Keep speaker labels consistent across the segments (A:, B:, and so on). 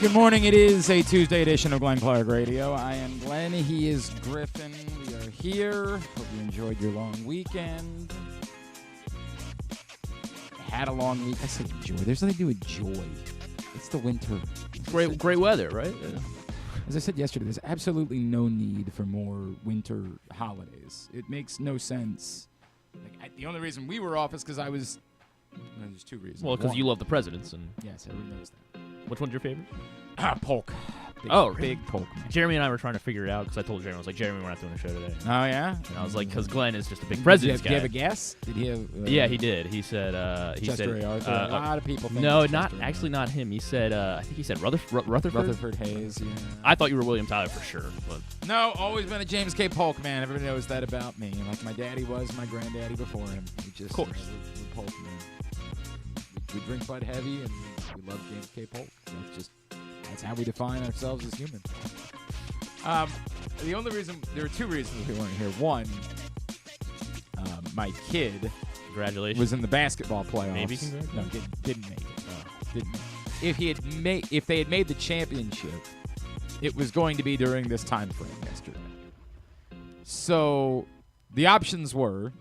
A: Good morning. It is a Tuesday edition of Glenn Clark Radio. I am Glenn. He is Griffin. We are here. Hope you enjoyed your long weekend. Had a long week. I said enjoy. There's nothing to do with joy. It's the winter.
B: Great weather, right? Yeah.
A: As I said yesterday, there's absolutely no need for more winter holidays. It makes no sense. The only reason we were off is because I was... there's two reasons.
B: Well, because you love the presidents. And
A: yes, everyone knows that.
B: Which one's your favorite?
A: Polk.
B: Really?
A: Big Polk. Man.
B: Jeremy and I were trying to figure it out because I told Jeremy, I was like, Jeremy, we're not doing a show today.
A: Oh, yeah?
B: And I was like, because Glenn is just a big presidents guy.
A: Did you have a guess? Did he have...
B: yeah, he did. He said...
A: Chester A. Arthur. A lot of people think
B: no,
A: it's
B: not
A: Chester
B: actually not him. He said... I think he said Rutherford?
A: Rutherford Hayes, yeah.
B: I thought you were William Tyler for sure. But
A: no, always been a James K. Polk man. Everybody knows that about me. Like my daddy was, my granddaddy before him.
B: Of course.
A: We're Polk men. We drink Bud Heavy, and we love James K. Polk. That's how we define ourselves as humans. The only reason, there are two reasons we weren't here. One, my kid,
B: congratulations,
A: was in the basketball playoffs.
B: Maybe congratulations.
A: No, didn't make it. Didn't make it. If they had made the championship, it was going to be during this time frame yesterday. So the options were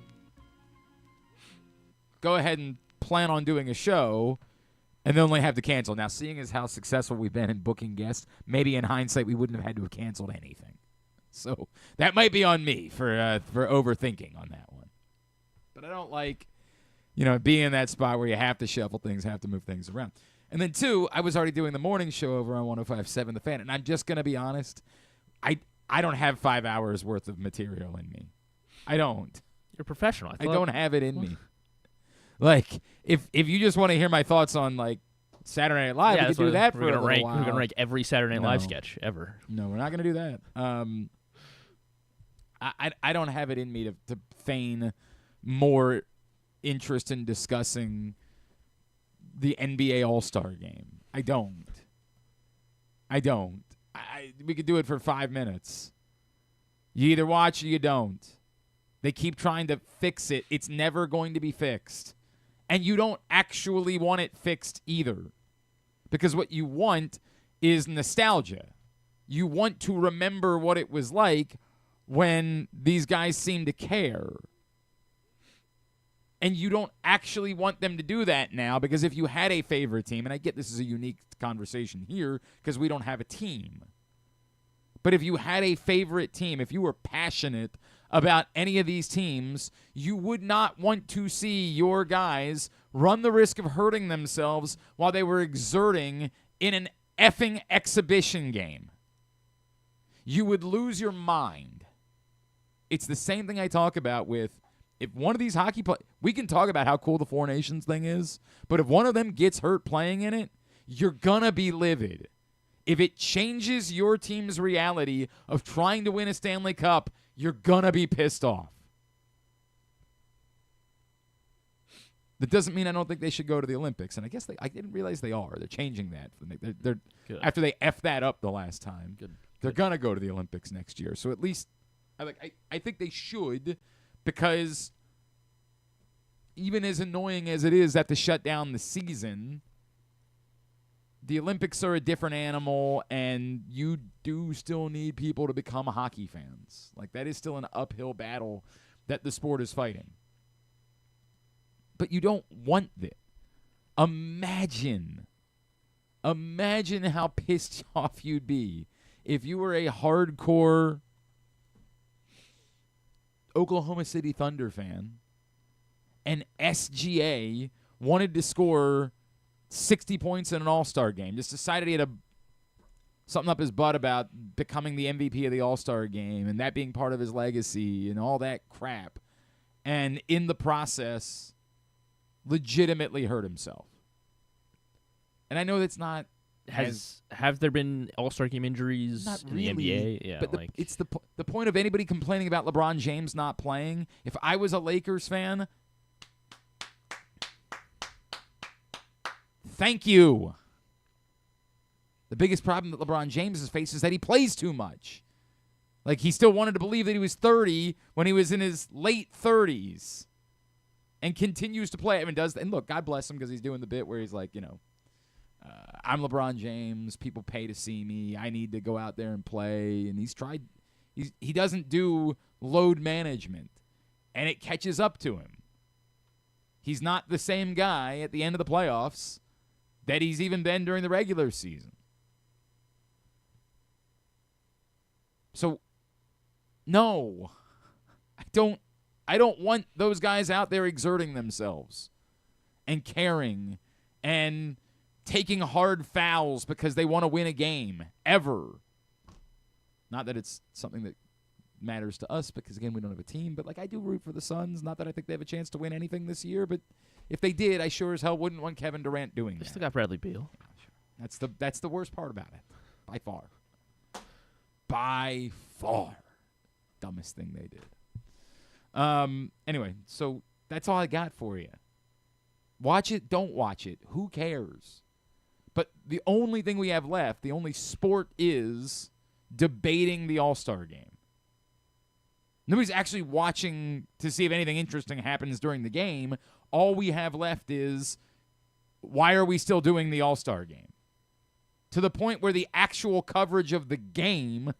A: go ahead and plan on doing a show and then only have to cancel. Now, seeing as how successful we've been in booking guests, maybe in hindsight we wouldn't have had to have canceled anything. So that might be on me for overthinking on that one. But I don't like, being in that spot where you have to shuffle things, have to move things around. And then, two, I was already doing the morning show over on 105.7 The Fan, and I'm just going to be honest, I don't have 5 hours worth of material in me. I don't.
B: You're a professional.
A: I don't have it in me. Like, if you just want to hear my thoughts on, like, Saturday Night Live, we could do that for a little while.
B: We're going to rank every Saturday Night Live sketch ever.
A: No, we're not going to do that. I don't have it in me to feign more interest in discussing the NBA All-Star Game. I don't. We could do it for 5 minutes. You either watch or you don't. They keep trying to fix it. It's never going to be fixed. And you don't actually want it fixed either. Because what you want is nostalgia. You want to remember what it was like when these guys seemed to care. And you don't actually want them to do that now, because if you had a favorite team, and I get this is a unique conversation here because we don't have a team. But if you had a favorite team, if you were passionate about any of these teams, you would not want to see your guys run the risk of hurting themselves while they were exerting in an effing exhibition game. You would lose your mind. It's the same thing I talk about with, if one of these hockey players, we can talk about how cool the Four Nations thing is, but if one of them gets hurt playing in it, you're going to be livid. If it changes your team's reality of trying to win a Stanley Cup, you're going to be pissed off. That doesn't mean I don't think they should go to the Olympics, and I guess I didn't realize they are. They're changing that. They're after they F that up the last time. They're going to go to the Olympics next year. So at least I think they should, because even as annoying as it is that to shut down the season, the Olympics are a different animal, and you do still need people to become hockey fans. Like, that is still an uphill battle that the sport is fighting. But you don't want it. Imagine how pissed off you'd be if you were a hardcore Oklahoma City Thunder fan and SGA wanted to score 60 points in an All-Star game, just decided he had something up his butt about becoming the MVP of the All-Star game and that being part of his legacy and all that crap, and in the process legitimately hurt himself. And I know that's not...
B: Have there been All-Star game injuries in the NBA? Yeah,
A: but it's the point of anybody complaining about LeBron James not playing. If I was a Lakers fan, thank you. The biggest problem that LeBron James has faced is that he plays too much. Like, he still wanted to believe that he was 30 when he was in his late 30s and continues to play. And look, God bless him, because he's doing the bit where he's like, I'm LeBron James. People pay to see me. I need to go out there and play. And he doesn't do load management, and it catches up to him. He's not the same guy at the end of the playoffs that he's even been during the regular season. So, no, I don't want those guys out there exerting themselves and caring and taking hard fouls because they want to win a game, ever. Not that it's something that matters to us because, again, we don't have a team. But, I do root for the Suns. Not that I think they have a chance to win anything this year. But if they did, I sure as hell wouldn't want Kevin Durant doing that.
B: They still got Bradley Beal.
A: That's the worst part about it, by far. By far. Dumbest thing they did. Anyway, so that's all I got for you. Watch it, don't watch it. Who cares? But the only thing we have left, the only sport is debating the All-Star game. Nobody's actually watching to see if anything interesting happens during the game. All we have left is, why are we still doing the All-Star game? To the point where the actual coverage of the game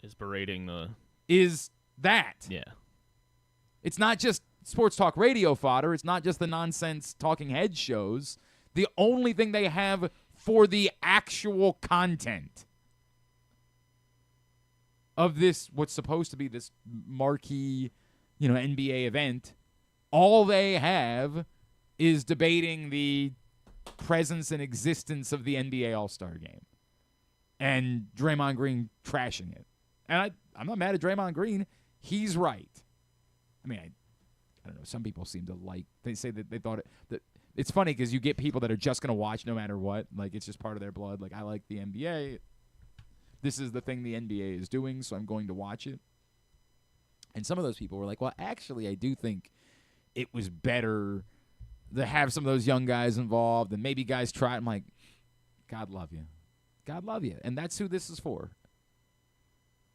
B: is berating the...
A: is that.
B: Yeah.
A: It's not just sports talk radio fodder. It's not just the nonsense talking head shows. The only thing they have for the actual content of this, what's supposed to be this marquee, NBA event, all they have is debating the presence and existence of the NBA All-Star Game and Draymond Green trashing it. And I'm not mad at Draymond Green. He's right. I mean, I don't know. Some people seem to they say that they thought that it's funny because you get people that are just going to watch no matter what. It's just part of their blood. I like the NBA. This is the thing the NBA is doing, so I'm going to watch it. And some of those people were like, well, actually, I do think it was better to have some of those young guys involved and maybe guys try it. I'm like, God love you. God love you. And that's who this is for.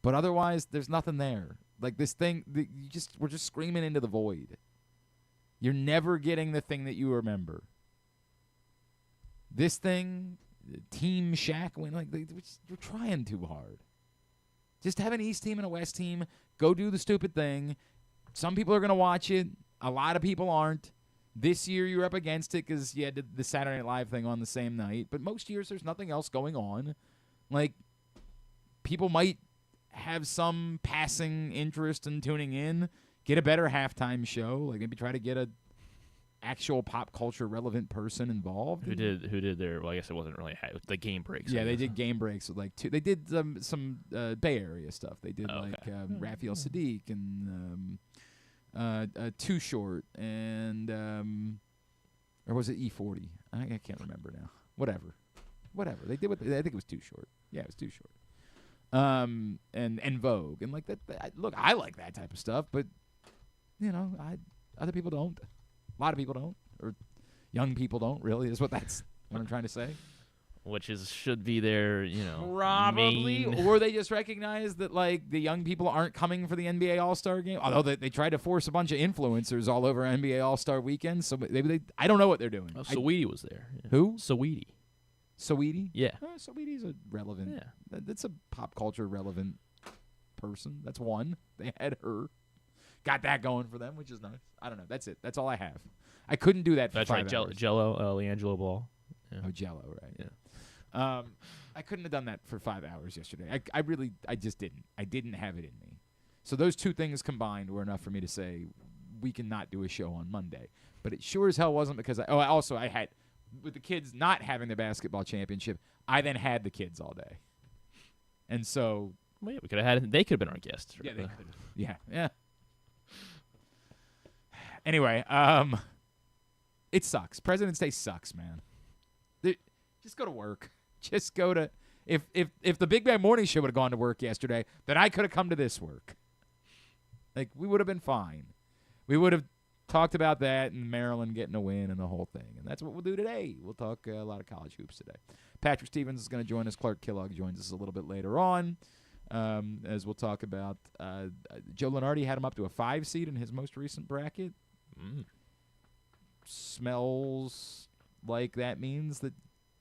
A: But otherwise, there's nothing there. This thing, we're just screaming into the void. You're never getting the thing that you remember. This thing, Team Shaq, you're trying too hard. Just have an East team and a West team. Go do the stupid thing. Some people are going to watch it. A lot of people aren't. This year you're up against it because you had the Saturday Night Live thing on the same night. But most years there's nothing else going on. People might have some passing interest in tuning in. Get a better halftime show. Maybe try to get a actual pop culture relevant person involved.
B: Who did their? Well, I guess it wasn't really the game breaks.
A: Yeah, they did game breaks with two. They did some Bay Area stuff. They did Raphael Sadiq and Too Short and or was it E40? I can't remember now. Whatever. They did I think it was Too Short. Yeah, it was Too Short. And Vogue and that. Look, I like that type of stuff, but other people don't. A lot of people don't, or young people don't. Really, is what I'm trying to say.
B: Which should be their,
A: probably,
B: main.
A: Or they just recognize that the young people aren't coming for the NBA All-Star game. Although they tried to force a bunch of influencers all over NBA All-Star weekend, so maybe I don't know what they're doing.
B: Oh, Saweetie was there. Yeah.
A: Who?
B: Saweetie. Yeah.
A: Saweetie's a relevant. Yeah. That's a pop culture relevant person. That's one. They had her. Got that going for them, which is nice. I don't know. That's it. That's all I have. I couldn't do that for 5 hours.
B: Jello, LiAngelo Ball.
A: Yeah. Oh, Jello, right. Yeah. I couldn't have done that for 5 hours yesterday. I just didn't. I didn't have it in me. So those two things combined were enough for me to say we can not do a show on Monday. But it sure as hell wasn't because I had, with the kids not having the basketball championship, I then had the kids all day. And so.
B: Well, yeah, we could have they could have been our guests.
A: Yeah, they could have. Yeah. Anyway, it sucks. President's Day sucks, man. Just go to work. Just go to if the Big Bang Morning Show would have gone to work yesterday, then I could have come to this work. We would have been fine. We would have talked about that and Maryland getting a win and the whole thing. And that's what we'll do today. We'll talk a lot of college hoops today. Patrick Stevens is going to join us. Clark Kellogg joins us a little bit later on. As we'll talk about, Joe Lunardi had him up to a 5 seed in his most recent bracket. Smells like that means that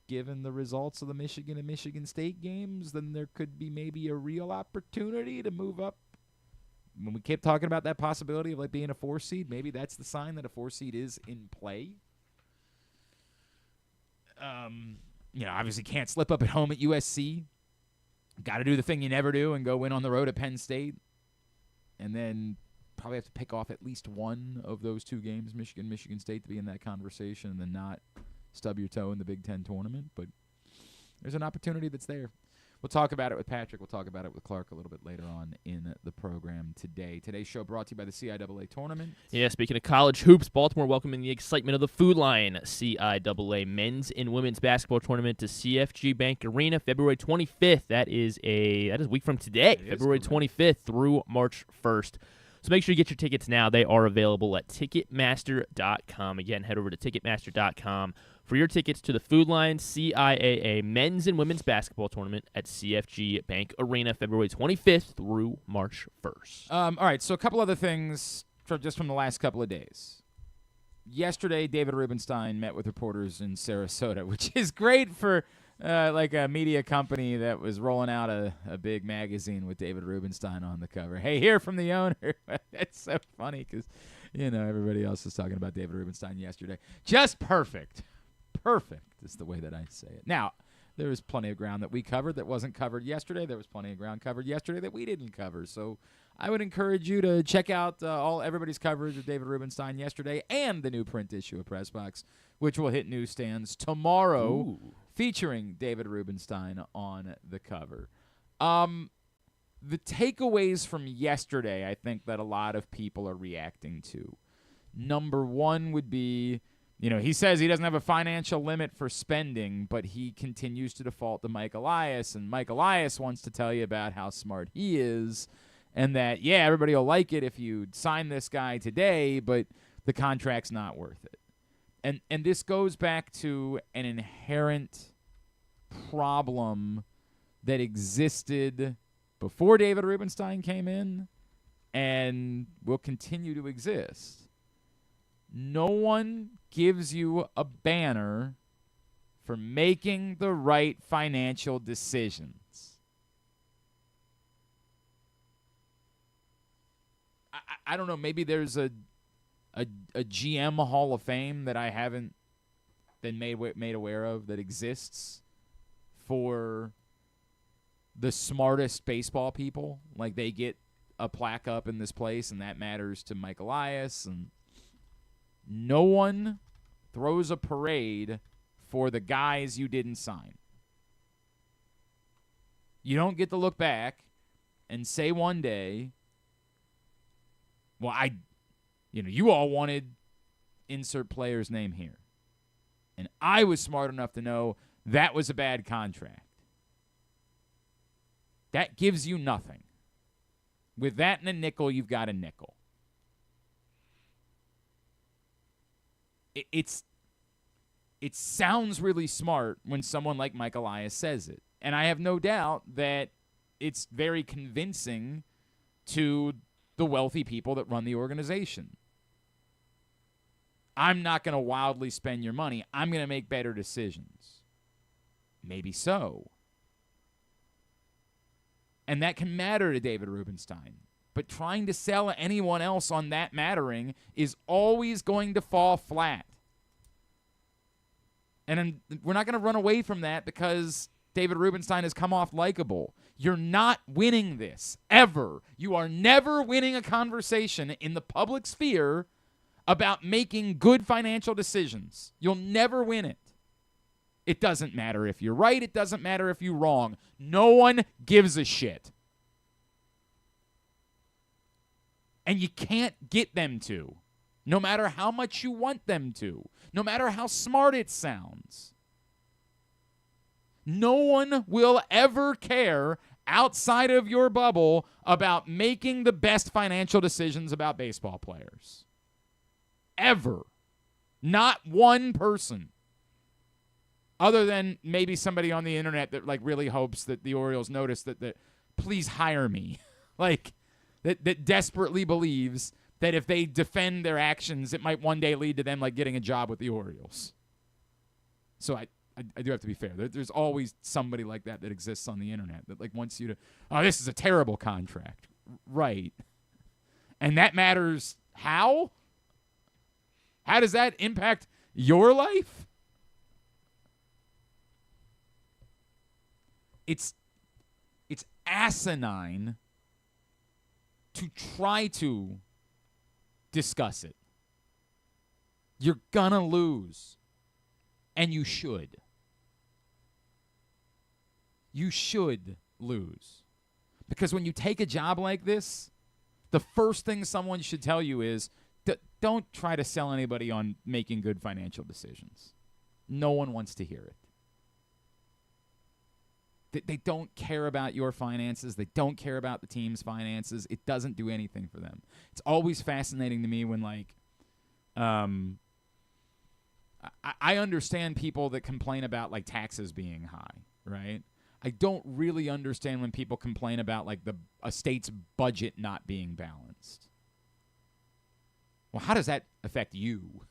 A: given the results of the Michigan and Michigan State games, then there could be maybe a real opportunity to move up. When we kept talking about that possibility of like being a 4 seed, maybe that's the sign that a 4 seed is in play. Obviously can't slip up at home at USC. Got to do the thing you never do and go win on the road at Penn State. And then probably have to pick off at least one of those 2 games, Michigan, Michigan State, to be in that conversation and then not stub your toe in the Big Ten tournament. But there's an opportunity that's there. We'll talk about it with Patrick. We'll talk about it with Clark a little bit later on in the program today. Today's show brought to you by the CIAA tournament.
B: Yeah, speaking of college hoops, Baltimore welcoming the excitement of the Food Line CIAA men's and women's basketball tournament to CFG Bank Arena February 25th. That is a week from today, February 25th through March 1st. So make sure you get your tickets now. They are available at Ticketmaster.com. Again, head over to Ticketmaster.com for your tickets to the Food Line CIAA men's and women's basketball tournament at CFG Bank Arena February 25th through March 1st.
A: All right, so a couple other things from the last couple of days. Yesterday, David Rubenstein met with reporters in Sarasota, which is great for like a media company that was rolling out a big magazine with David Rubenstein on the cover. Hey, hear from the owner. That's so funny because, everybody else was talking about David Rubenstein yesterday. Just perfect. Perfect is the way that I say it. Now, there was plenty of ground that we covered that wasn't covered yesterday. There was plenty of ground covered yesterday that we didn't cover. So I would encourage you to check out everybody's coverage of David Rubenstein yesterday and the new print issue of Press Box, which will hit newsstands tomorrow, featuring David Rubenstein on the cover. The takeaways from yesterday, I think that a lot of people are reacting to. Number one would be, he says he doesn't have a financial limit for spending, but he continues to default to Mike Elias, and Mike Elias wants to tell you about how smart he is, and that, everybody will like it if you sign this guy today, but the contract's not worth it. And this goes back to an inherent problem that existed before David Rubenstein came in and will continue to exist. No one gives you a banner for making the right financial decisions. I don't know, maybe there's a GM Hall of Fame that I haven't been made aware of that exists for the smartest baseball people. Like, they get a plaque up in this place, and that matters to Mike Elias. And no one throws a parade for the guys you didn't sign. You don't get to look back and say one day, well, you all wanted insert player's name here. And I was smart enough to know that was a bad contract. That gives you nothing. With that and a nickel, you've got a nickel. It sounds really smart when someone like Mike Elias says it. And I have no doubt that it's very convincing to the wealthy people that run the organization. I'm not going to wildly spend your money. I'm going to make better decisions. Maybe so. And that can matter to David Rubenstein. But trying to sell anyone else on that mattering is always going to fall flat. And we're not going to run away from that because David Rubenstein has come off likable. You're not winning this, ever. You are never winning a conversation in the public sphere about making good financial decisions. You'll never win it. It doesn't matter if you're right. It doesn't matter if you're wrong. No one gives a shit. And you can't get them to, no matter how much you want them to, no matter how smart it sounds. No one will ever care outside of your bubble about making the best financial decisions about baseball players. Ever. Not one person. Other than maybe somebody on the internet that really hopes that the Orioles notice that please hire me. That desperately believes that if they defend their actions, it might one day lead to them getting a job with the Orioles. So I do have to be fair. There's always somebody like that exists on the internet that like wants you to, oh, this is a terrible contract. Right. And that matters how? How does that impact your life? It's asinine to try to discuss it. You're gonna lose. And you should. You should lose. Because when you take a job like this, the first thing someone should tell you is, don't try to sell anybody on making good financial decisions. No one wants to hear it. They don't care about your finances. They don't care about the team's finances. It doesn't do anything for them. It's always fascinating to me when, like, I understand people that complain about, like, taxes being high, right? I don't really understand when people complain about, like, a state's budget not being balanced. Well, how does that affect you?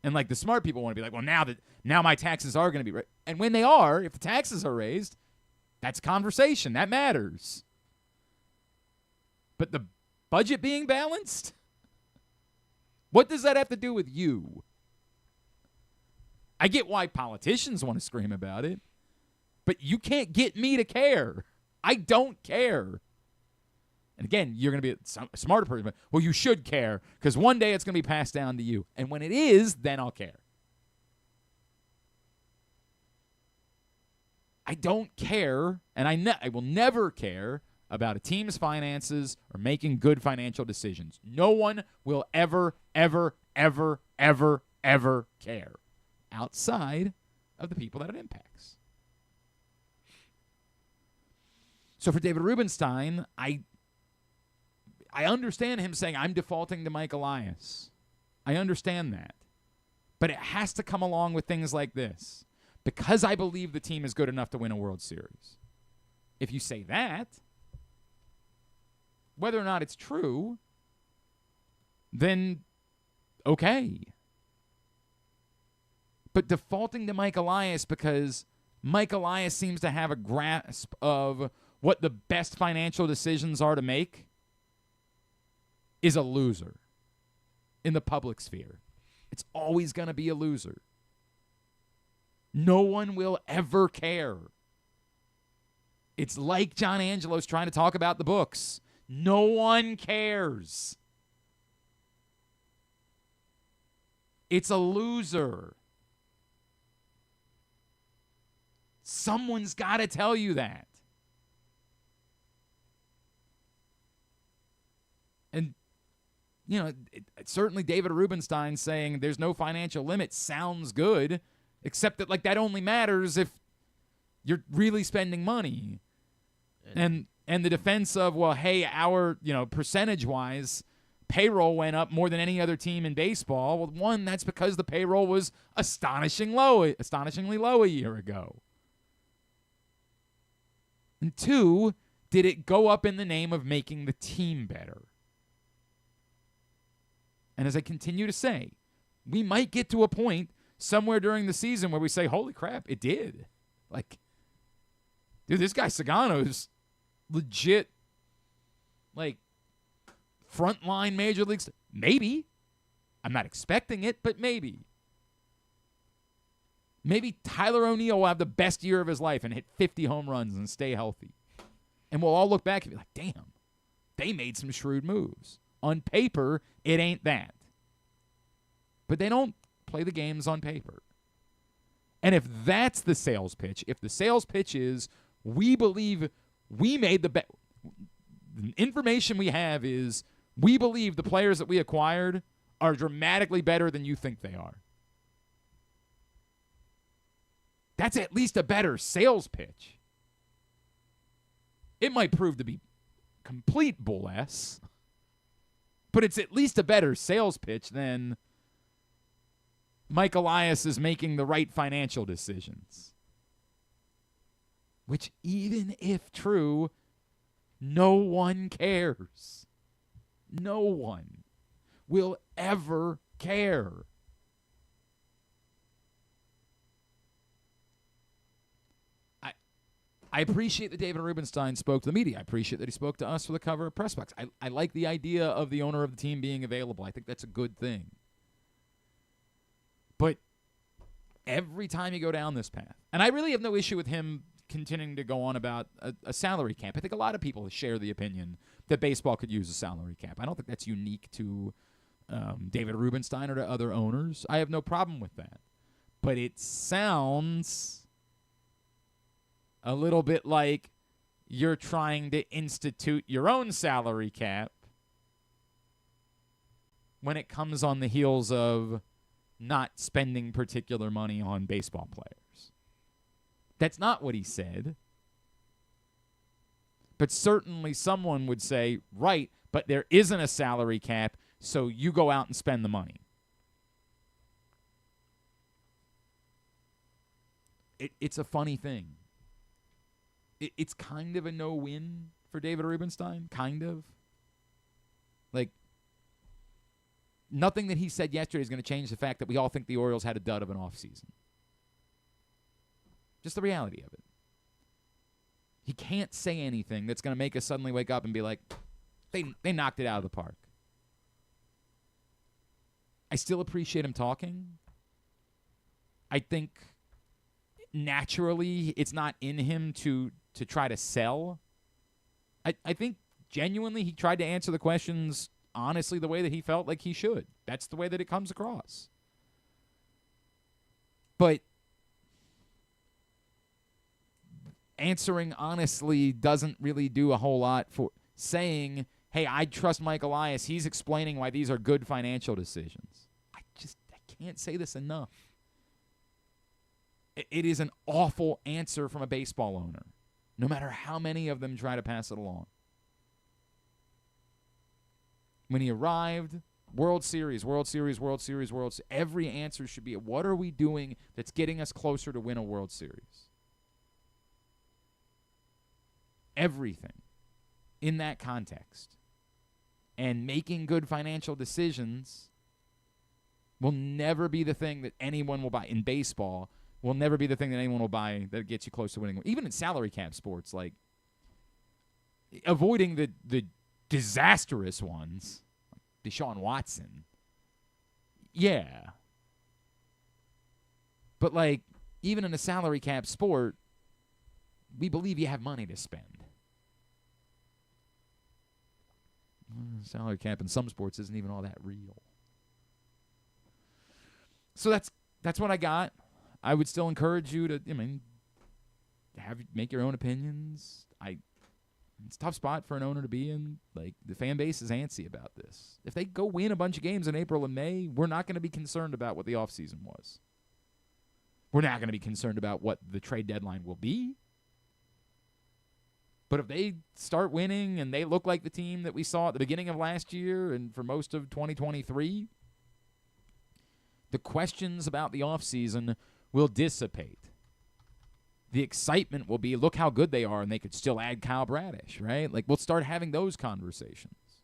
A: And, like, the smart people want to be like, well, now my taxes are going to be raised. And when they are, if the taxes are raised, that's conversation. That matters. But the budget being balanced? What does that have to do with you? I get why politicians want to scream about it, but you can't get me to care. I don't care. And again, you're going to be a smarter person. Well, you should care because one day it's going to be passed down to you. And when it is, then I'll care. I don't care, and I will never care about a team's finances or making good financial decisions. No one will ever, ever, ever, ever, ever care outside of the people that it impacts. So for David Rubenstein, I understand him saying, I'm defaulting to Mike Elias. I understand that. But it has to come along with things like this. Because I believe the team is good enough to win a World Series. If you say that, whether or not it's true, then okay. But defaulting to Mike Elias because Mike Elias seems to have a grasp of what the best financial decisions are to make is a loser in the public sphere. It's always going to be a loser. No one will ever care. It's like John Angelo's trying to talk about the books. No one cares. It's a loser. Someone's got to tell you that. And, you know, certainly David Rubenstein saying there's no financial limit sounds good, except that, like, that only matters if you're really spending money. And the defense of, well, hey, our, percentage-wise, payroll went up more than any other team in baseball. Well, one, that's because the payroll was astonishingly low a year ago. And two, did it go up in the name of making the team better? And as I continue to say, we might get to a point somewhere during the season where we say, holy crap, it did. Like, dude, this guy Sagano's legit, like, frontline major leagues. Maybe. I'm not expecting it, but maybe. Maybe Tyler O'Neill will have the best year of his life and hit 50 home runs and stay healthy. And we'll all look back and be like, damn, they made some shrewd moves. On paper, it ain't that. But they don't play the games on paper. And if that's the sales pitch, if the sales pitch is, we believe we made the information we have is, we believe the players that we acquired are dramatically better than you think they are. That's at least a better sales pitch. It might prove to be complete bull ass, but it's at least a better sales pitch than Mike Elias is making the right financial decisions. Which, even if true, no one cares. No one will ever care. I appreciate that David Rubenstein spoke to the media. I appreciate that he spoke to us for the cover of Press Box. I like the idea of the owner of the team being available. I think that's a good thing. But every time you go down this path, and I really have no issue with him continuing to go on about a salary cap. I think a lot of people share the opinion that baseball could use a salary cap. I don't think that's unique to David Rubenstein or to other owners. I have no problem with that. But it sounds a little bit like you're trying to institute your own salary cap when it comes on the heels of not spending particular money on baseball players. That's not what he said. But certainly someone would say, right, but there isn't a salary cap, so you go out and spend the money. It's a funny thing. It's kind of a no-win for David Rubenstein, kind of. Like, nothing that he said yesterday is going to change the fact that we all think the Orioles had a dud of an offseason. Just the reality of it. He can't say anything that's going to make us suddenly wake up and be like, they knocked it out of the park. I still appreciate him talking. I think naturally it's not in him to try to sell. I think genuinely he tried to answer the questions honestly the way that he felt like he should. That's the way that it comes across. But answering honestly doesn't really do a whole lot for saying, hey, I trust Mike Elias. He's explaining why these are good financial decisions. I can't say this enough. It is an awful answer from a baseball owner, no matter how many of them try to pass it along. When he arrived, World Series, every answer should be, what are we doing that's getting us closer to win a World Series? Everything in that context. And making good financial decisions will never be the thing that anyone will buy. In baseball, will never be the thing that anyone will buy that gets you close to winning. Even in salary cap sports, like avoiding the disastrous ones, like Deshaun Watson. Yeah. But like, even in a salary cap sport, we believe you have money to spend. Salary cap in some sports isn't even all that real. So that's what I got. I would still encourage you to, make your own opinions. It's a tough spot for an owner to be in. Like, the fan base is antsy about this. If they go win a bunch of games in April and May, we're not going to be concerned about what the offseason was. We're not going to be concerned about what the trade deadline will be. But if they start winning and they look like the team that we saw at the beginning of last year and for most of 2023, the questions about the offseason will dissipate. The excitement will be, look how good they are, and they could still add Kyle Bradish, right? Like, we'll start having those conversations.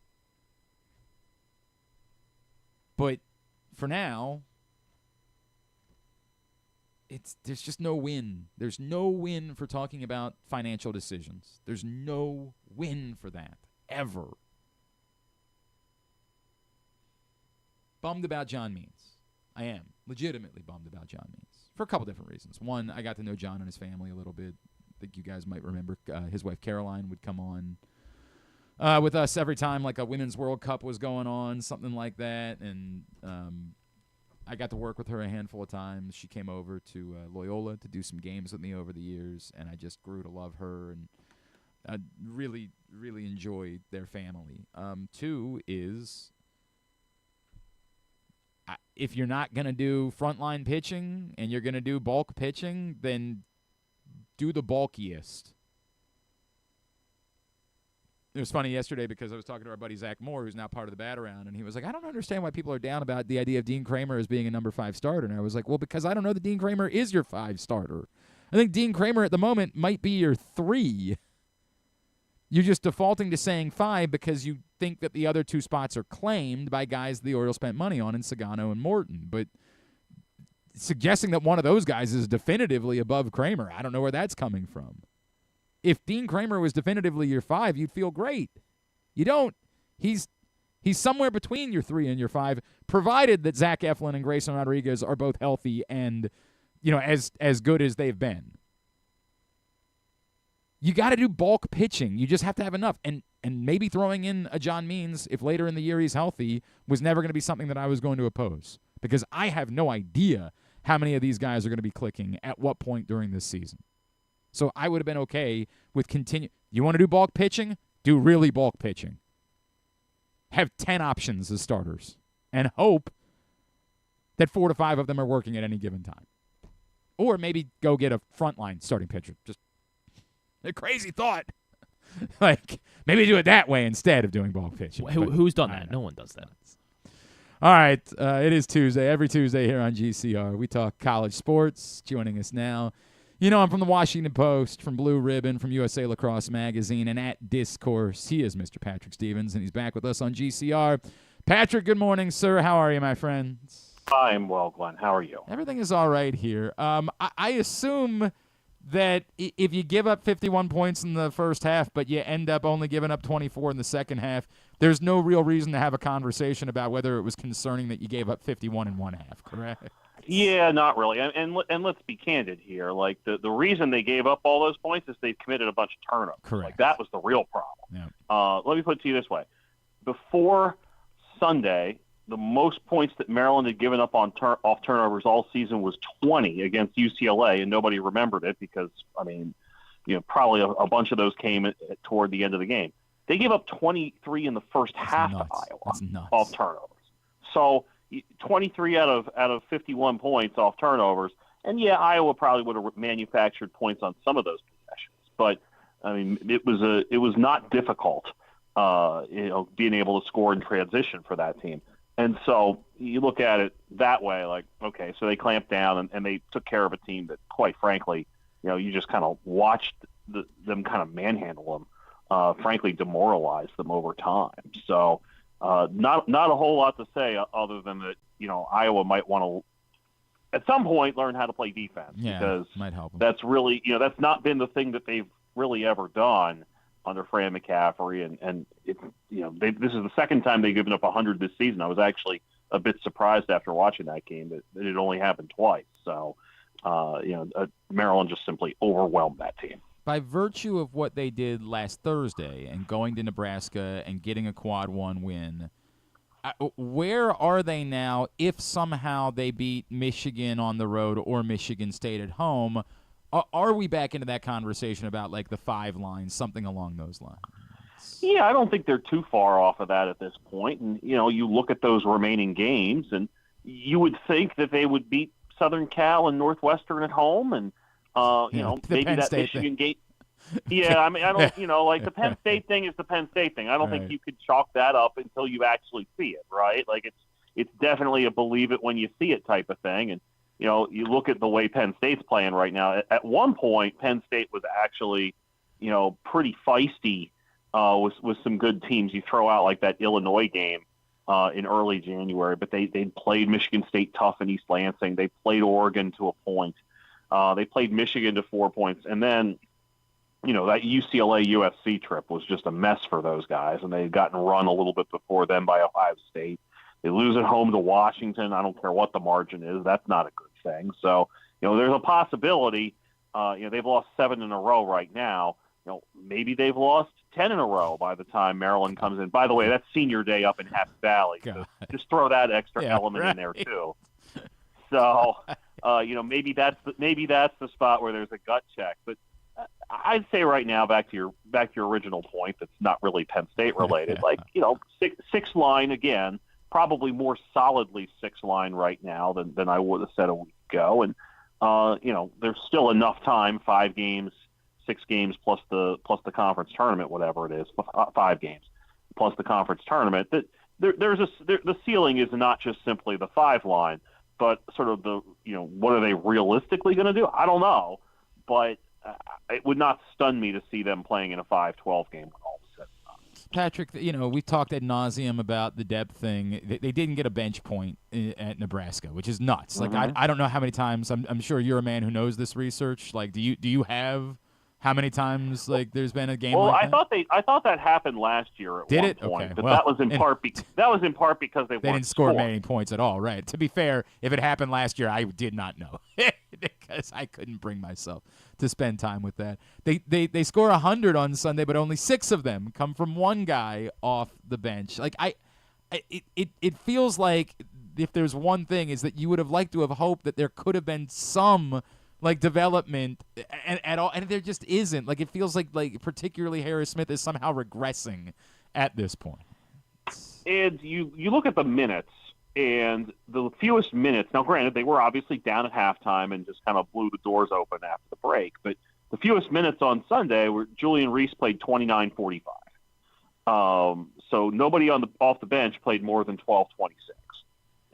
A: But for now, there's just no win. There's no win for talking about financial decisions. There's no win for that, ever. Bummed about John Means. I am legitimately bummed about John Means for a couple different reasons. One, I got to know John and his family a little bit. I think you guys might remember his wife Caroline would come on with us every time like a Women's World Cup was going on, something like that. And I got to work with her a handful of times. She came over to Loyola to do some games with me over the years, and I just grew to love her and I really, really enjoyed their family. Two is, if you're not going to do frontline pitching and you're going to do bulk pitching, then do the bulkiest. It was funny yesterday because I was talking to our buddy Zach Moore, who's now part of the Bat Around, and he was like, I don't understand why people are down about the idea of Dean Kramer as being a number 5 starter. And I was like, well, because I don't know that Dean Kramer is your 5 starter. I think Dean Kramer at the moment might be your 3. You're just defaulting to saying 5 because you think that the other 2 spots are claimed by guys the Orioles spent money on in Sagano and Morton. But suggesting that one of those guys is definitively above Kramer, I don't know where that's coming from. If Dean Kramer was definitively your 5, you'd feel great. You don't. He's somewhere between your 3 and your 5, provided that Zach Eflin and Grayson Rodriguez are both healthy and, as good as they've been. You got to do bulk pitching. You just have to have enough. And maybe throwing in a John Means, if later in the year he's healthy, was never going to be something that I was going to oppose. Because I have no idea how many of these guys are going to be clicking at what point during this season. So I would have been okay with continue. You want to do bulk pitching? Do really bulk pitching. Have 10 options as starters. And hope that 4 to 5 of them are working at any given time. Or maybe go get a frontline starting pitcher. Just a crazy thought. Like, maybe do it that way instead of doing bulk pitching.
B: Who's done that? No one does that.
A: All right. It is Tuesday. Every Tuesday here on GCR, we talk college sports. Joining us now, I'm from the Washington Post, from Blue Ribbon, from USA Lacrosse Magazine, and at Discourse. He is Mr. Patrick Stevens, and he's back with us on GCR. Patrick, good morning, sir. How are you, my friend?
C: I'm well, Glenn. How are you?
A: Everything is all right here. I assume that if you give up 51 points in the first half, but you end up only giving up 24 in the second half, there's no real reason to have a conversation about whether it was concerning that you gave up 51 in one half, correct?
C: Yeah, not really. And let's be candid here. Like, the reason they gave up all those points is they committed a bunch of turnovers.
A: Correct.
C: Like, that was the real problem.
A: Yeah.
C: Let me put it to you this way. Before Sunday, the most points that Maryland had given up on off turnovers all season was 20 against UCLA, and nobody remembered it because, probably a bunch of those came toward the end of the game. They gave up 23 in the first half to Iowa off turnovers. So 23 out of 51 points off turnovers, and yeah, Iowa probably would have manufactured points on some of those possessions. But it was not difficult, being able to score in transition for that team. And so you look at it that way, like, okay, so they clamped down and they took care of a team that, quite frankly, you just kind of watched them kind of manhandle them, frankly, demoralize them over time. So not a whole lot to say other than that, Iowa might want to, at some point, learn how to play defense.
A: Yeah,
C: because
A: might help them.
C: That's really, that's not been the thing that they've really ever done under Fran McCaffrey, and it's, this is the second time they've given up 100 this season. I was actually a bit surprised after watching that game that it only happened twice. So, Maryland just simply overwhelmed that team.
A: By virtue of what they did last Thursday and going to Nebraska and getting a quad one win, where are they now if somehow they beat Michigan on the road or Michigan State at home? Are we back into that conversation about, like, the 5 lines, something along those lines?
C: Yeah, I don't think they're too far off of that at this point. And, you look at those remaining games, and you would think that they would beat Southern Cal and Northwestern at home. And, maybe
A: Penn
C: that
A: State
C: Michigan game. Yeah, I don't, like, the Penn State thing is the Penn State thing. I don't think you could chalk that up until you actually see it, right? Like, it's definitely a believe it when you see it type of thing. And, you look at the way Penn State's playing right now. At one point, Penn State was actually, pretty feisty with some good teams. You throw out like that Illinois game in early January, but they played Michigan State tough in East Lansing. They played Oregon to a point. They played Michigan to 4 points, and then that UCLA USC trip was just a mess for those guys, and they had gotten run a little bit before then by Ohio State. They lose at home to Washington. I don't care what the margin is. That's not a good thing. So, there's a possibility. They've lost 7 in a row right now. Maybe they've lost 10 in a row by the time Maryland comes in. By the way, that's senior day up in Happy Valley. So just throw that extra element in there too. So, maybe that's the spot where there's a gut check. But I'd say right now, back to your original point, that's not really Penn State related. Like, six line again. Probably more solidly 6 line right now than I would have said a week ago. And, there's still enough time, 5 games, 6 games plus the conference tournament, whatever it is, 5 games plus the conference tournament, that the ceiling is not just simply the 5 line, but sort of the, what are they realistically going to do? I don't know, but it would not stun me to see them playing in a 5-12 game when all is said and done.
A: Patrick, we talked ad nauseum about the depth thing. They didn't get a bench point at Nebraska, which is nuts. Like, I don't know how many times. I'm sure you're a man who knows this research. Like, do you have How many times there's been a game
C: well,
A: like that?
C: I thought that happened last year at
A: Did
C: one
A: it?
C: point,
A: Okay.
C: but
A: Well,
C: that was in part because they
A: didn't score many points at all, right? To be fair, if it happened last year, I did not know because I couldn't bring myself to spend time with that. They score 100 on Sunday, but only 6 of them come from one guy off the bench. It feels like if there's one thing is that you would have liked to have hoped that there could have been some development at all, and there just isn't. It feels like particularly Harris Smith is somehow regressing at this point.
C: And you look at the minutes, and the fewest minutes. Now, granted, they were obviously down at halftime and just kind of blew the doors open after the break. But the fewest minutes on Sunday were Julian Reese played 29:45. So nobody off the bench played more than 12:26.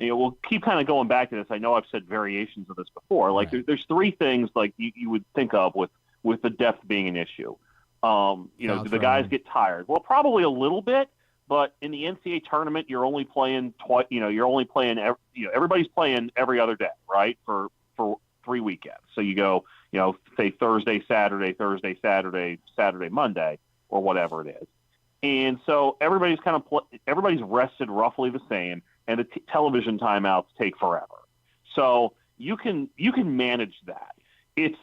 C: We'll keep kind of going back to this. I know I've said variations of this before. Right. There's 3 things you would think of with the depth being an issue. Do the guys get tired? Well, probably a little bit, but in the NCAA tournament, you're only playing twice. You're only playing. Everybody's playing every other day, right? For 3 weekends. So you go, say Thursday, Saturday, Saturday, Monday, or whatever it is. And so everybody's everybody's rested roughly the same. And the television timeouts take forever. So you can manage that. It's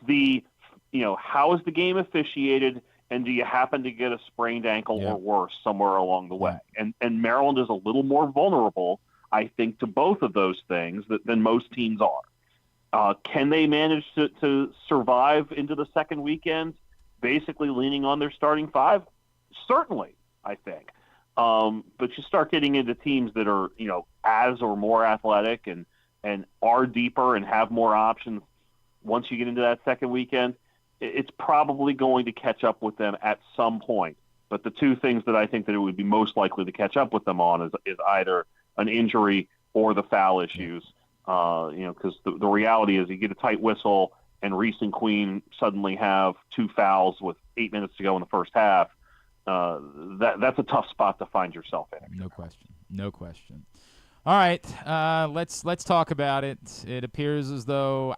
C: how is the game officiated, and do you happen to get a sprained ankle or worse somewhere along the way? And Maryland is a little more vulnerable, I think, to both of those things than most teams are. Can they manage to survive into the second weekend, basically leaning on their starting 5? Certainly, I think. But you start getting into teams that are, as or more athletic and are deeper and have more options. Once you get into that second weekend, it's probably going to catch up with them at some point. But the 2 things that I think that it would be most likely to catch up with them on is either an injury or the foul issues. Because the reality is you get a tight whistle and Reese and Queen suddenly have 2 fouls with 8 minutes to go in the first half. That's a tough spot to find yourself in.
A: No question. All right, let's talk about it. It appears as though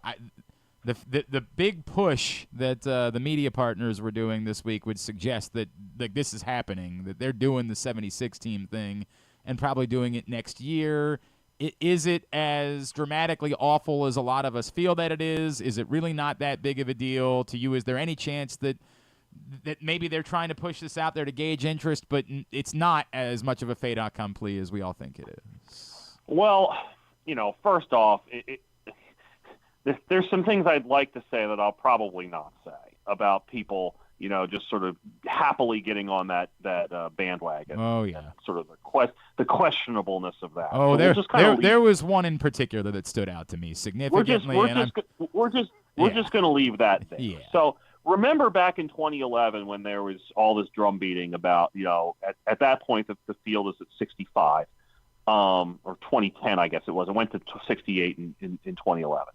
A: the big push that the media partners were doing this week would suggest that this is happening, that they're doing the 76 team thing and probably doing it next year. Is it as dramatically awful as a lot of us feel that it is? Is it really not that big of a deal to you? Is there any chance that maybe they're trying to push this out there to gauge interest, but it's not as much of a fait accompli as we all think it is?
C: Well, first off, there's some things I'd like to say that I'll probably not say about people, just sort of happily getting on that bandwagon.
A: Oh, yeah.
C: Sort of the questionabness of that.
A: Oh, so there was one in particular that stood out to me significantly.
C: We're just going to leave that there.
A: Yeah.
C: So remember back in 2011 when there was all this drum beating about, at that point the field is at 65, or 2010, I guess it was. It went to 68 in 2011.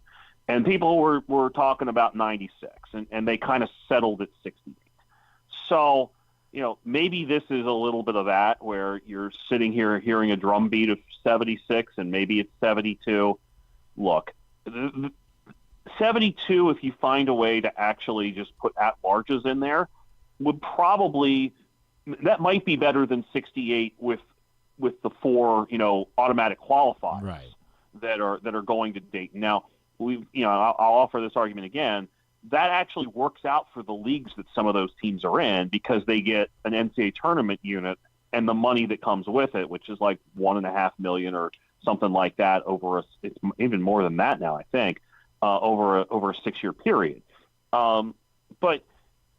C: And people were talking about 96, and they kind of settled at 68. So, maybe this is a little bit of that where you're sitting here hearing a drum beat of 76 and maybe it's 72. Look, 72, if you find a way to actually just put at-larges in there, that might be better than 68 with the 4, automatic qualifiers that are going to Dayton. Now, I'll offer this argument again. That actually works out for the leagues that some of those teams are in because they get an NCAA tournament unit and the money that comes with it, which is like $1.5 million or something like that it's even more than that now, I think, over a 6-year period. But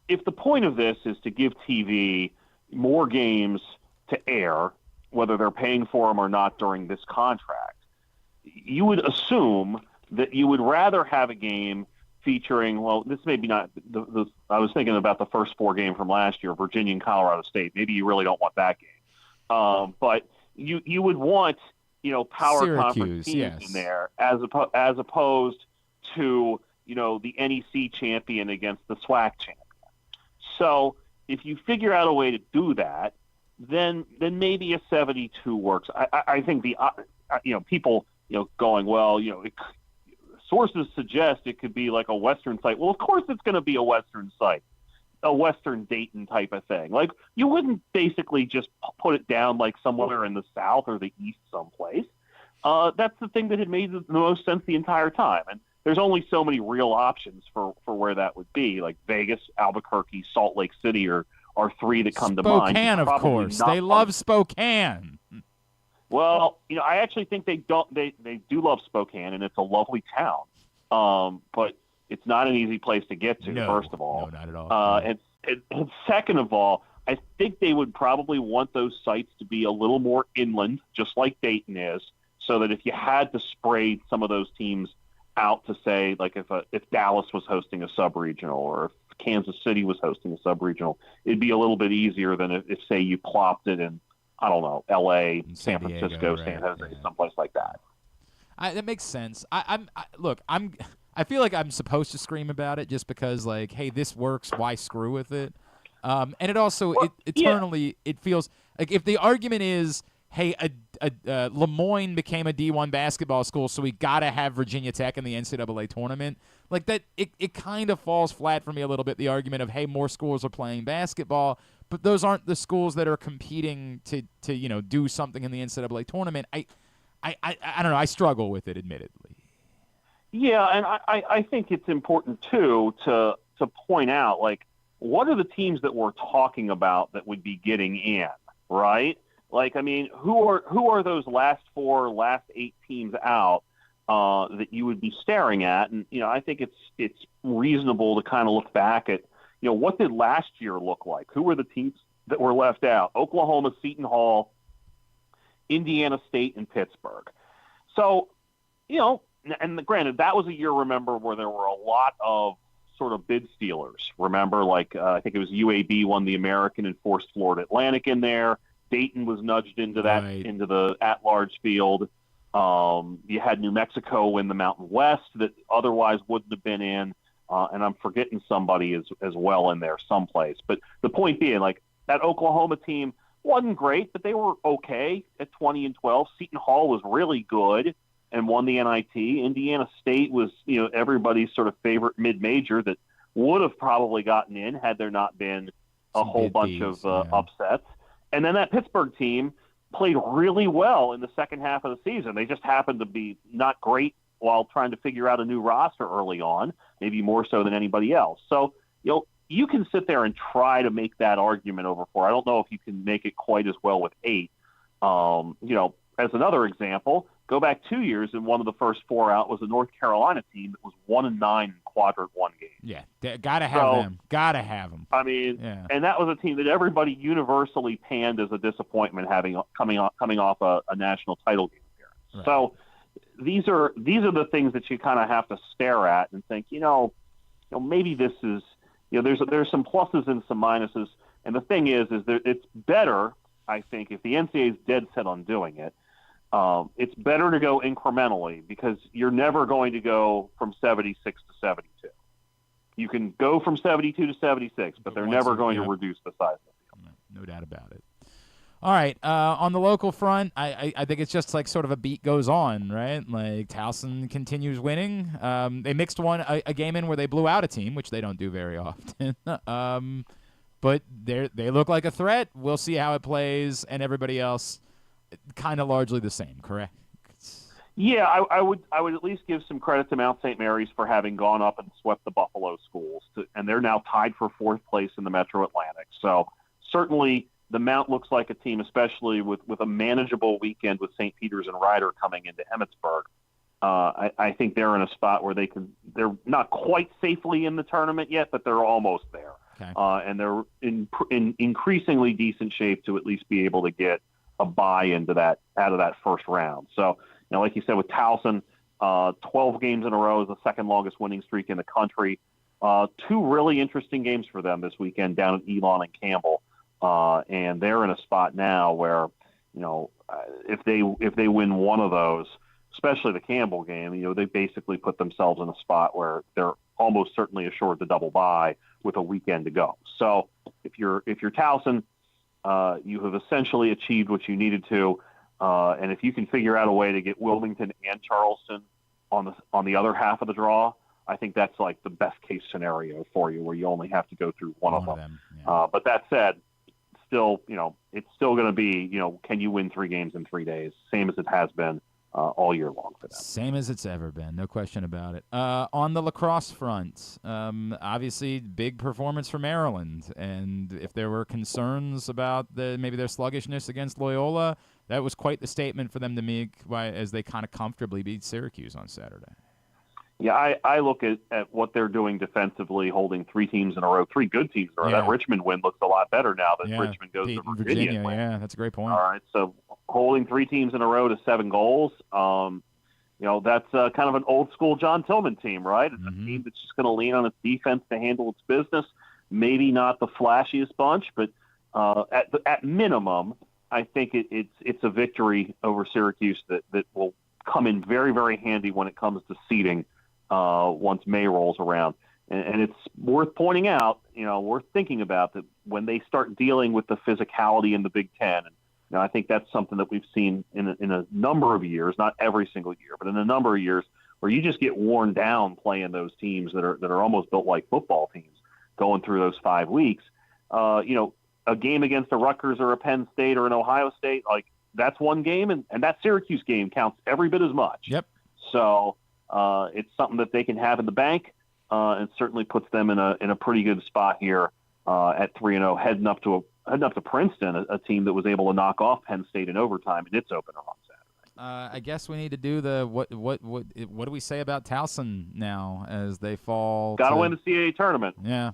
C: if the point of this is to give TV more games to air, whether they're paying for them or not during this contract, you would assume that you would rather have a game featuring, well, this may be not I was thinking about the first 4 game from last year, Virginia and Colorado State. Maybe you really don't want that game. But you would want, power
A: Syracuse,
C: conference teams in there as opposed to, the NEC champion against the SWAC champion. So if you figure out a way to do that, then maybe a 72 works. I think people, going, well, sources suggest it could be like a Western site. Well, of course it's going to be a Western site. a Western Dayton type of thing. Like, you wouldn't basically just put it down like somewhere in the South or the East someplace. That's the thing that had made the most sense the entire time. And there's only so many real options for where that would be. Like Vegas, Albuquerque, Salt Lake City are three that come to mind.
A: Spokane, of course. They love Spokane.
C: Well, I actually think they do love Spokane, and it's a lovely town. But it's not an easy place to get to, first of all.
A: No, not at all.
C: And second of all, I think they would probably want those sites to be a little more inland, just like Dayton is, so that if you had to spray some of those teams out to say, like if Dallas was hosting a sub-regional or if Kansas City was hosting a sub-regional, it'd be a little bit easier than if say, you plopped it in, I don't know, L.A., San Francisco, San Jose, someplace like that.
A: That makes sense. I feel like I'm supposed to scream about it just because, like, hey, this works. Why screw with it? And it also it feels like if the argument is, hey, Lemoyne became a D1 basketball school, so we got to have Virginia Tech in the NCAA tournament. Like that, it kind of falls flat for me a little bit. The argument of, hey, more schools are playing basketball, but those aren't the schools that are competing to do something in the NCAA tournament. I don't know. I struggle with it, admittedly.
C: Yeah, and I think it's important too to point out, like, what are the teams that we're talking about that would be getting in, right? Like, I mean, who are those last 8 teams out that you would be staring at? And I think it's reasonable to kind of look back at what did last year look like? Who were the teams that were left out? Oklahoma, Seton Hall, Indiana State, and Pittsburgh. So, and granted, that was a year, remember, where there were a lot of sort of bid stealers. Remember, like I think it was UAB won the American and forced Florida Atlantic in there. Dayton was nudged into that, into the at-large field. You had New Mexico win the Mountain West that otherwise wouldn't have been in. And I'm forgetting somebody as well in there someplace. But the point being, like, that Oklahoma team wasn't great, but they were okay at 20-12. Seton Hall was really good and won the NIT. Indiana State was, everybody's sort of favorite mid-major that would have probably gotten in had there not been a whole bunch of upsets. And then that Pittsburgh team played really well in the second half of the season. They just happened to be not great while trying to figure out a new roster early on, maybe more so than anybody else. So, you can sit there and try to make that argument over 4. I don't know if you can make it quite as well with 8. As another example, go back 2 years, and one of the first 4 out was a North Carolina team that was 1-9 in quadrant 1 games.
A: Yeah, gotta have them. Gotta have them.
C: I mean, and that was a team that everybody universally panned as a disappointment, coming off a national title game appearance. Right. So these are the things that you kind of have to stare at and think, maybe this is, there's some pluses and some minuses. And the thing is that it's better, I think, if the NCAA is dead set on doing it. It's better to go incrementally because you're never going to go from 76 to 72. You can go from 72 to 76, but they're never going to reduce the size of the field.
A: No doubt about it. All right, on the local front, I think it's just like sort of a beat goes on, right? Like Towson continues winning. They mixed a game in where they blew out a team, which they don't do very often. But they look like a threat. We'll see how it plays, and everybody else kind of largely the same, correct?
C: Yeah, I would at least give some credit to Mount St. Mary's for having gone up and swept the Buffalo schools, and they're now tied for 4th place in the Metro Atlantic. So certainly the Mount looks like a team, especially with a manageable weekend with St. Peter's and Ryder coming into Emmitsburg. I think they're in a spot where they're not quite safely in the tournament yet, but they're almost there.
A: Okay.
C: And they're in increasingly decent shape to at least be able to get a bye out of that first round. So, like you said, with Towson, 12 games in a row is the second longest winning streak in the country. 2 really interesting games for them this weekend down at Elon and Campbell. And they're in a spot now where, if they win one of those, especially the Campbell game, they basically put themselves in a spot where they're almost certainly assured the double bye with a weekend to go. So if you're Towson, you have essentially achieved what you needed to. And if you can figure out a way to get Wilmington and Charleston on the other half of the draw, I think that's like the best case scenario for you, where you only have to go through one of them.
A: Yeah.
C: But that said, still, it's still going to be, can you win 3 games in 3 days? Same as it has been all year long for them.
A: Same as it's ever been, no question about it. On the lacrosse front, obviously big performance for Maryland, and if there were concerns about maybe their sluggishness against Loyola, that was quite the statement for them to make as they kind of comfortably beat Syracuse on Saturday.
C: Yeah, I look at what they're doing defensively, holding 3 teams in a row, 3 good teams in a row.
A: Yeah.
C: That Richmond win looks a lot better now that
A: Yeah,
C: Richmond goes to
A: Virginia.
C: Win.
A: Yeah, that's a great point.
C: All right, so holding 3 teams in a row to 7 goals, that's kind of an old school John Tillman team, right? It's a team that's just going to lean on its defense to handle its business. Maybe not the flashiest bunch, but at minimum, I think it's a victory over Syracuse that will come in very, very handy when it comes to seeding once May rolls around. And it's worth pointing out, worth thinking about, that when they start dealing with the physicality in the Big Ten, and I think that's something that we've seen in a number of years, not every single year, but in a number of years, where you just get worn down playing those teams that are almost built like football teams, going through those 5 weeks. A game against a Rutgers or a Penn State or an Ohio State, like, that's one game, and that Syracuse game counts every bit as much.
A: Yep.
C: So it's something that they can have in the bank, and certainly puts them in a pretty good spot here at 3-0, heading up to Princeton, a team that was able to knock off Penn State in overtime in its opener on Saturday.
A: I guess we need to do what do we say about Towson now as they fall?
C: Got to win the CAA tournament.
A: Yeah.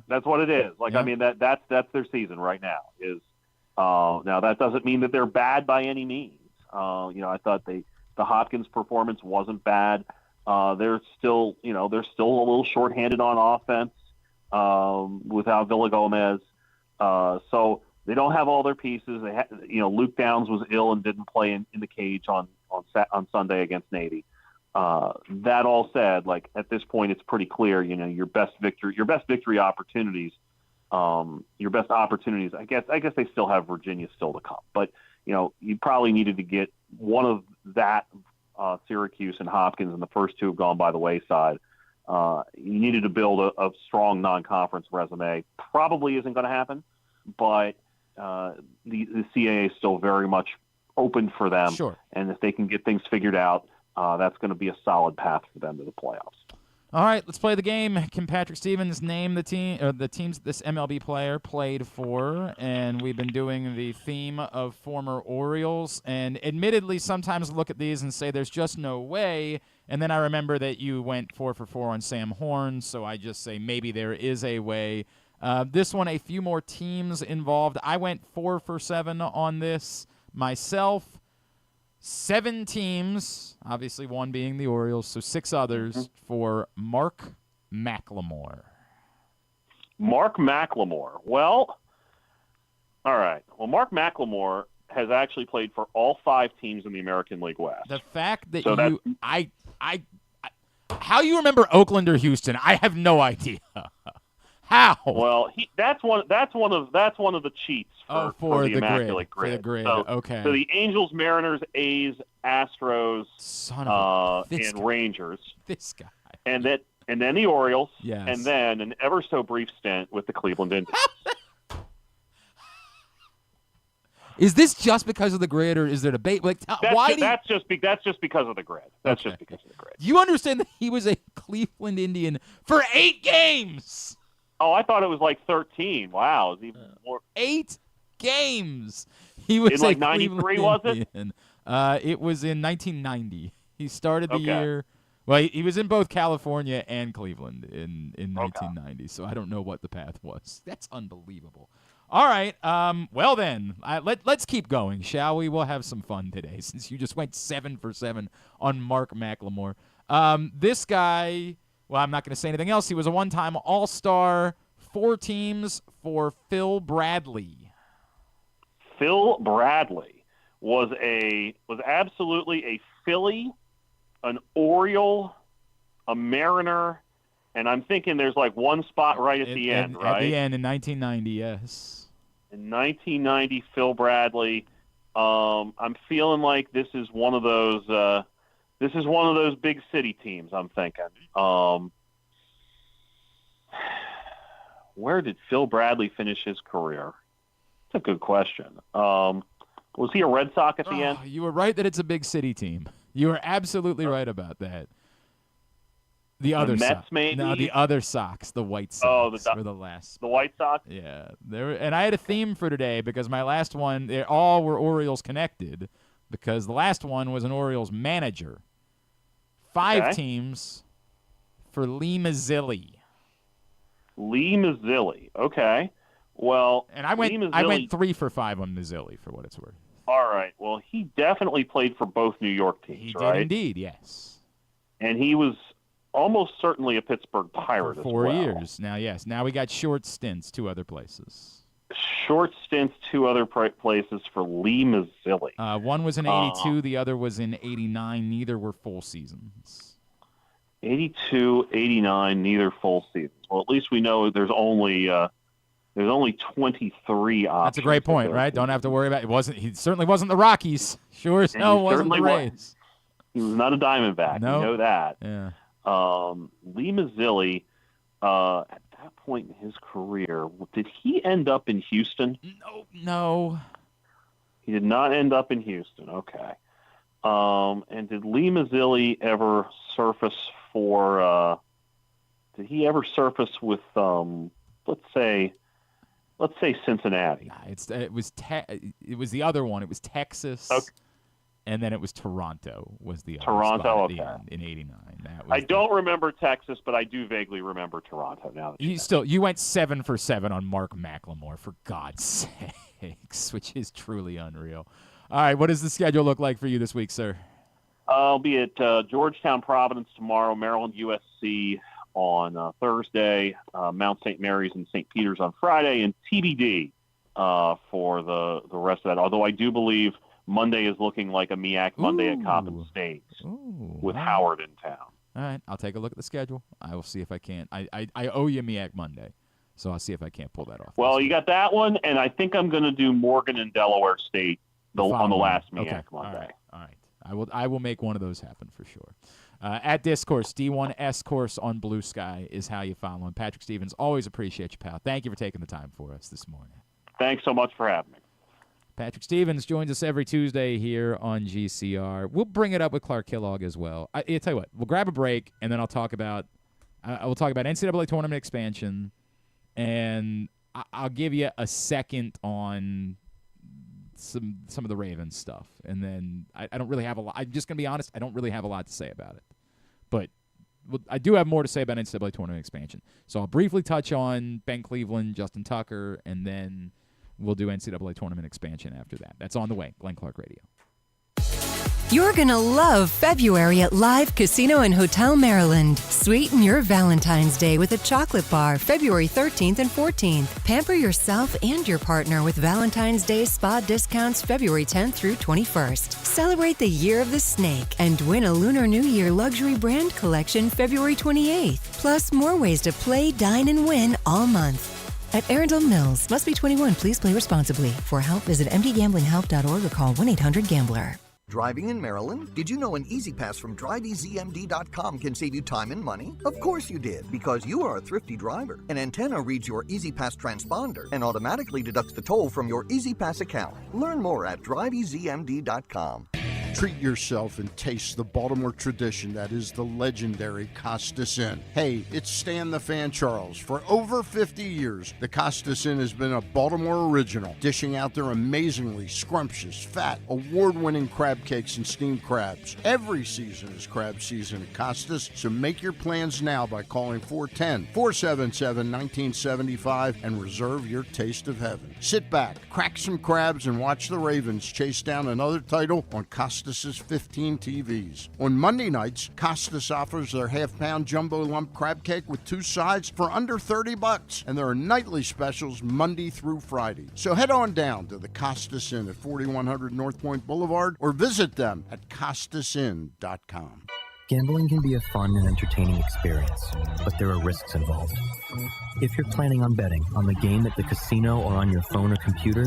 C: That's what it is. Like,
A: yeah.
C: I mean, that's their season right now. Now that doesn't mean that they're bad by any means. I thought the Hopkins performance wasn't bad. They're still a little shorthanded on offense without Villagomez. So they don't have all their pieces. Luke Downs was ill and didn't play in the cage on Sunday against Navy. That all said, like, at this point, it's pretty clear, your best victory opportunities, your best opportunities. I guess they still have Virginia still to come, but you probably needed to get one of that, Syracuse and Hopkins, and the first 2 have gone by the wayside. You needed to build a strong non-conference resume. Probably isn't going to happen, but the CAA is still very much open for them.
A: Sure.
C: And if they can get things figured out, that's going to be a solid path for them to the playoffs.
A: All right, let's play the game. Can Patrick Stevens name the teams this MLB player played for? And we've been doing the theme of former Orioles. And admittedly, sometimes I look at these and say there's just no way. And then I remember that you went 4 for 4 on Sam Horn, so I just say maybe there is a way. This one, a few more teams involved. I went 4 for 7 on this myself. 7 teams, obviously one being the Orioles, so 6 others for Mark McLemore.
C: Mark McLemore. Well, all right. Well, Mark McLemore has actually played for all 5 teams in the American League West.
A: The fact that how you remember Oakland or Houston, I have no idea. How?
C: Well, that's one of the cheats for the Immaculate Grid.
A: For the grid,
C: so,
A: okay.
C: So the Angels, Mariners, A's, Astros, and Rangers.
A: This guy.
C: And then the Orioles.
A: Yes.
C: And then an ever so brief stint with the Cleveland Indians.
A: Is this just because of the grid, or is there debate? Like,
C: that's just because of the grid. That's just because of the grid.
A: You understand that he was a Cleveland Indian for 8 games?
C: Oh, I thought it was like 13. Wow, it's even more.
A: 8 games. He was
C: in like 93, was it?
A: It was in 1990. He started the year. Well, he was in both California and Cleveland in 1990. So I don't know what the path was. That's unbelievable. All right. Well then, let's keep going, shall we? We'll have some fun today since you just went 7 for 7 on Mark McLemore. This guy. Well, I'm not going to say anything else. He was a one-time All-Star, 4 teams for Phil Bradley.
C: Phil Bradley was absolutely a Philly, an Oriole, a Mariner, and I'm thinking there's like one spot right at the end, right?
A: At the end in 1990, yes.
C: In 1990, Phil Bradley. I'm feeling like this is one of those This is one of those big city teams, I'm thinking. Where did Phil Bradley finish his career? That's a good question. Was he a Red Sox at the end?
A: You were right that it's a big city team. You were absolutely right about that. The other
C: Mets,
A: Sox.
C: maybe?
A: No, the other Sox, the White Sox, were the last.
C: The White Sox?
A: Yeah, and I had a theme for today because my last one, they all were Orioles connected because the last one was an Orioles manager. 5 teams for Lee Mazzilli.
C: Lee Mazzilli. Okay. Well,
A: and I went 3 for 5 on Mazzilli for what it's worth.
C: All right. Well, he definitely played for both New York teams,
A: he
C: right?
A: He did indeed, yes.
C: And he was almost certainly a Pittsburgh Pirate
A: for
C: as
A: 4
C: well.
A: years. Now, yes. Now we got short stints 2 other places.
C: Short stints 2 other places for Lee Mazzilli.
A: One was in 82, the other was in 89. Neither were full seasons.
C: 82, 89, neither full seasons. Well, at least we know there's only 23 options.
A: That's a great point, right? Don't have to worry about it. He certainly wasn't the Rockies. Sure as hell wasn't the Rays.
C: He was not a Diamondback.
A: No.
C: We know that.
A: Yeah.
C: Lee Mazzilli, at that point in his career, did he end up in Houston?
A: No.
C: He did not end up in Houston. Okay. And did Lee Mazzilli ever surface for? Did he ever surface with? Let's say Cincinnati.
A: Nah, it was the other one. It was Texas. Okay. And then it was Toronto was the other spot in 89.
C: I don't remember Texas, but I do vaguely remember Toronto now.
A: You went 7 for 7 on Mark McLemore, for God's sakes, which is truly unreal. All right, what does the schedule look like for you this week, sir?
C: I'll be at Georgetown Providence tomorrow, Maryland USC on Thursday, Mount St. Mary's and St. Peter's on Friday, and TBD for the rest of that. Although I do believe Monday is looking like a MEAC Monday at Coppin State with Howard in town.
A: All right, I'll take a look at the schedule. I will see if I can't. I owe you MEAC Monday, so I'll see if I can't pull that off.
C: Well, you got that one, and I think I'm going to do Morgan and Delaware State on the last MEAC Monday.
A: All right. I will make one of those happen for sure. At Discourse, D1S Course on Blue Sky is how you follow him. Patrick Stevens, always appreciate you, pal. Thank you for taking the time for us this morning.
C: Thanks so much for having me.
A: Patrick Stevens joins us every Tuesday here on GCR. We'll bring it up with Clark Kellogg as well. I'll tell you what, we'll grab a break, and then I'll talk about NCAA tournament expansion, and I'll give you a second on some of the Ravens stuff. And then I don't really have a lot. I'm just going to be honest, I don't really have a lot to say about it. But I do have more to say about NCAA tournament expansion. So I'll briefly touch on Ben Cleveland, Justin Tucker, and then we'll do NCAA tournament expansion after that. That's on the way. Glenn Clark Radio.
D: You're going to love February at Live Casino and Hotel Maryland. Sweeten your Valentine's Day with a chocolate bar February 13th and 14th. Pamper yourself and your partner with Valentine's Day spa discounts February 10th through 21st. Celebrate the Year of the Snake and win a Lunar New Year luxury brand collection February 28th. Plus more ways to play, dine, and win all month. At Arundel Mills. Must be 21. Please play responsibly. For help, visit mdgamblinghelp.org or call 1-800-GAMBLER.
E: Driving in Maryland? Did you know an Easy Pass from DriveEasyMD.com can save you time and money? Of course you did, because you are a thrifty driver. An antenna reads your Easy Pass transponder and automatically deducts the toll from your Easy Pass account. Learn more at DriveEasyMD.com.
F: Treat yourself and taste the Baltimore tradition that is the legendary Costas Inn. Hey, it's Stan the Fan Charles. For over 50 years, the Costas Inn has been a Baltimore original, dishing out their amazingly scrumptious, fat, award-winning crab cakes and steamed crabs. Every season is crab season at Costas, so make your plans now by calling 410-477-1975 and reserve your taste of heaven. Sit back, crack some crabs, and watch the Ravens chase down another title on Costas' 15 TVs. On Monday nights, Costas offers their half-pound jumbo lump crab cake with 2 sides for under $30, and there are nightly specials Monday through Friday. So head on down to the Costas Inn at 4100 North Point Boulevard or visit them at CostasInn.com.
G: Gambling can be a fun and entertaining experience, but there are risks involved. If you're planning on betting on the game at the casino or on your phone or computer,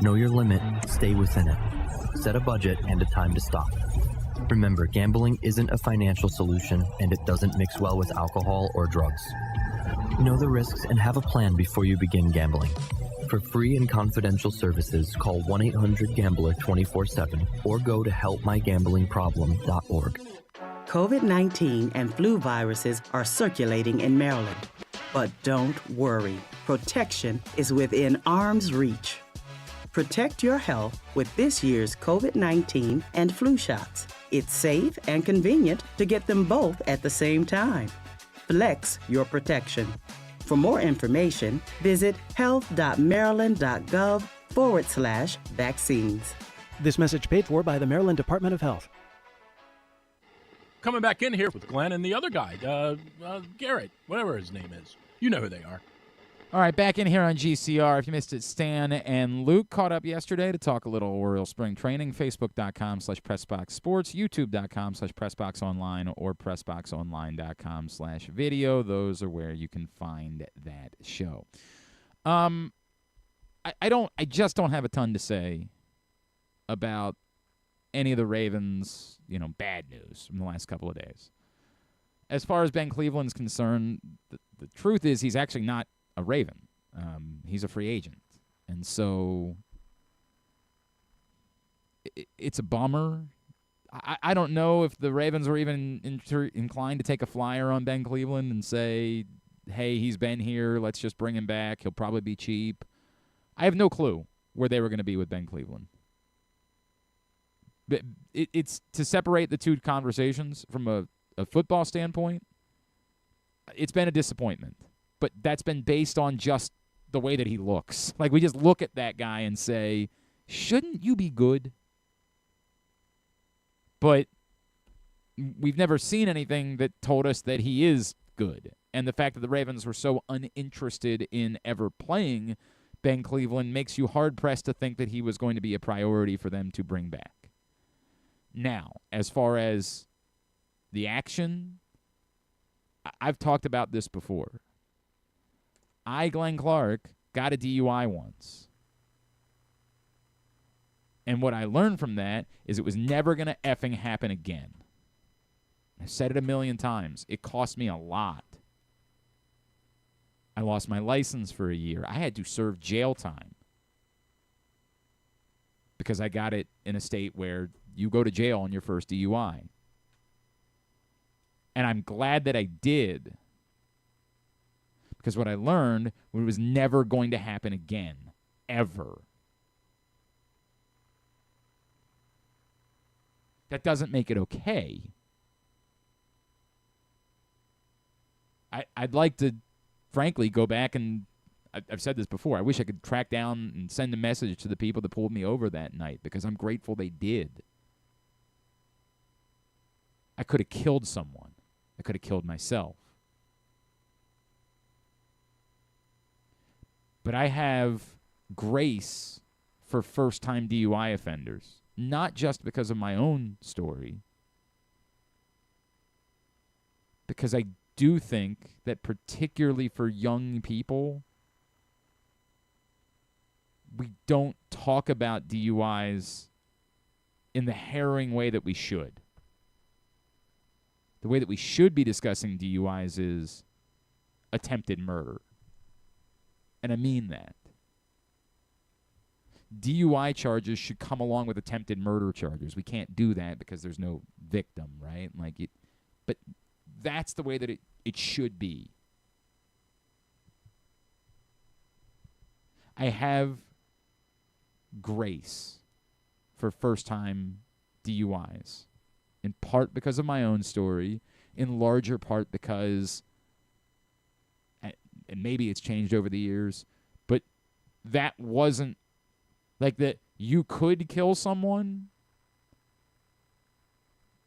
G: know your limit, stay within it. Set a budget and a time to stop. Remember, gambling isn't a financial solution, and it doesn't mix well with alcohol or drugs. Know the risks and have a plan before you begin gambling. For free and confidential services, call 1-800-GAMBLER 24/7 or go to helpmygamblingproblem.org.
H: COVID-19 and flu viruses are circulating in Maryland. But don't worry, protection is within arm's reach. Protect your health with this year's COVID-19 and flu shots. It's safe and convenient to get them both at the same time. Flex your protection. For more information, visit health.maryland.gov/vaccines.
I: This message paid for by the Maryland Department of Health.
J: Coming back in here with Glenn and the other guy, Garrett, whatever his name is. You know who they are.
A: All right, back in here on GCR. If you missed it, Stan and Luke caught up yesterday to talk a little Orioles spring training. Facebook.com/PressBoxSports, YouTube.com/PressBoxOnline, or PressBoxOnline.com/video. Those are where you can find that show. I just don't have a ton to say about any of the Ravens, bad news from the last couple of days. As far as Ben Cleveland's concerned, the truth is he's actually not a Raven. He's a free agent. And so it's a bummer. I don't know if the Ravens were even inclined to take a flyer on Ben Cleveland and say, hey, he's been here, let's just bring him back. He'll probably be cheap. I have no clue where they were going to be with Ben Cleveland. But it's to separate the two conversations from a football standpoint, it's been a disappointment. But that's been based on just the way that he looks. Like, we just look at that guy and say, shouldn't you be good? But we've never seen anything that told us that he is good. And the fact that the Ravens were so uninterested in ever playing Ben Cleveland makes you hard-pressed to think that he was going to be a priority for them to bring back. Now, as far as the action, I've talked about this before. Glenn Clark, got a DUI once. And what I learned from that is it was never going to effing happen again. I've said it a million times. It cost me a lot. I lost my license for a year. I had to serve jail time because I got it in a state where you go to jail on your first DUI. And I'm glad that I did, because what I learned was it was never going to happen again, ever. That doesn't make it okay. I'd like to, frankly, go back and, I've said this before, I wish I could track down and send a message to the people that pulled me over that night, because I'm grateful they did. I could have killed someone. I could have killed myself. But I have grace for first-time DUI offenders, not just because of my own story, because I do think that particularly for young people, we don't talk about DUIs in the harrowing way that we should. The way that we should be discussing DUIs is attempted murder. And I mean that. DUI charges should come along with attempted murder charges. We can't do that because there's no victim, right? But that's the way that it should be. I have grace for first-time DUIs, in part because of my own story, in larger part because, and maybe it's changed over the years, but that wasn't, like, that you could kill someone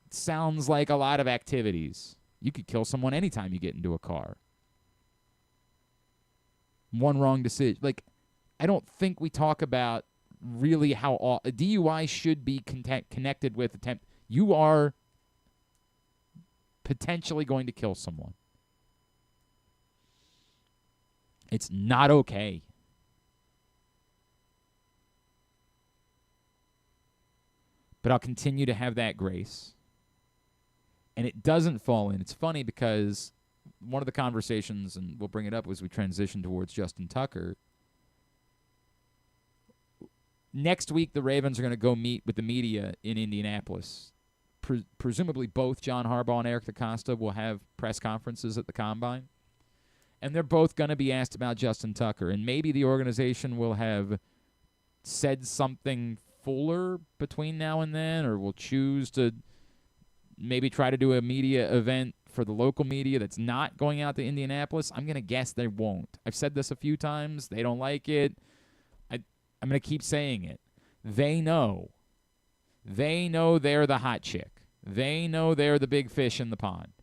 A: sounds like a lot of activities. You could kill someone anytime you get into a car. One wrong decision. Like, I don't think we talk about really how a DUI should be connected with attempt. You are potentially going to kill someone. It's not okay. But I'll continue to have that grace and it doesn't fall in. It's funny because one of the conversations, and we'll bring it up as we transition towards Justin Tucker, next week the Ravens are going to go meet with the media in Indianapolis. Presumably both John Harbaugh and Eric DeCosta will have press conferences at the Combine. And they're both going to be asked about Justin Tucker. And maybe the organization will have said something fuller between now and then, or will choose to maybe try to do a media event for the local media that's not going out to Indianapolis. I'm going to guess they won't. I've said this a few times. They don't like it. I'm going to keep saying it. They know. They know they're the hot chick. They know they're the big fish in the pond.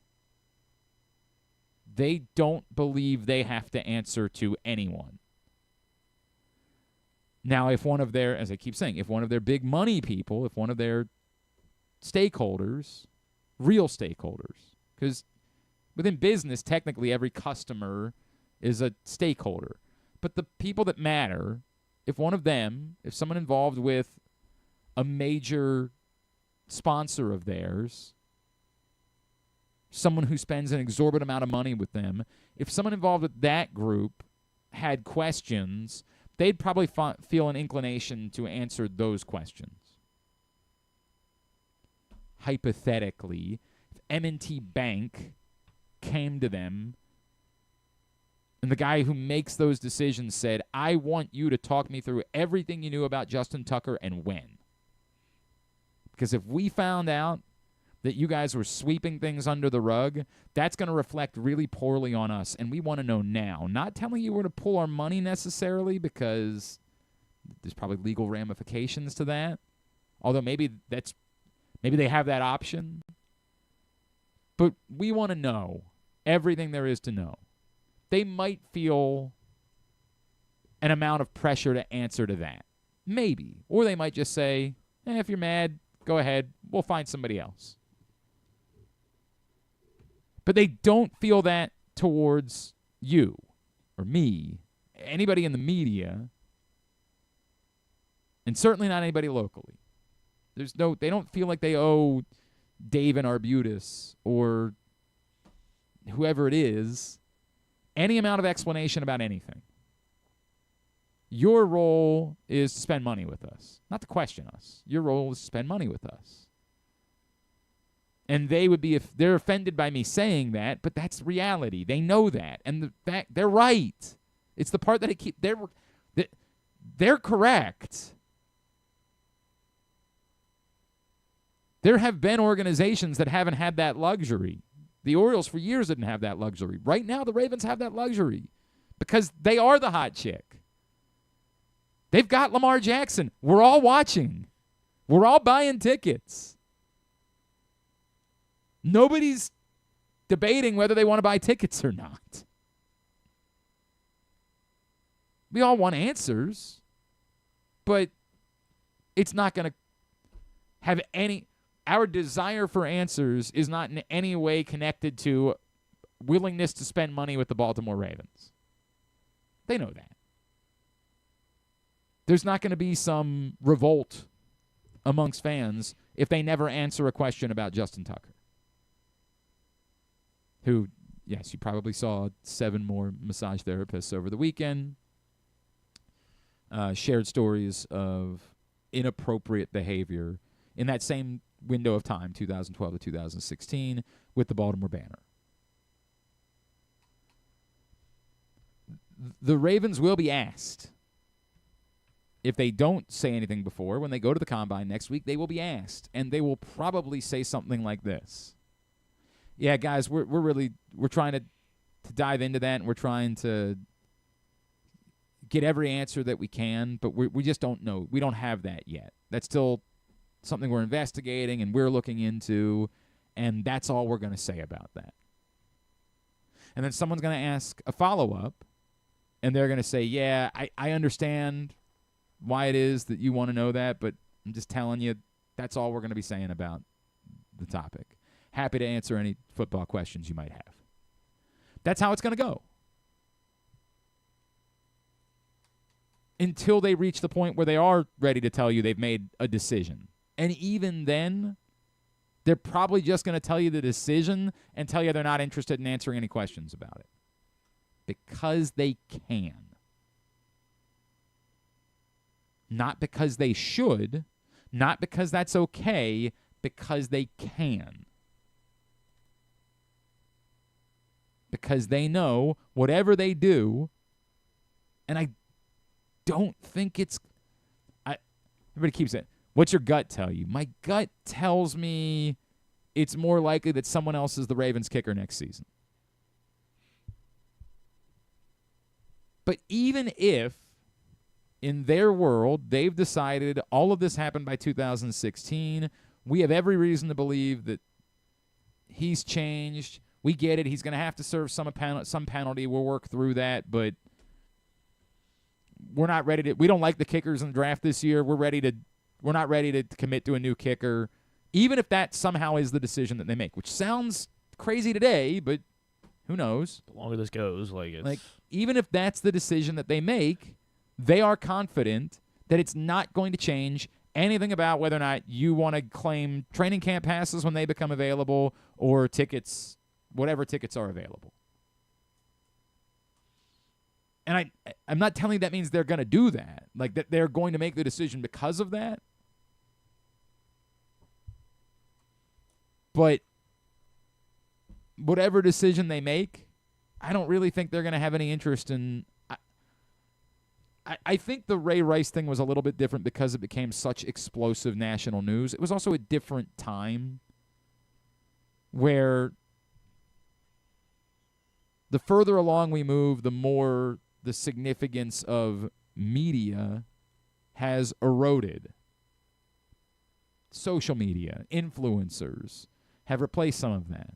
A: They don't believe they have to answer to anyone. Now, if one of their, as I keep saying, if one of their big money people, if one of their stakeholders, real stakeholders, because within business, technically every customer is a stakeholder. But the people that matter, if one of them, if someone involved with a major sponsor of theirs, someone who spends an exorbitant amount of money with them, if someone involved with that group had questions, they'd probably feel an inclination to answer those questions. Hypothetically, if M&T Bank came to them and the guy who makes those decisions said, I want you to talk me through everything you knew about Justin Tucker and when. Because if we found out that you guys were sweeping things under the rug, that's going to reflect really poorly on us, and we want to know now. Not telling you we're going to pull our money necessarily, because there's probably legal ramifications to that. Although maybe they have that option. But we want to know everything there is to know. They might feel an amount of pressure to answer to that. Maybe. Or they might just say, if you're mad, go ahead. We'll find somebody else. But they don't feel that towards you or me, anybody in the media, and certainly not anybody locally. They don't feel like they owe Dave and Arbutus or whoever it is any amount of explanation about anything. Your role is to spend money with us, not to question us. Your role is to spend money with us. And they would be, if they're offended by me saying that, but that's reality. They know that. And the fact, they're right. It's the part that they're correct. There have been organizations that haven't had that luxury. The Orioles for years didn't have that luxury. Right now, the Ravens have that luxury because they are the hot chick. They've got Lamar Jackson. We're all watching. We're all buying tickets. Nobody's debating whether they want to buy tickets or not. We all want answers, but it's not going to have any... Our desire for answers is not in any way connected to willingness to spend money with the Baltimore Ravens. They know that. There's not going to be some revolt amongst fans if they never answer a question about Justin Tucker. Who, yes, you probably saw 7 more massage therapists over the weekend. Shared stories of inappropriate behavior in that same window of time, 2012 to 2016, with the Baltimore Banner. The Ravens will be asked. If they don't say anything before, when they go to the Combine next week, they will be asked. And they will probably say something like this. Yeah, guys, we're trying to dive into that, and we're trying to get every answer that we can, but we just don't know. We don't have that yet. That's still something we're investigating and we're looking into, and that's all we're going to say about that. And then someone's going to ask a follow-up, and they're going to say, yeah, I understand why it is that you want to know that, but I'm just telling you that's all we're going to be saying about the topic. Happy to answer any football questions you might have. That's how it's going to go. Until they reach the point where they are ready to tell you they've made a decision. And even then, They're probably just going to tell you the decision and tell you they're not interested in answering any questions about it. Because they can. Not because they should, not because that's okay, because they can. Because they know whatever they do, and I don't think it's... everybody keeps saying, what's your gut tell you? My gut tells me it's more likely that someone else is the Ravens kicker next season. But even if, in their world, they've decided all of this happened by 2016, we have every reason to believe that he's changed. We get it. He's going to have to serve some penalty. We'll work through that, but we're not ready to. We don't like the kickers in the draft this year. We're not ready to commit to a new kicker, even if that somehow is the decision that they make, which sounds crazy today, but who knows?
B: The longer this goes,
A: even if that's the decision that they make, they are confident that it's not going to change anything about whether or not you want to claim training camp passes when they become available or tickets, whatever tickets are available. And I'm not telling you that means they're going to do that, like that they're going to make the decision because of that. But whatever decision they make, I don't really think they're going to have any interest in. I think the Ray Rice thing was a little bit different because it became such explosive national news. It was also a different time where the further along we move, the more the significance of media has eroded. Social media, influencers have replaced some of that.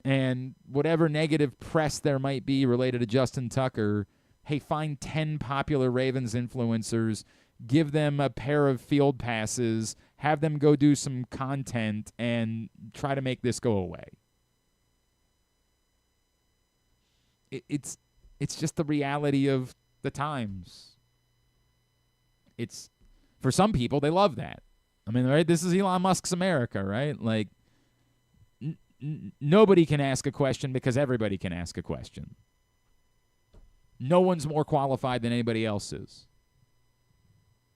A: And whatever negative press there might be related to Justin Tucker, hey, find 10 popular Ravens influencers, give them a pair of field passes, have them go do some content, and try to make this go away. It's just the reality of the times. It's, for some people, they love that. I mean, right? This is Elon Musk's America, right? Like, nobody can ask a question because everybody can ask a question. No one's more qualified than anybody else is.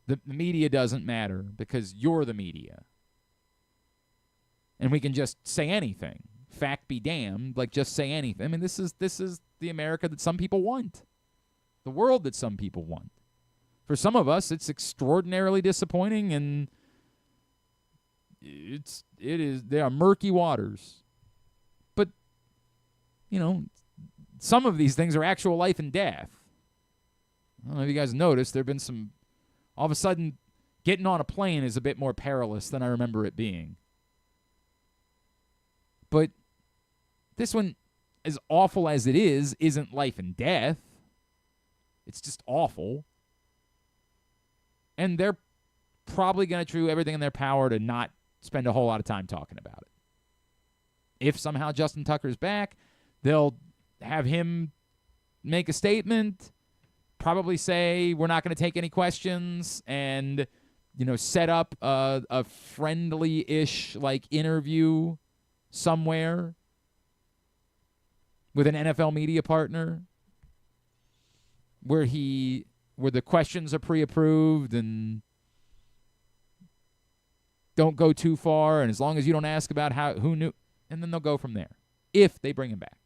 A: The media doesn't matter because you're the media. And we can just say anything. Fact be damned, like just say anything. I mean, this is the America that some people want. The world that some people want. For some of us, it's extraordinarily disappointing, and there are murky waters. But, you know, some of these things are actual life and death. I don't know if you guys noticed, there have been some, all of a sudden, getting on a plane is a bit more perilous than I remember it being. But this one, as awful as it is, isn't life and death. It's just awful. And they're probably going to do everything in their power to not spend a whole lot of time talking about it. If somehow Justin Tucker's back, they'll have him make a statement, probably say we're not going to take any questions, and, you know, set up a friendly-ish like interview somewhere with an NFL media partner where the questions are pre-approved and don't go too far, and as long as you don't ask about who knew, and then they'll go from there if they bring him back.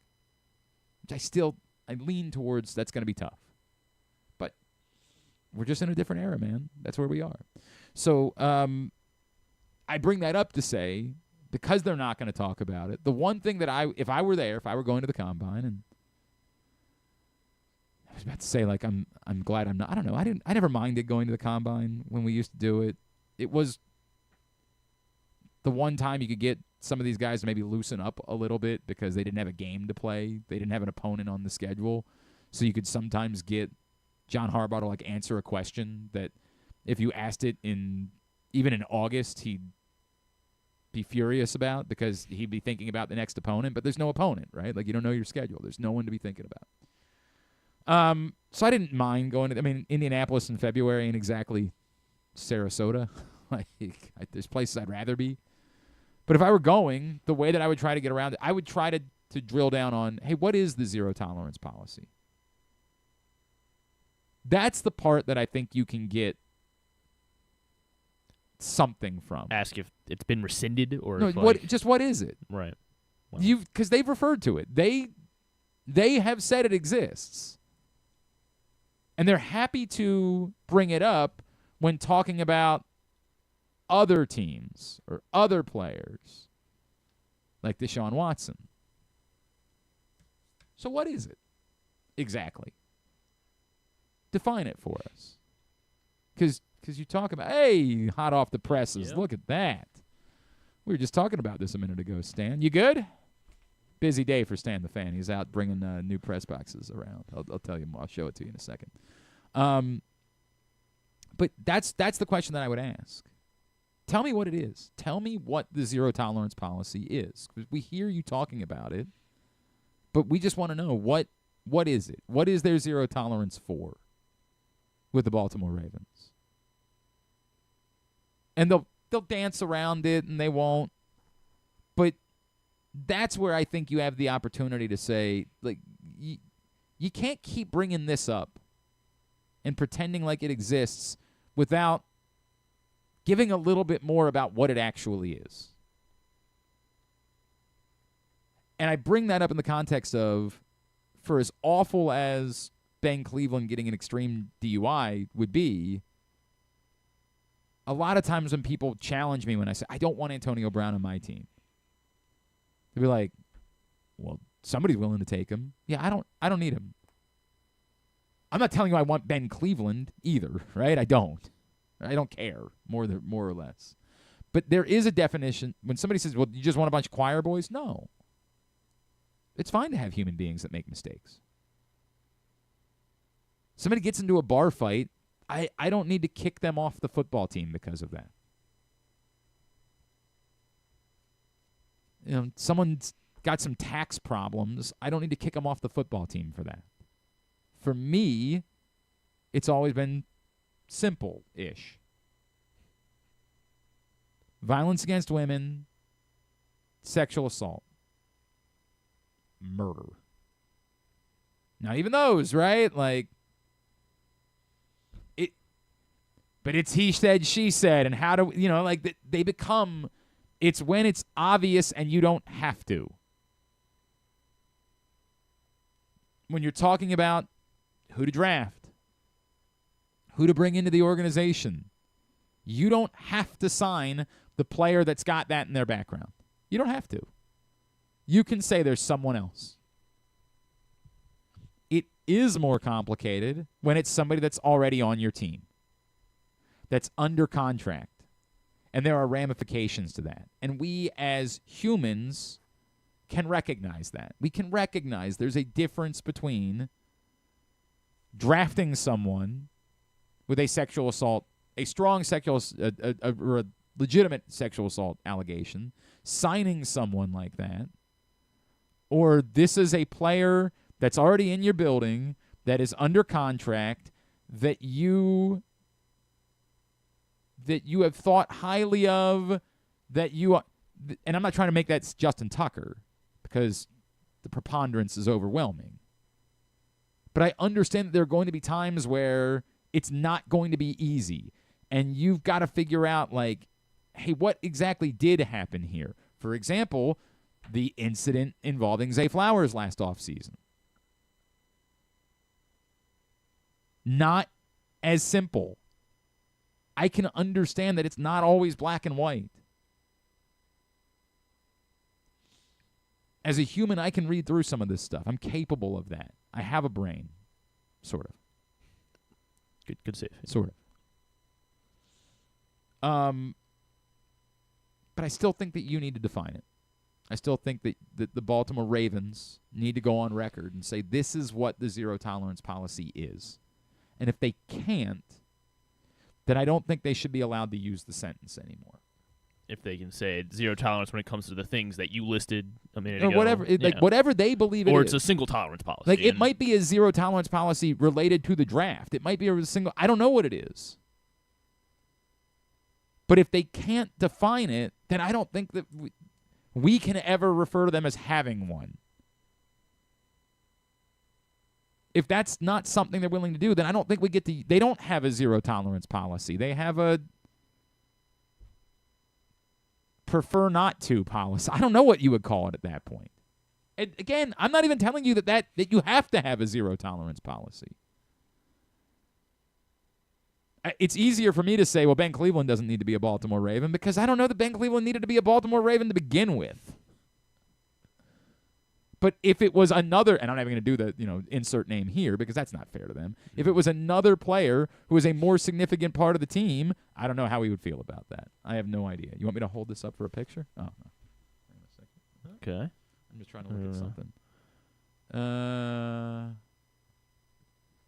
A: Which I lean towards that's going to be tough. But we're just in a different era, man. That's where we are. So I bring that up to say, because they're not going to talk about it, the one thing that if I were going to the Combine, and I was about to say, like, I'm glad I'm not. I don't know. I never minded going to the Combine when we used to do it. It was the one time you could get some of these guys to maybe loosen up a little bit because they didn't have a game to play. They didn't have an opponent on the schedule. So you could sometimes get John Harbaugh to, like, answer a question that if you asked it even in August, he'd be furious about because he'd be thinking about the next opponent. But there's no opponent, right? Like, you don't know your schedule. There's no one to be thinking about. So I didn't mind going to, Indianapolis in February ain't exactly Sarasota. Like, there's places I'd rather be. But if I were going, the way that I would try to get around it, I would try to drill down on, hey, what is the zero tolerance policy? That's the part that I think you can get something from.
B: Ask if it's been rescinded or
A: no, what is it?
B: Right. Well.
A: Because they've referred to it. They have said it exists. And they're happy to bring it up when talking about other teams or other players like Deshaun Watson. So what is it exactly? Define it for us. Because you talk about, hey, hot off the presses,
B: Yep.
A: Look at that. We were just talking about this a minute ago, Stan. You good? Busy day for Stan the Fan. He's out bringing new press boxes around. I'll tell you more. I'll show it to you in a second. But that's the question that I would ask. Tell me what it is. Tell me what the zero tolerance policy is. Because we hear you talking about it, but we just want to know what is it? What is their zero tolerance for with the Baltimore Ravens? And they'll dance around it and they won't. But that's where I think you have the opportunity to say, like, you can't keep bringing this up and pretending like it exists without giving a little bit more about what it actually is. And I bring that up in the context of, for as awful as Ben Cleveland getting an extreme DUI would be, a lot of times when people challenge me when I say, I don't want Antonio Brown on my team, they'll be like, well, somebody's willing to take him. Yeah, I don't need him. I'm not telling you I want Ben Cleveland either, right? I don't care, more or less. But there is a definition. When somebody says, well, you just want a bunch of choir boys? No. It's fine to have human beings that make mistakes. Somebody gets into a bar fight, I don't need to kick them off the football team because of that. You know, someone's got some tax problems, I don't need to kick them off the football team for that. For me, it's always been simple-ish. Violence against women, sexual assault, murder. Not even those, right? Like, but it's he said, she said, and how do, like, they become, it's when it's obvious and you don't have to. When you're talking about who to draft, who to bring into the organization, you don't have to sign the player that's got that in their background. You don't have to. You can say there's someone else. It is more complicated when it's somebody that's already on your team, that's under contract, and there are ramifications to that. And we as humans can recognize that. We can recognize there's a difference between drafting someone with a sexual assault, a strong sexual, or a legitimate sexual assault allegation, signing someone like that, or this is a player that's already in your building, that is under contract, that you have thought highly of, and I'm not trying to make that Justin Tucker, because the preponderance is overwhelming. But I understand that there are going to be times where it's not going to be easy, and you've got to figure out, like, hey, what exactly did happen here? For example, the incident involving Zay Flowers last offseason. Not as simple. I can understand that it's not always black and white. As a human, I can read through some of this stuff. I'm capable of that. I have a brain, sort of.
B: Good save.
A: Sort of. But I still think that you need to define it. I still think that the Baltimore Ravens need to go on record and say this is what the zero tolerance policy is. And if they can't, then I don't think they should be allowed to use the sentence anymore.
B: If they can say zero tolerance when it comes to the things that you listed a minute
A: or
B: ago.
A: Whatever, like whatever they believe it is.
B: Or it's a single tolerance policy.
A: Like, it might be a zero tolerance policy related to the draft. It might be a single, I don't know what it is. But if they can't define it, then I don't think that we can ever refer to them as having one. If that's not something they're willing to do, then I don't think we get to. They don't have a zero tolerance policy. They have a prefer not to policy. I don't know what you would call it at that point. And again, I'm not even telling you that you have to have a zero tolerance policy. It's easier for me to say, well, Ben Cleveland doesn't need to be a Baltimore Raven because I don't know that Ben Cleveland needed to be a Baltimore Raven to begin with. But if it was another, and I'm not even going to do the, insert name here because that's not fair to them. If it was another player who was a more significant part of the team, I don't know how he would feel about that. I have no idea. You want me to hold this up for a picture? Oh, no. Hang on a second.
B: Okay.
A: I'm just trying to look at something.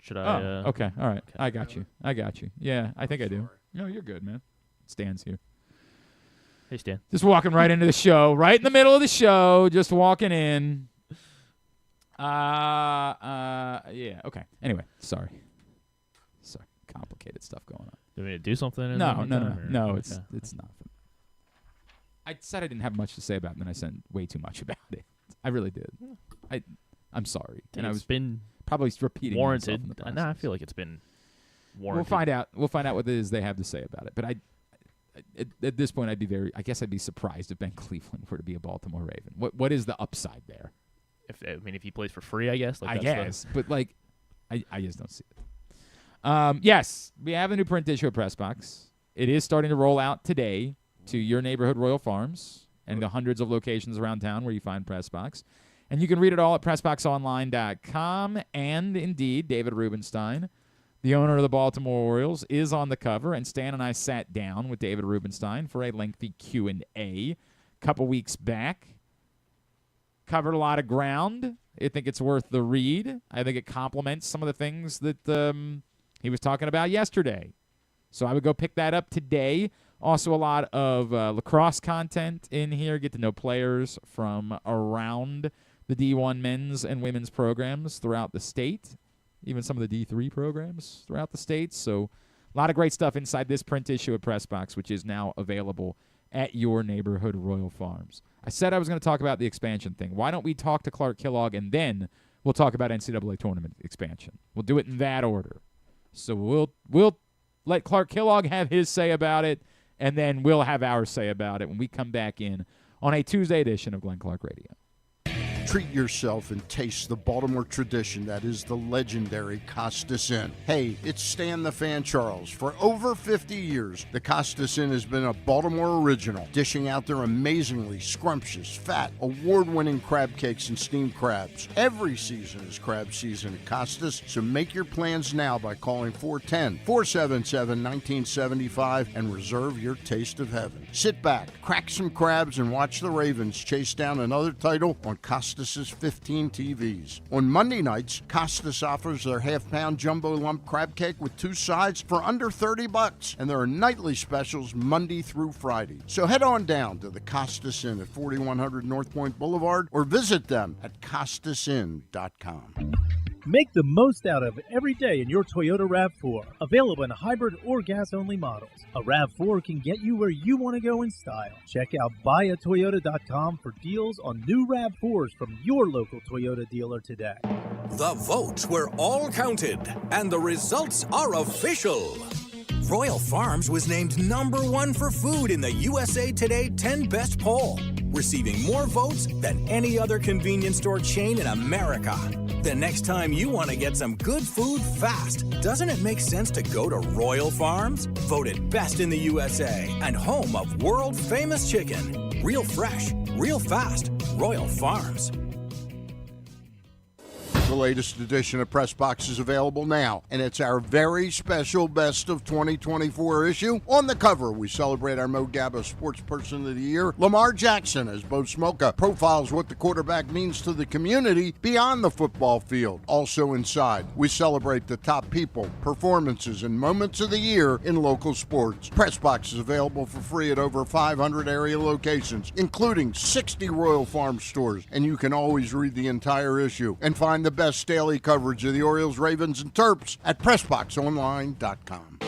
B: Should I?
A: Okay. All right.
B: Okay.
A: I got you. Yeah, I think I do. No, you're good, man. Stan's here.
B: Hey, Stan.
A: Just walking right into the show, right in the middle of the show, just walking in. Yeah, okay. Anyway, sorry. Complicated stuff going on.
B: Do we need to do something?
A: No, it's nothing. I said I didn't have much to say about it, and then I said way too much about it. I really did. I'm sorry. And I was
B: been
A: probably repeating
B: warranted.
A: myself in the
B: No, I feel like it's been warranted.
A: We'll find out what it is they have to say about it. But at this point, I'd be surprised if Ben Cleveland were to be a Baltimore Raven. What is the upside there?
B: If he plays for free, I guess.
A: I guess, but I just don't see it. Yes, we have a new print issue of Press Box. It is starting to roll out today to your neighborhood Royal Farms and the hundreds of locations around town where you find Press Box. And you can read it all at PressBoxOnline.com. And indeed, David Rubenstein, the owner of the Baltimore Orioles, is on the cover. And Stan and I sat down with David Rubenstein for a lengthy Q&A a couple weeks back. Covered a lot of ground. I think it's worth the read. I think it complements some of the things that he was talking about yesterday. So I would go pick that up today. Also a lot of lacrosse content in here. Get to know players from around the D1 men's and women's programs throughout the state. Even some of the D3 programs throughout the state. So a lot of great stuff inside this print issue of Press Box, which is now available at your neighborhood Royal Farms. I said I was going to talk about the expansion thing. Why don't we talk to Clark Kellogg, and then we'll talk about NCAA tournament expansion. We'll do it in that order. So we'll let Clark Kellogg have his say about it, and then we'll have our say about it when we come back in on a Tuesday edition of Glenn Clark Radio.
F: Treat yourself and taste the Baltimore tradition that is the legendary Costas Inn. Hey, it's Stan the Fan Charles. For over 50 years, the Costas Inn has been a Baltimore original, dishing out their amazingly scrumptious, fat, award-winning crab cakes and steamed crabs. Every season is crab season at Costas, so make your plans now by calling 410-477-1975 and reserve your taste of heaven. Sit back, crack some crabs, and watch the Ravens chase down another title on Costas' 15 TVs. On Monday nights, Costas offers their half-pound jumbo lump crab cake with 2 sides for under $30, and there are nightly specials Monday through Friday. So head on down to the Costas Inn at 4100 North Point Boulevard or visit them at CostasInn.com.
K: Make the most out of every day in your Toyota RAV4. Available in hybrid or gas-only models. A RAV4 can get you where you want to go in style. Check out buyatoyota.com for deals on new RAV4s from your local Toyota dealer today.
L: The votes were all counted, and the results are official. Royal Farms was named #1 for food in the USA Today 10 Best poll, receiving more votes than any other convenience store chain in America. The next time you want to get some good food fast, doesn't it make sense to go to Royal Farms? Voted best in the USA and home of world-famous chicken. Real fresh, real fast, Royal Farms.
F: The latest edition of Press Box is available now, and it's our very special Best of 2024 issue. On the cover, we celebrate our Mo Gabba Sports Person of the Year, Lamar Jackson, as Bo Smolka profiles what the quarterback means to the community beyond the football field. Also inside, we celebrate the top people, performances, and moments of the year in local sports. Press Box is available for free at over 500 area locations, including 60 Royal Farm stores, and you can always read the entire issue and find the best daily coverage of the Orioles, Ravens, and Terps at PressBoxOnline.com.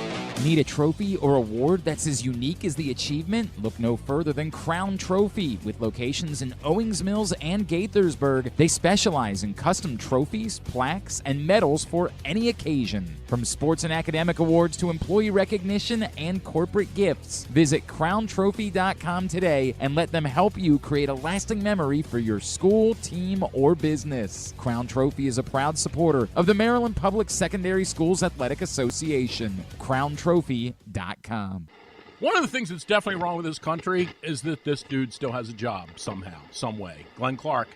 A: Need a trophy or award that's as unique as the achievement? Look no further than Crown Trophy. With locations in Owings Mills and Gaithersburg, they specialize in custom trophies, plaques, and medals for any occasion. From sports and academic awards to employee recognition and corporate gifts, visit crowntrophy.com today and let them help you create a lasting memory for your school, team, or business. Crown Trophy is a proud supporter of the Maryland Public Secondary Schools Athletic Association. crowntrophy.com.
J: One of the things that's definitely wrong with this country is that this dude still has a job somehow, some way. Glenn Clark.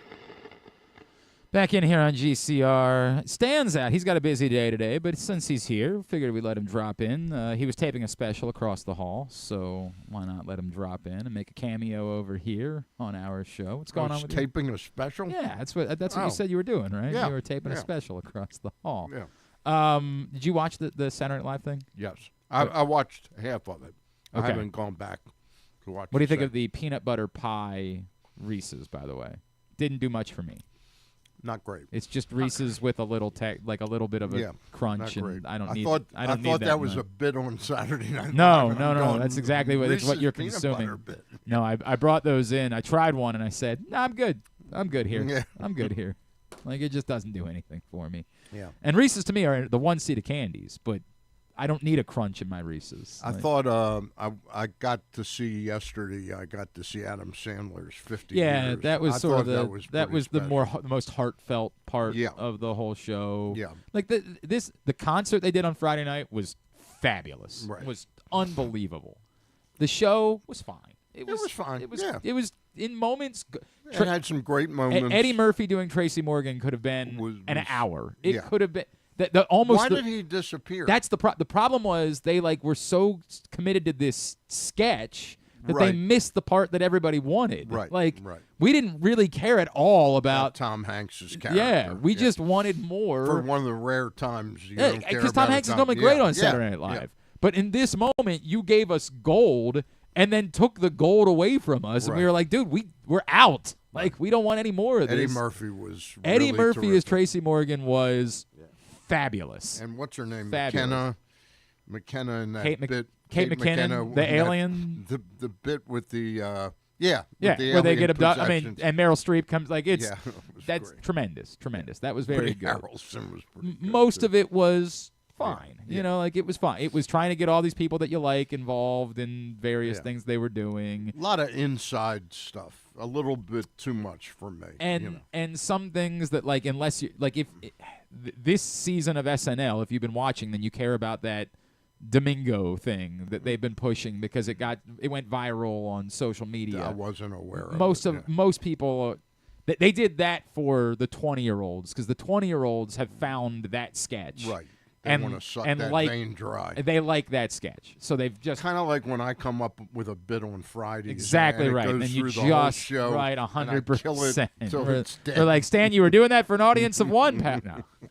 A: Back in here on GCR. Stan's out. He's got a busy day today, but since he's here, figured we'd let him drop in. He was taping a special across the hall, so why not let him drop in and make a cameo over here on our show? What's going on with
F: taping a special?
A: Yeah, that's what you said you were doing, right?
F: Yeah.
A: You were taping a special across the hall.
F: Yeah.
A: Did you watch the Saturday Night Live thing?
F: Yes. I watched half of it.
A: Okay.
F: I haven't gone back to watch
A: What do you think of the peanut butter pie Reese's, by the way? Didn't do much for me.
F: Not great.
A: It's just Reese's with a little like a little bit of a crunch, and I thought
F: that was a bit on Saturday Night.
A: No. That's exactly what you're consuming.
F: Bit.
A: No, I brought those in. I tried one, and I said, "No, I'm good. I'm good here.
F: Yeah.
A: I'm good here." Like it just doesn't do anything for me.
F: Yeah.
A: And Reese's to me are the one seed of candies, but I don't need a crunch in my Reese's.
F: I thought I got to see yesterday. I got to see Adam Sandler's 50 years.
A: Yeah, that was that was the most heartfelt part
F: Yeah.
A: of the whole show.
F: Yeah.
A: Like the concert they did on Friday night was fabulous.
F: Right.
A: It was unbelievable. The show was fine. It was
F: fine.
A: It was
F: Yeah.
A: it was in moments.
F: It had some great moments.
A: Eddie Murphy doing Tracy Morgan could have been an hour. It
F: yeah.
A: could have been. Almost.
F: Why did he disappear?
A: That's the problem was they were so committed to this sketch that they missed the part that everybody wanted.
F: Right.
A: We didn't really care at all about
F: Tom Hanks's character.
A: Yeah, we just wanted more.
F: For one of the rare times you don't care
A: because Tom Hanks is normally great on Saturday Night Live.
F: Yeah.
A: But in this moment, you gave us gold and then took the gold away from us, and we were like, dude, we're out. Like, we don't want any more of this.
F: Eddie Murphy was
A: Eddie
F: really
A: Murphy
F: terrific.
A: as Tracy Morgan was fabulous.
F: And what's her name?
A: Fabulous.
F: McKenna in that
A: Kate
F: bit.
A: Kate McKinnon, the alien.
F: The bit with the
A: where they get abducted. I mean, and Meryl Streep comes that's
F: great.
A: tremendous. That was very
F: Woody
A: good.
F: Harrelson was pretty good,
A: Most
F: too.
A: of it was fine.
F: Yeah.
A: It was fine. It was trying to get all these people that you like involved in various things they were doing.
F: A lot of inside stuff. A little bit too much for me.
A: And some things that unless you this season of SNL, if you've been watching, then you care about that Domingo thing that they've been pushing because it went viral on social media.
F: I wasn't aware of
A: most people. They did that for the 20-year-olds because the 20-year-olds have found that sketch.
F: Right. They want to suck that vein dry.
A: They like that sketch. So they've just...
F: Kind of like when I come up with a bit on Fridays.
A: Exactly
F: and
A: right.
F: Goes
A: And you
F: through the whole
A: just...
F: show,
A: Right, 100%.
F: It's dead.
A: We're like, Stan, you were doing that for an audience of one, Pat. No, I'm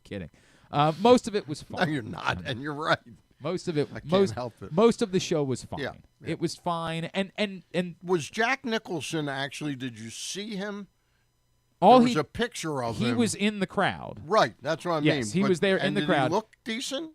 A: kidding. Most of it was fine.
F: No, you're not, and you're right.
A: Most of it...
F: I can't help it.
A: Most of the show was fine.
F: Yeah.
A: It was fine. And
F: was Jack Nicholson actually... Did you see him?
A: There
F: was a picture of him.
A: He was in the crowd.
F: Right, that's what I mean.
A: Yes, he was there in the
F: did
A: crowd.
F: He look decent?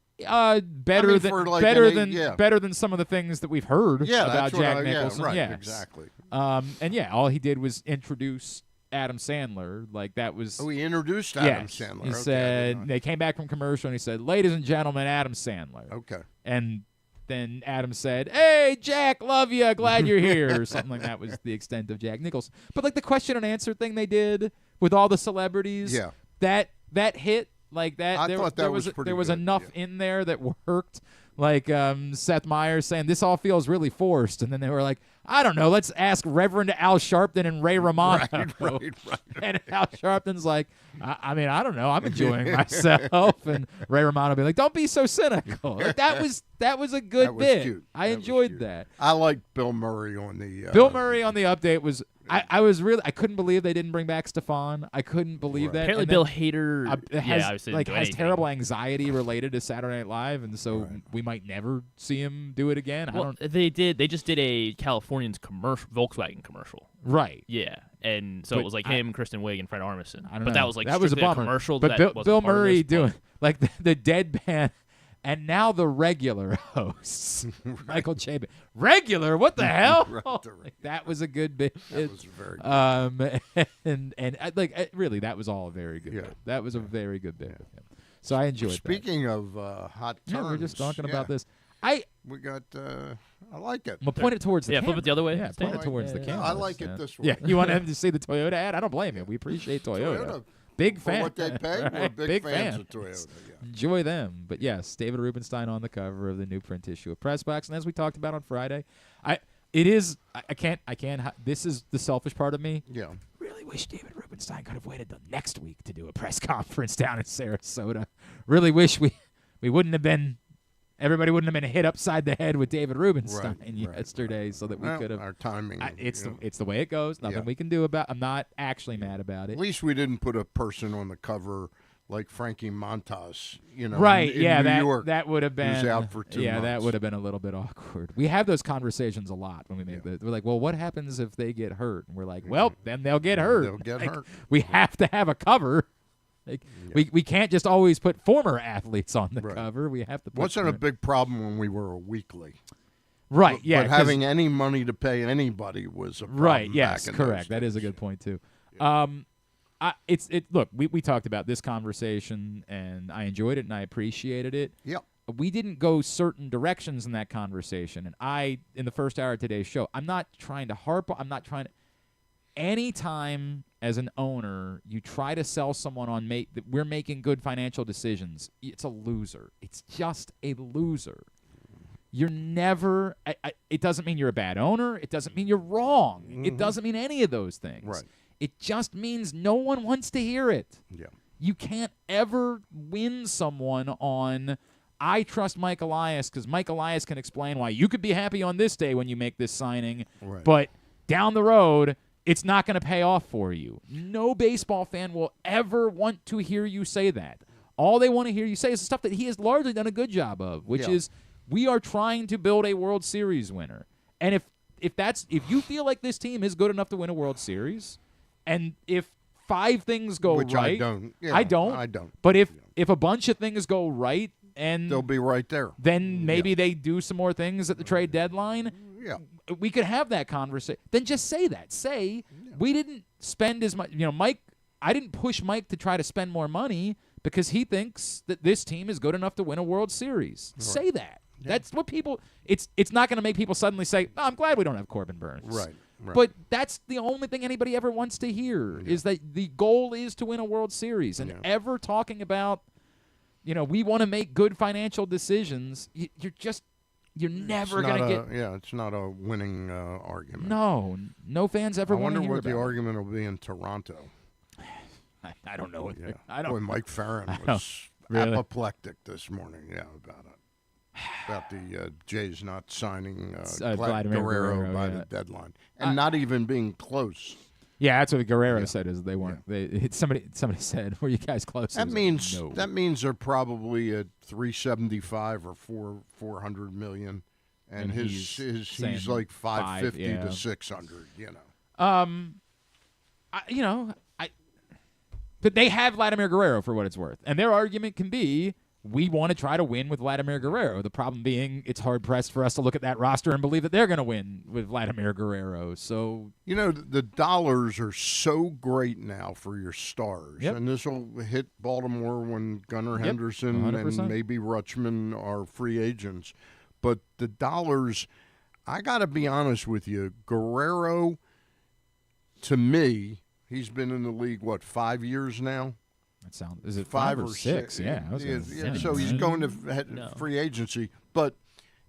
A: Better than some of the things that we've heard about Jack Nicholson.
F: Right,
A: yes.
F: exactly.
A: All he did was introduce Adam Sandler. Like that was.
F: Oh, he introduced Adam Sandler.
A: He said they came back from commercial and he said, "Ladies and gentlemen, Adam Sandler."
F: Okay.
A: And then Adam said, "Hey, Jack, love you. Glad you're here." Or something like that was the extent of Jack Nicholson. But like the question and answer thing they did with all the celebrities, that hit like that.
F: I thought that was pretty
A: there was
F: good,
A: enough in there that worked. Like Seth Meyers saying, "This all feels really forced," and then they were like, "I don't know. Let's ask Reverend Al Sharpton and Ray Romano."
F: Right.
A: And Al Sharpton's like, I mean, I don't know. I'm enjoying myself. And Ray Romano be like, "Don't be so cynical." Like, that was a good bit.
F: Cute.
A: I enjoyed that.
F: I liked Bill Murray on the.
A: Bill Murray on the update was. I couldn't believe they didn't bring back Stefan. I couldn't believe that.
B: Apparently, Bill Hader
A: has terrible anxiety related to Saturday Night Live, and so we might never see him do it again.
B: Well, they just did a Californians commercial, Volkswagen commercial.
A: Right.
B: Yeah, and so it was like him, Kristen Wiig, and Fred Armisen.
A: I don't know.
B: That was like
A: that was a bummer.
B: commercial.
A: But Bill Murray doing like the deadpan. And now the regular hosts, Michael Chabin. Regular? What the hell? That was a good bit.
F: That was very good.
A: And really, that was all a very good bit. That was a very good bit. Yeah. So I enjoyed
F: Speaking of hot times.
A: Yeah, we were just talking about this.
F: We got, I like it.
A: Well, point it towards the camera.
B: flip it the other way.
A: Yeah, point it towards the camera.
F: I like it this way.
A: Yeah, you want him to see the Toyota ad? I don't blame you. We appreciate Toyota. Big fan.
F: For what they pay,
A: Right,
F: we're big fans
A: fan.
F: of Toyota. Yeah.
A: Enjoy them. But yes, David Rubenstein on the cover of the new print issue of Press Box. And as we talked about on Friday, I can't, this is the selfish part of me.
F: Yeah.
A: Really wish David Rubenstein could have waited till next week to do a press conference down in Sarasota. Really wish we wouldn't have been, everybody wouldn't have been hit upside the head with David Rubenstein yesterday so that we could have.
F: Our timing.
A: It's the way it goes. Nothing we can do about it. I'm not actually mad about it.
F: At least we didn't put a person on the cover like Frankie Montas,
A: right?
F: in New York,
A: that would have been.
F: Who's out for 2 months.
A: That would have been a little bit awkward. We have those conversations a lot when we make We're like, well, what happens if they get hurt? And we're like, well, then they'll get hurt.
F: They'll get hurt.
A: We have to have a cover. Like we can't just always put former athletes on the cover. We have to.
F: Wasn't a big problem when we were a weekly.
A: Right.
F: But having any money to pay anybody was a problem.
A: Right. Yes.
F: Back in
A: Correct.
F: those
A: That
F: days.
A: is a good point too. Look, we talked about this conversation, and I enjoyed it and I appreciated it.
F: Yep.
A: We didn't go certain directions in that conversation, and in the first hour of today's show, I'm not trying to harp. I'm not trying to. Anytime as an owner you try to sell someone on that we're making good financial decisions, it's a loser. It's just a loser. You're never. It doesn't mean you're a bad owner. It doesn't mean you're wrong. Mm-hmm. It doesn't mean any of those things.
F: Right.
A: It just means no one wants to hear it.
F: Yeah.
A: You can't ever win someone on, I trust Mike Elias because Mike Elias can explain why you could be happy on this day when you make this signing, but down the road, it's not going to pay off for you. No baseball fan will ever want to hear you say that. All they want to hear you say is the stuff that he has largely done a good job of, which is we are trying to build a World Series winner. And if you feel like this team is good enough to win a World Series, and if 5 things go
F: Which
A: right,
F: I don't. Yeah,
A: I don't. But if a bunch of things go right, and
F: they'll be right there.
A: Then maybe they do some more things at the trade deadline.
F: Yeah.
A: We could have that conversation. Then just say that. Say we didn't spend as much. Mike. I didn't push Mike to try to spend more money because he thinks that this team is good enough to win a World Series. Right. Say that. Yeah. That's what people. It's not going to make people suddenly say, "Oh, I'm glad we don't have Corbin Burns."
F: Right.
A: But that's the only thing anybody ever wants to hear is that the goal is to win a World Series. And ever talking about, we want to make good financial decisions, you're never going to get.
F: Yeah, it's not a winning argument.
A: No fans ever want to hear
F: I wonder what the
A: about
F: argument will be in Toronto.
A: I don't know.
F: Boy, Mike Farron was apoplectic this morning. Yeah, about the Jays not signing
A: Vladimir Guerrero
F: by the deadline and not even being close.
A: Yeah, that's what Guerrero said. Is they weren't. Somebody said, "Were you guys close?"
F: That means they're probably at 375 or 400 million, and he's like 550 to 600.
A: But they have Vladimir Guerrero for what it's worth, and their argument can be, we want to try to win with Vladimir Guerrero. The problem being it's hard-pressed for us to look at that roster and believe that they're going to win with Vladimir Guerrero. So
F: the dollars are so great now for your stars. And this will hit Baltimore when Gunnar Henderson
A: 100%.
F: And maybe Rutschman are free agents. But the dollars, I got to be honest with you, Guerrero, to me, he's been in the league, 5 years now?
A: Is it 5 or 6? Yeah.
F: So he's going to free agency. But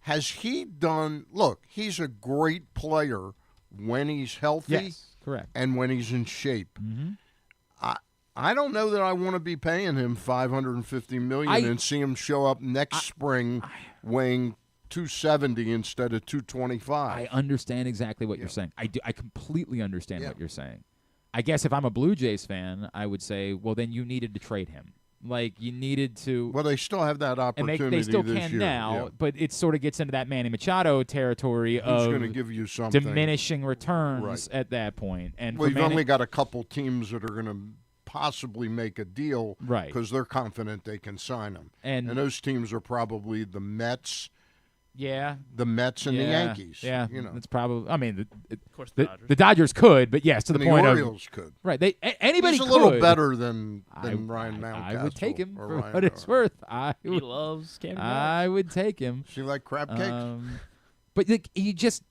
F: has he done – look, he's a great player when he's healthy.
A: Yes, correct.
F: And when he's in shape.
A: Mm-hmm.
F: I don't know that I want to be paying him $550 million and see him show up next spring weighing 270 instead of 225.
A: I understand exactly what you're saying. I completely understand what you're saying. I guess if I'm a Blue Jays fan, I would say, well, then you needed to trade him. Like, you needed to.
F: Well, they still have that opportunity.
A: And they still
F: this
A: can
F: year.
A: now, but it sort of gets into that Manny Machado territory
F: Who's
A: of
F: going to give you something?
A: diminishing returns at that point. And
F: you've only got a couple teams that are going to possibly make a deal,
A: right?
F: Because they're confident they can sign him.
A: And
F: those teams are probably the Mets.
A: Yeah,
F: the Mets and the Yankees.
A: Yeah, it's probably. I mean,
B: of course, the
A: the Dodgers could, but yes, to the point
F: the
A: of
F: Orioles could.
A: Right? Anybody
F: He's a
A: could.
F: little better than Ryan Mountcastle.
A: I would take him for
F: Ryan
A: what it's worth.
B: He loves candy.
A: I would take him.
F: She like crab cakes,
A: but like, you can't.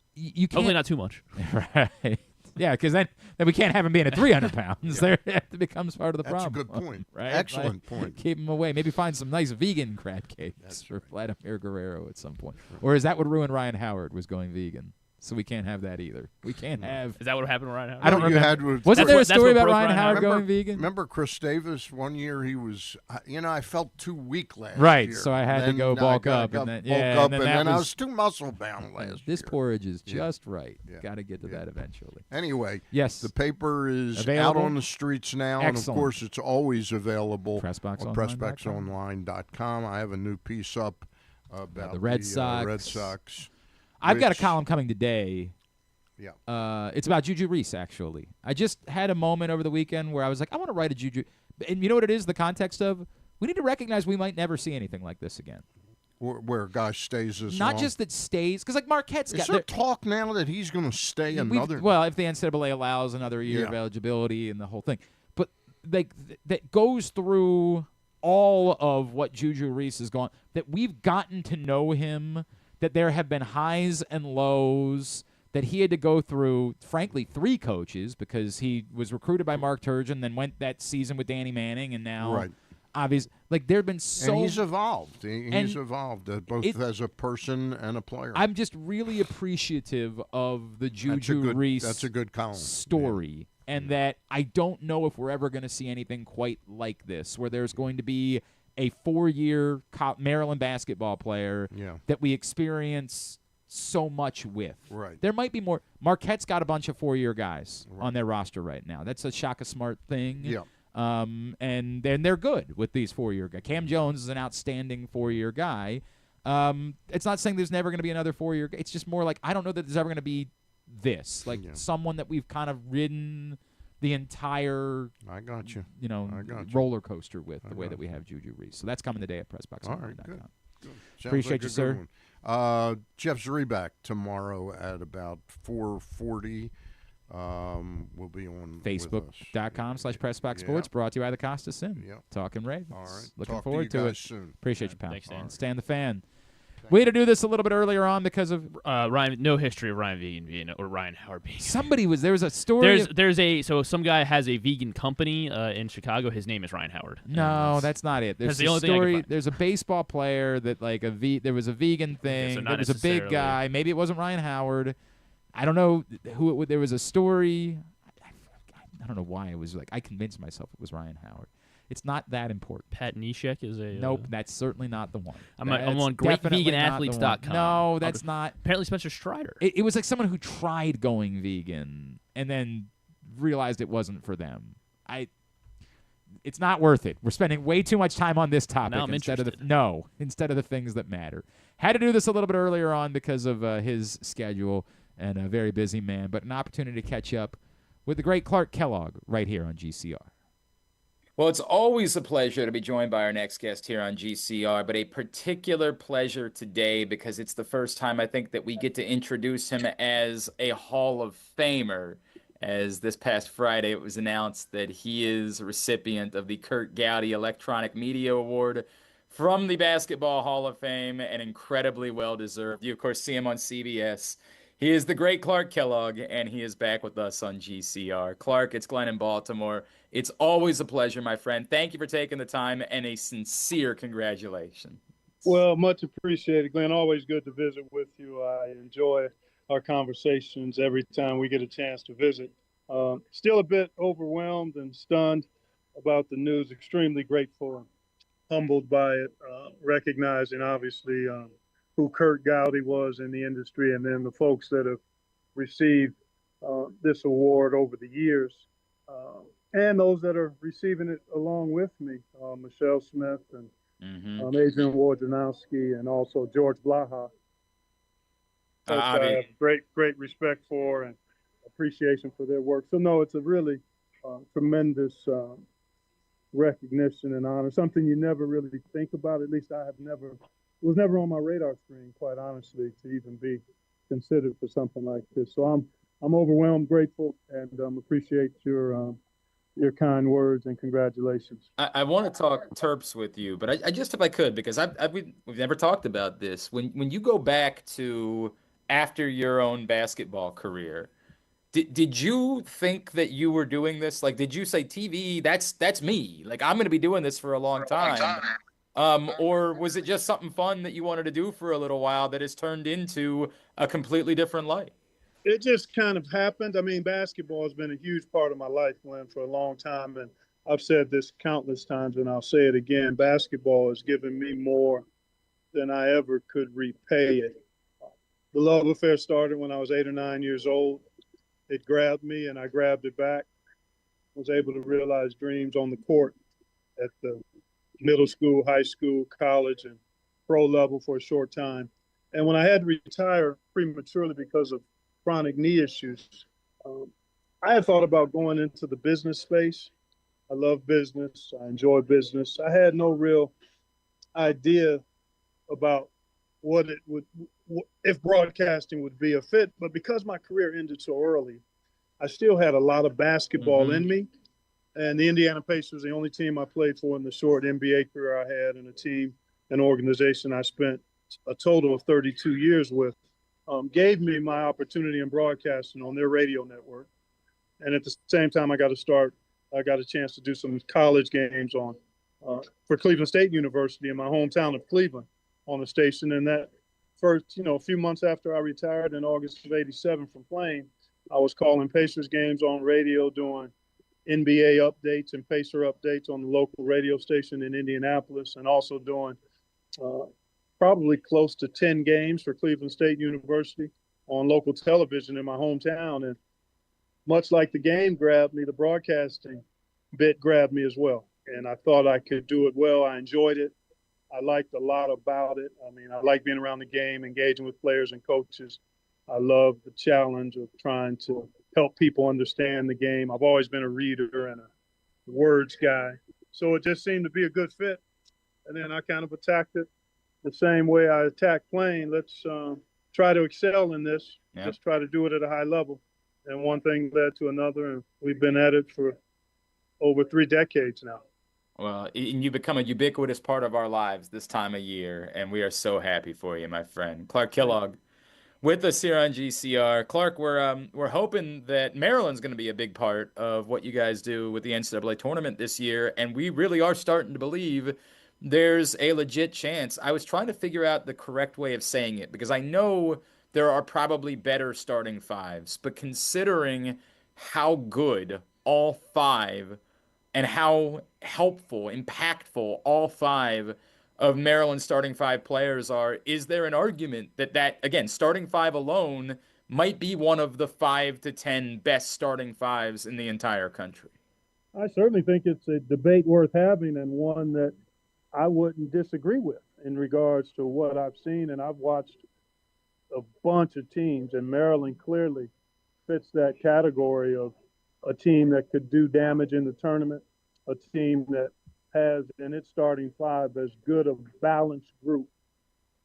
B: Hopefully not too much.
A: Right. Yeah, because then we can't have him being at 300 pounds. There, it becomes part of the
F: That's
A: problem.
F: a good point.
A: Right?
F: Excellent point.
A: Keep him away. Maybe find some nice vegan crab cakes for Vladimir Guerrero at some point. Or is that what ruined Ryan Howard, was going vegan? So we can't have that either. We can't have.
B: Is that what happened to Ryan Howard?
A: I don't remember. Wasn't there a story about Ryan Howard going vegan?
F: Remember Chris Davis? One year he was, I felt too weak last year.
A: Right, so I had to go bulk up.
F: And then I was too muscle bound last year.
A: This porridge is just right. Got to get to that eventually.
F: Anyway,
A: yes,
F: the paper is
A: available?
F: out on the streets now.
A: Excellent.
F: And, of course, it's always available on
A: PressBoxOnline.com.
F: PressBoxOnline.com. I have a new piece up about
A: the Red Sox.
F: Red Sox.
A: I've got a column coming today.
F: Yeah.
A: It's about Juju Reese, actually. I just had a moment over the weekend where I was like, I want to write a Juju. And you know what it is? The context of, we need to recognize we might never see anything like this again.
F: Where a guy stays this
A: Not
F: long.
A: just that stays, because like Marquette's got.
F: Is there talk now that he's going to stay another?
A: Well, if the NCAA allows another year of eligibility and the whole thing. But like that goes through all of what Juju Reese has gone, that we've gotten to know him, that there have been highs and lows, that he had to go through, frankly, 3 coaches, because he was recruited by Mark Turgeon, then went that season with Danny Manning, and now obviously, like, there have been so.
F: And he's evolved. He's evolved both as a person and a player.
A: I'm just really appreciative of the Juju Reese
F: that's a good column.
A: story, and that I don't know if we're ever going to see anything quite like this, where there's going to be a 4-year Maryland basketball player that we experience so much with.
F: Right.
A: There might be more. Marquette's got a bunch of 4-year guys on their roster right now. That's a Shaka Smart thing.
F: Yeah.
A: And they're good with these 4-year guys. Cam Jones is an outstanding 4-year guy. It's not saying there's never going to be another 4-year guy. It's just more like, I don't know that there's ever going to be this. Like someone that we've kind of ridden the entire roller coaster with, the way that we have Juju Reese. So that's coming today at PressBoxOnline.com.
F: All right, good.
A: Appreciate
F: like
A: you,
F: a
A: sir.
F: good one. Jeff Zreback tomorrow at about 4:40. We'll be on
A: Facebook.com/PressBoxSports, brought to you by the Costa Sim. Talking Ravens.
F: All right.
A: Looking
F: Talk
A: forward
F: to you
A: to
F: guys
A: it.
F: soon.
A: Appreciate you, pal.
B: Thanks, Dan.
A: Stand the fan. We had to do this a little bit earlier on because of
B: Ryan. No history of Ryan vegan or Ryan Howard being.
A: There was a story.
B: So some guy has a vegan company in Chicago. His name is Ryan Howard.
A: No, that's not it. There's
B: the
A: a
B: only thing I can
A: story.
B: find.
A: There's a baseball player that there was a vegan thing.
B: so not
A: there was a big
B: necessarily.
A: guy. Maybe it wasn't Ryan Howard. I don't know who it was. There was a story. I don't know why it was like. I convinced myself it was Ryan Howard. It's not that important.
B: Pat Neshek is a.
A: Nope, that's certainly not the one.
B: I'm on GreatVeganAthletes.com.
A: No, that's not.
B: Apparently, Spencer Strider.
A: It was like someone who tried going vegan and then realized it wasn't for them. It's not worth it. We're spending way too much time on this topic
B: Now I'm
A: instead
B: interested.
A: of the things that matter. Had to do this a little bit earlier on because of his schedule and a very busy man, but an opportunity to catch up with the great Clark Kellogg right here on GCR.
M: Well, it's always a pleasure to be joined by our next guest here on GCR, but a particular pleasure today because it's the first time I think that we get to introduce him as a Hall of Famer, as this past Friday it was announced that he is a recipient of the Kurt Gowdy Electronic Media Award from the Basketball Hall of Fame, and incredibly well-deserved. You, of course, see him on CBS. He is the great Clark Kellogg, and he is back with us on GCR. Clark, it's Glenn in Baltimore. It's always a pleasure, my friend. Thank you for taking the time, and a sincere congratulations.
N: Well, much appreciated, Glenn. Always good to visit with you. I enjoy our conversations every time we get a chance to visit. Still a bit overwhelmed and stunned about the news. Extremely grateful and humbled by it, recognizing, obviously, who Kurt Gowdy was in the industry, and then the folks that have received this award over the years, and those that are receiving it along with me, Michelle Smith and Adrian Wojnarowski, and also George Blaha. I have great respect for and appreciation for their work. So, no, it's a really tremendous recognition and honor, something you never really think about. At least I have never, it was never on my radar screen, quite honestly, to even be considered for something like this. So I'm overwhelmed, grateful, and appreciate your kind words and congratulations.
M: I want to talk Terps with you, but I just, if I could, because we've never talked about this. When you go back to after your own basketball career, did you think that you were doing this? Like, did you say TV? That's me. Like, I'm going to be doing this for a long time. Or was it just something fun that you wanted to do for a little while that has turned into a completely different life?
N: It just kind of happened. I mean, basketball has been a huge part of my life, Glenn, for a long time. And I've said this countless times, and I'll say it again. Basketball has given me more than I ever could repay it. The love affair started when I was 8 or 9 years old. It grabbed me, and I grabbed it back. Was able to realize dreams on the court at the middle school, high school, college, and pro level for a short time. And when I had to retire prematurely because of chronic knee issues, I had thought about going into the business space. I love business. I enjoy business. I had no real idea about what it would, if broadcasting would be a fit. But because my career ended so early, I still had a lot of basketball in me. And the Indiana Pacers was the only team I played for in the short NBA career I had, and a team, an organization I spent a total of 32 years with, gave me my opportunity in broadcasting on their radio network. And at the same time, I got a chance to do some college games for Cleveland State University in my hometown of Cleveland on the station. And that first, a few months after I retired in August of '87 from playing, I was calling Pacers games on radio, doing NBA updates and Pacer updates on the local radio station in Indianapolis, and also doing probably close to 10 games for Cleveland State University on local television in my hometown. And much like the game grabbed me, the broadcasting bit grabbed me as well. And I thought I could do it well. I enjoyed it. I liked a lot about it. I mean, I like being around the game, engaging with players and coaches. I love the challenge of trying to help people understand the game. I've always been a reader and a words guy. So it just seemed to be a good fit. And then I kind of attacked it the same way I attacked playing. Let's try to excel in this.
M: Yeah.
N: Just try to do it at a high level. And one thing led to another, and we've been at it for over 3 decades now.
M: Well, and you become a ubiquitous part of our lives this time of year, and we are so happy for you, my friend. Clark Kellogg with us here on GCR. Clark, we're hoping that Maryland's going to be a big part of what you guys do with the NCAA tournament this year, and we really are starting to believe there's a legit chance. I was trying to figure out the correct way of saying it, because I know there are probably better starting fives, but considering how good all 5 and how helpful, impactful all 5 of Maryland's starting 5 players are, is there an argument that again, starting 5 alone might be one of the 5 to 10 best starting 5s in the entire country?
N: I certainly think it's a debate worth having, and one that I wouldn't disagree with in regards to what I've seen. And I've watched a bunch of teams, and Maryland clearly fits that category of a team that could do damage in the tournament, a team that has in its starting 5 as good a balanced group,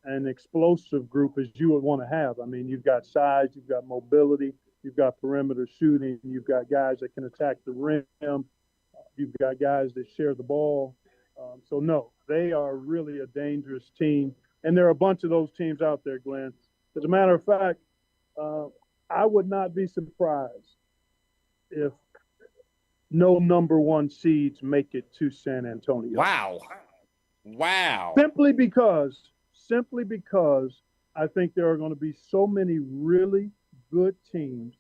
N: an explosive group as you would want to have. I mean, you've got size, you've got mobility, you've got perimeter shooting, you've got guys that can attack the rim, you've got guys that share the ball. So, no, they are really a dangerous team. And there are a bunch of those teams out there, Glenn. As a matter of fact, I would not be surprised if no number 1 seeds make it to San Antonio.
M: Wow.
N: Simply because I think there are going to be so many really good teams,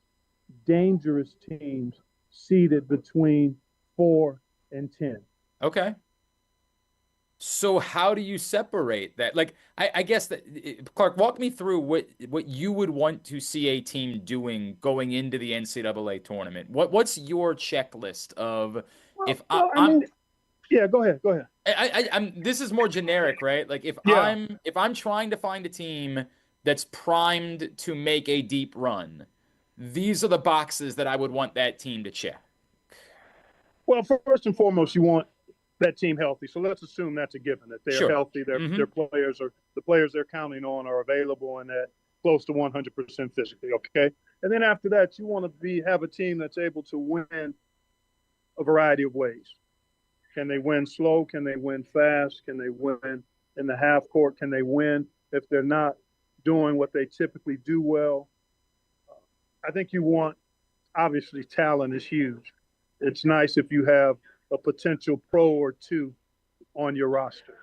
N: dangerous teams, seeded between 4 and 10.
M: Okay. So how do you separate that? Like, I guess that, Clark, walk me through what you would want to see a team doing going into the NCAA tournament. What's your checklist of
N: yeah, go ahead.
M: I'm this is more generic, right? Like if I'm trying to find a team that's primed to make a deep run, these are the boxes that I would want that team to check.
N: Well, first and foremost, you want that team healthy. So let's assume that's a given, that they're
M: Sure.
N: healthy, the players they're counting on are available and that close to 100% physically, okay? And then after that, you want to have a team that's able to win a variety of ways. Can they win slow? Can they win fast? Can they win in the half court? Can they win if they're not doing what they typically do well? I think you want, obviously, talent is huge. It's nice if you have a potential pro or two on your roster.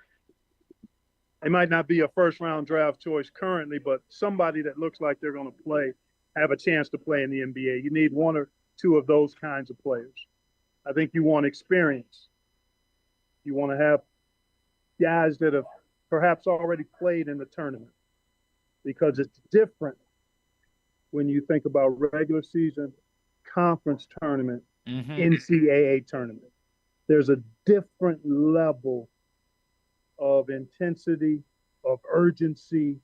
N: They might not be a first-round draft choice currently, but somebody that looks like they're going to have a chance to play in the NBA. You need one or two of those kinds of players. I think you want experience. You want to have guys that have perhaps already played in the tournament, because it's different when you think about regular season, conference tournament, NCAA tournament. There's a different level of intensity, of urgency,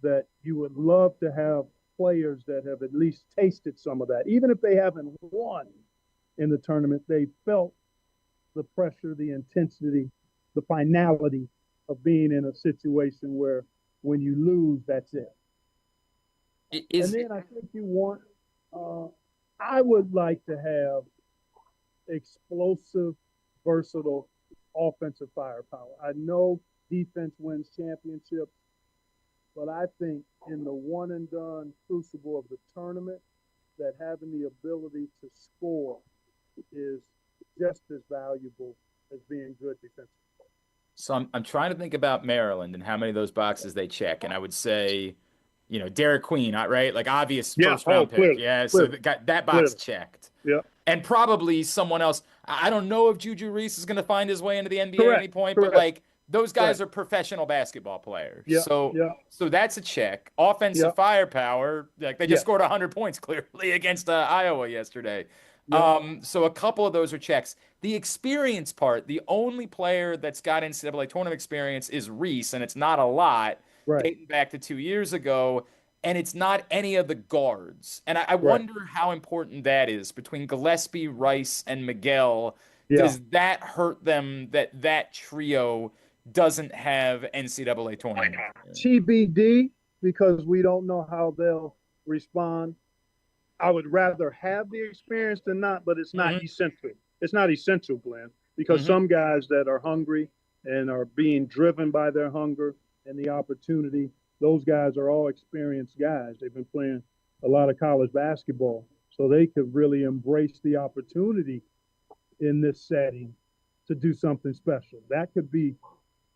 N: that you would love to have players that have at least tasted some of that. Even if they haven't won in the tournament, they felt the pressure, the intensity, the finality of being in a situation where when you lose, that's it. And then I think you want, I would like to have explosive, versatile offensive firepower. I know defense wins championships, but I think in the one and done crucible of the tournament, that having the ability to score is just as valuable as being good defensively.
M: So I'm trying to think about Maryland and how many of those boxes they check, and I would say, Derek Queen, right? Like obvious first round pick.
N: Clearly,
M: yeah, so got that box checked.
N: Yeah.
M: And probably someone else. I don't know if Juju Reese is going to find his way into the NBA at any point, but like those guys are professional basketball players.
N: Yeah.
M: So that's a check. Offensive firepower, like they just scored 100 points clearly against Iowa yesterday. So a couple of those are checks. The experience part, the only player that's got NCAA tournament experience is Reese, and it's not a lot, dating back to 2 years ago, and it's not any of the guards. And I wonder how important that is between Gillespie, Rice, and Miguel. Does that hurt them that trio doesn't have NCAA tournament?
N: TBD, because we don't know how they'll respond. I would rather have the experience than not, but it's not essential. It's not essential, Glenn, because some guys that are hungry and are being driven by their hunger and the opportunity, those guys are all experienced guys. They've been playing a lot of college basketball, so they could really embrace the opportunity in this setting to do something special. That could be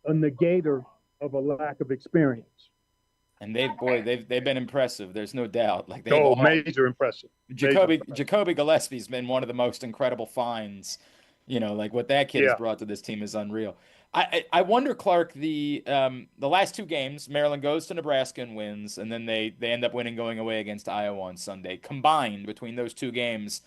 N: a negator of a lack of experience.
M: And they've been impressive. There's no doubt. Like
N: major impressive.
M: Jacoby Gillespie's been one of the most incredible finds. Like what that kid has brought to this team is unreal. I wonder, Clark, the last two games, Maryland goes to Nebraska and wins, and then they end up winning going away against Iowa on Sunday. Combined between those two games,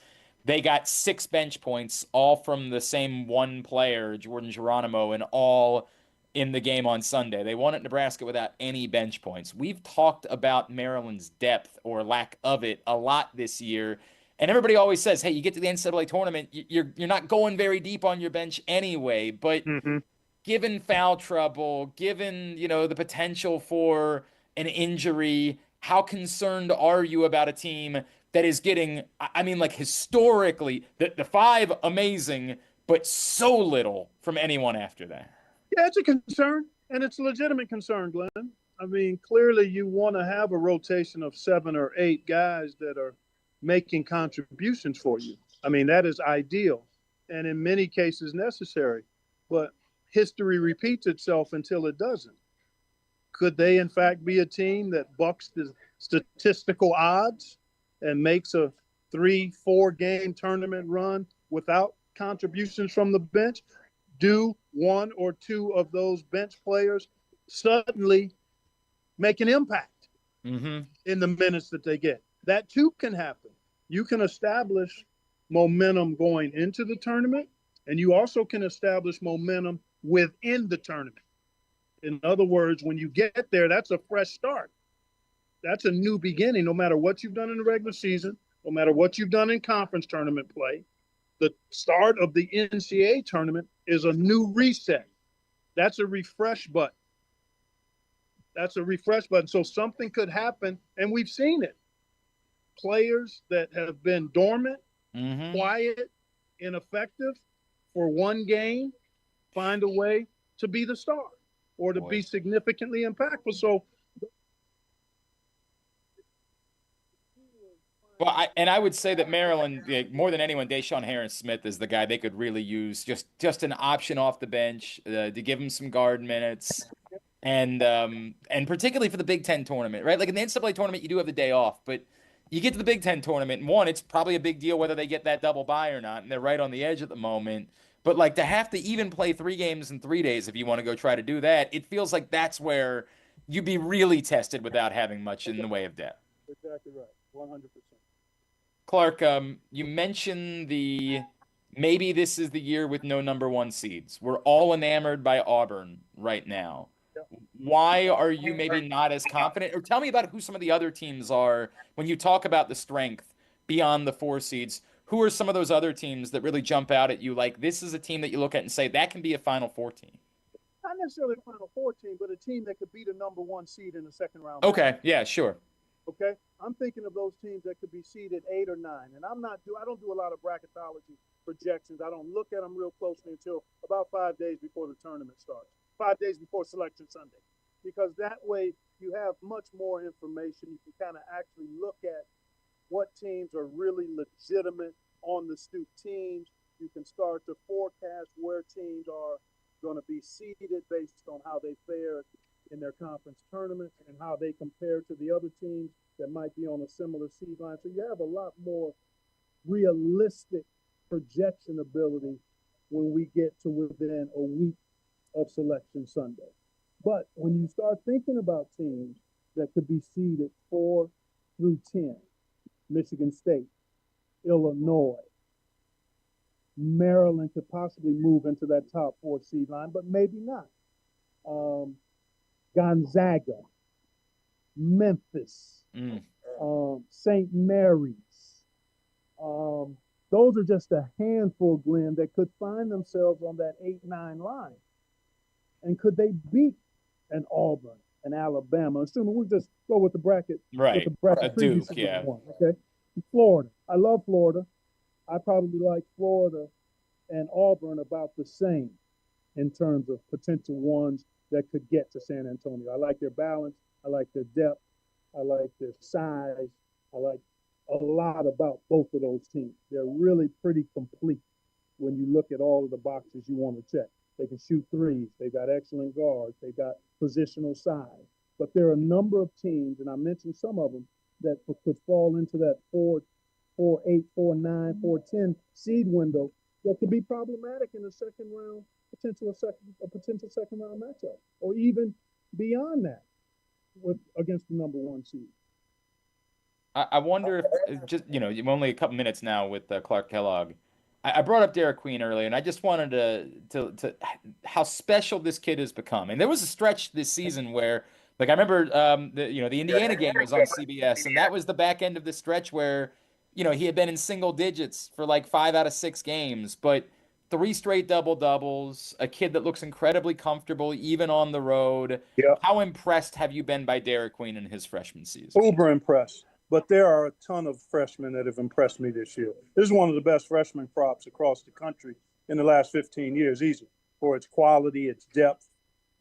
M: they got 6 bench points, all from the same one player, Jordan Geronimo, and all in the game on Sunday. They won at Nebraska without any bench points. We've talked about Maryland's depth or lack of it a lot this year. And everybody always says, hey, you get to the NCAA tournament, you're not going very deep on your bench anyway. But given foul trouble, given, the potential for an injury, how concerned are you about a team that is getting, historically, the 5 amazing, but so little from anyone after that?
N: Yeah, it's a concern, and it's a legitimate concern, Glenn. Clearly you want to have a rotation of 7 or 8 guys that are making contributions for you. That is ideal and in many cases necessary, but history repeats itself until it doesn't. Could they, in fact, be a team that bucks the statistical odds and makes a 3-4 game tournament run without contributions from the bench? Do 1 or 2 of those bench players suddenly make an impact in the minutes that they get? That too can happen. You can establish momentum going into the tournament, and you also can establish momentum within the tournament. In other words, when you get there, that's a fresh start. That's a new beginning, no matter what you've done in the regular season, no matter what you've done in conference tournament play. the start of the NCAA tournament is a new reset. That's a refresh button. So something could happen, and we've seen it. Players that have been dormant, quiet, ineffective for one game find a way to be the star or to be significantly impactful. So,
M: well, I would say that Maryland, more than anyone, Deshaun Harris-Smith is the guy they could really use, just an option off the bench to give him some guard minutes, and particularly for the Big Ten tournament, right? Like in the NCAA tournament, you do have the day off, but you get to the Big Ten tournament, and one, it's probably a big deal whether they get that double bye or not, and they're right on the edge at the moment. But like to have to even play 3 games in 3 days if you want to go try to do that, it feels like that's where you'd be really tested without having much in the way of depth.
N: Exactly right, 100%.
M: Clark, you mentioned maybe this is the year with no number 1 seeds. We're all enamored by Auburn right now. Why are you maybe not as confident? Or tell me about who some of the other teams are when you talk about the strength beyond the 4 seeds. Who are some of those other teams that really jump out at you? Like, this is a team that you look at and say, that can be a Final Four team.
N: Not necessarily a Final Four team, but a team that could beat a number 1 seed in the second round.
M: Okay, yeah, sure.
N: Okay, I'm thinking of those teams that could be seeded 8 or 9, and I don't do a lot of bracketology projections. I don't look at them real closely until about 5 days before the tournament starts, 5 days before Selection Sunday, because that way you have much more information. You can kind of actually look at what teams are really legitimate on the stoop teams. You can start to forecast where teams are going to be seeded based on how they fare in their conference tournaments and how they compare to the other teams that might be on a similar seed line. So you have a lot more realistic projection ability when we get to within a week of Selection Sunday. But when you start thinking about teams that could be seeded 4 through 10, Michigan State, Illinois, Maryland could possibly move into that top 4 seed line, but maybe not. Gonzaga, Memphis, St. Mary's. Those are just a handful, Glenn, that could find themselves on that 8-9 line. And could they beat an Auburn, an Alabama? Assuming we just go with the bracket.
M: Right.
N: With the bracket
M: Duke, yeah.
N: Okay. Florida. I love Florida. I probably like Florida and Auburn about the same in terms of potential ones that could get to San Antonio. I like their balance. I like their depth. I like their size. I like a lot about both of those teams. They're really pretty complete when you look at all of the boxes you want to check. They can shoot threes. They've got excellent guards. They've got positional size. But there are a number of teams, and I mentioned some of them, that could fall into that 4-8, 4-9, 4-10 seed window that could be problematic in the second round, a potential second round matchup, or even beyond that against the number 1 seed.
M: I wonder if just you're only a couple minutes now with Clark Kellogg. I brought up Derek Queen earlier, and I just wanted to how special this kid has become. And there was a stretch this season where, like, I remember the Indiana game was on CBS, and that was the back end of the stretch where he had been in single digits for like 5 out of 6 games, but 3 straight double-doubles, a kid that looks incredibly comfortable even on the road.
N: Yeah.
M: How impressed have you been by Derek Queen in his freshman season?
N: Uber impressed. But there are a ton of freshmen that have impressed me this year. This is one of the best freshman crops across the country in the last 15 years, easy, for its quality, its depth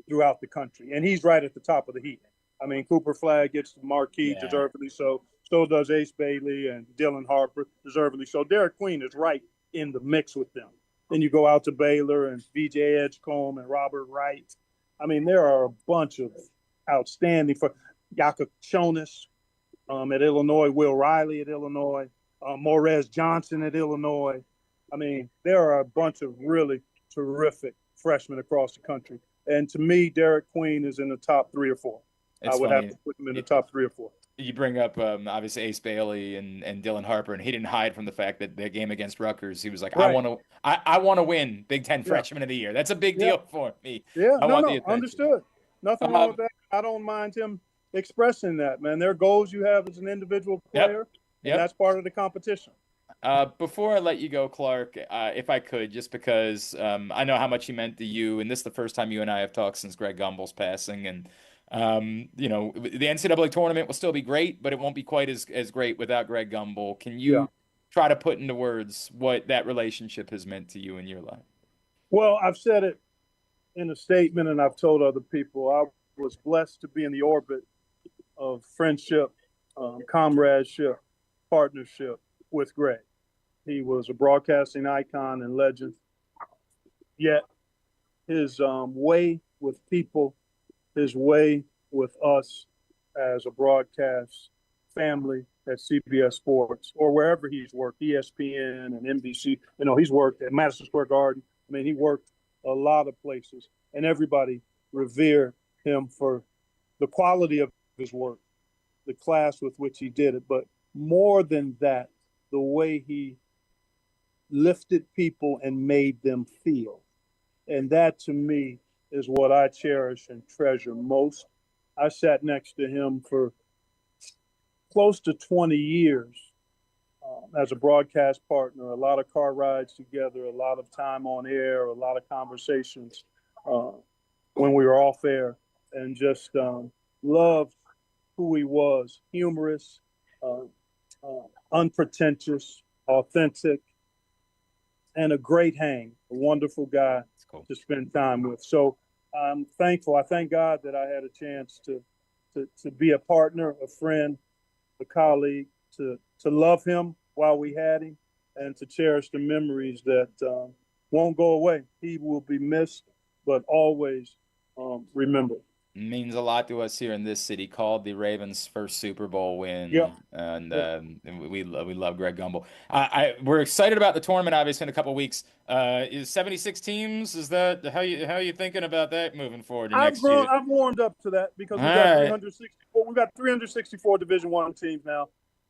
N: throughout the country. And he's right at the top of the heap. I mean, Cooper Flagg gets the marquee, deservedly so. So does Ace Bailey and Dylan Harper, deservedly so. Derek Queen is right in the mix with them. Then you go out to Baylor and VJ Edgecombe and Robert Wright. I mean, there are a bunch of outstanding for Jakob Jonas at Illinois, Will Riley at Illinois, Morez Johnson at Illinois. I mean, there are a bunch of really terrific freshmen across the country. And to me, Derek Queen is in the top 3 or 4. I would have to put him in the top 3 or 4.
M: You bring up obviously Ace Bailey and Dylan Harper, and he didn't hide from the fact that the game against Rutgers, he was like,
N: Right.
M: I want to win Big Ten Freshman of the Year. That's a big deal for me.
N: Yeah,
M: I want the
N: no,
M: attention.
N: understood. Nothing wrong with that. I don't mind him expressing that, man. There are goals you have as an individual player, and that's part of the competition.
M: Before I let you go, Clark, if I could, just because I know how much he meant to you, and this is the first time you and I have talked since Greg Gumbel's passing, and the NCAA tournament will still be great, but it won't be quite as great without Greg Gumbel. Can you try to put into words what that relationship has meant to you in your life?
N: Well, I've said it in a statement, and I've told other people. I was blessed to be in the orbit of friendship, comradeship, partnership with Greg. He was a broadcasting icon and legend. Yet his way with people, his way with us as a broadcast family at CBS Sports or wherever he's worked, ESPN and NBC. He's worked at Madison Square Garden. I mean, he worked a lot of places, and everybody revered him for the quality of his work, the class with which he did it. But more than that, the way he lifted people and made them feel. And that, to me, is what I cherish and treasure most. I sat next to him for close to 20 years as a broadcast partner, a lot of car rides together, a lot of time on air, a lot of conversations when we were off air, and just loved who he was, humorous, unpretentious, authentic, and a great hang, a wonderful guy to spend time with. So I'm thankful. I thank God that I had a chance to be a partner, a friend, a colleague, to love him while we had him, and to cherish the memories that won't go away. He will be missed, but always remembered.
M: Means a lot to us here in this city. Called the Ravens' first Super Bowl win, and we love Greg Gumbel. We're excited about the tournament. Obviously, in a couple of weeks, is 76 teams? Is that how you thinking about that moving forward next year?
N: I've warmed up to that because we got 364. We got 364 Division I teams now.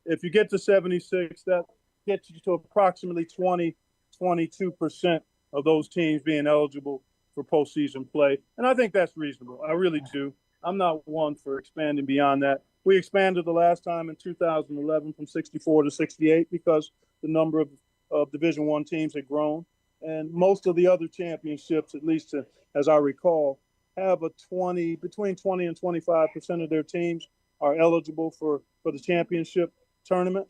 N: If you get to 76, that gets you to approximately 22% of those teams being eligible for postseason play. And I think that's reasonable. I really do. I'm not one for expanding beyond that. We expanded the last time in 2011 from 64 to 68 because the number of Division I teams had grown. And most of the other championships, at least as I recall, have between 20 and 25% of their teams are eligible for the championship tournament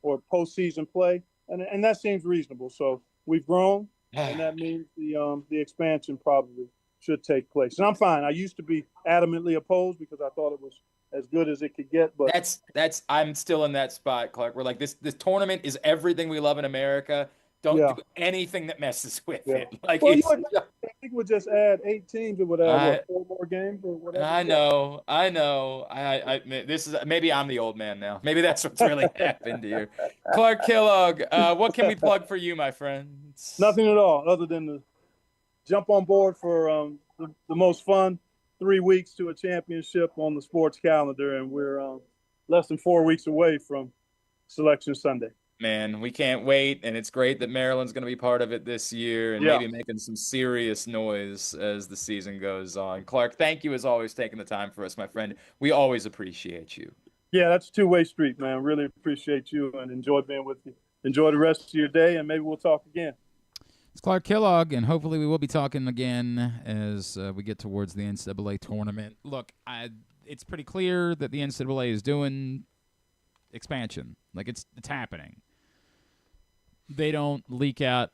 N: or postseason play. And that seems reasonable. So we've grown. And that means the expansion probably should take place. And I'm fine. I used to be adamantly opposed because I thought it was as good as it could get. But
M: that's I'm still in that spot, Clark. We're like this tournament is everything we love in America. Don't do anything that messes with it. Like
N: I think we'll just add 8 teams. It would add 4 more games or whatever.
M: I know. This is maybe I'm the old man now. Maybe that's what's really happened here. Clark Kellogg, what can we plug for you, my friend?
N: Nothing at all, other than to jump on board for the most fun 3 weeks to a championship on the sports calendar, and we're less than 4 weeks away from Selection Sunday.
M: Man, we can't wait, and it's great that Maryland's going to be part of it this year and maybe making some serious noise as the season goes on. Clark, thank you as always taking the time for us, my friend. We always appreciate you.
N: Yeah, that's a two-way street, man. Really appreciate you and enjoy being with you. Enjoy the rest of your day, and maybe we'll talk again.
A: It's Clark Kellogg, and hopefully we will be talking again as we get towards the NCAA tournament. Look, it's pretty clear that the NCAA is doing expansion. Like, it's happening. They don't leak out.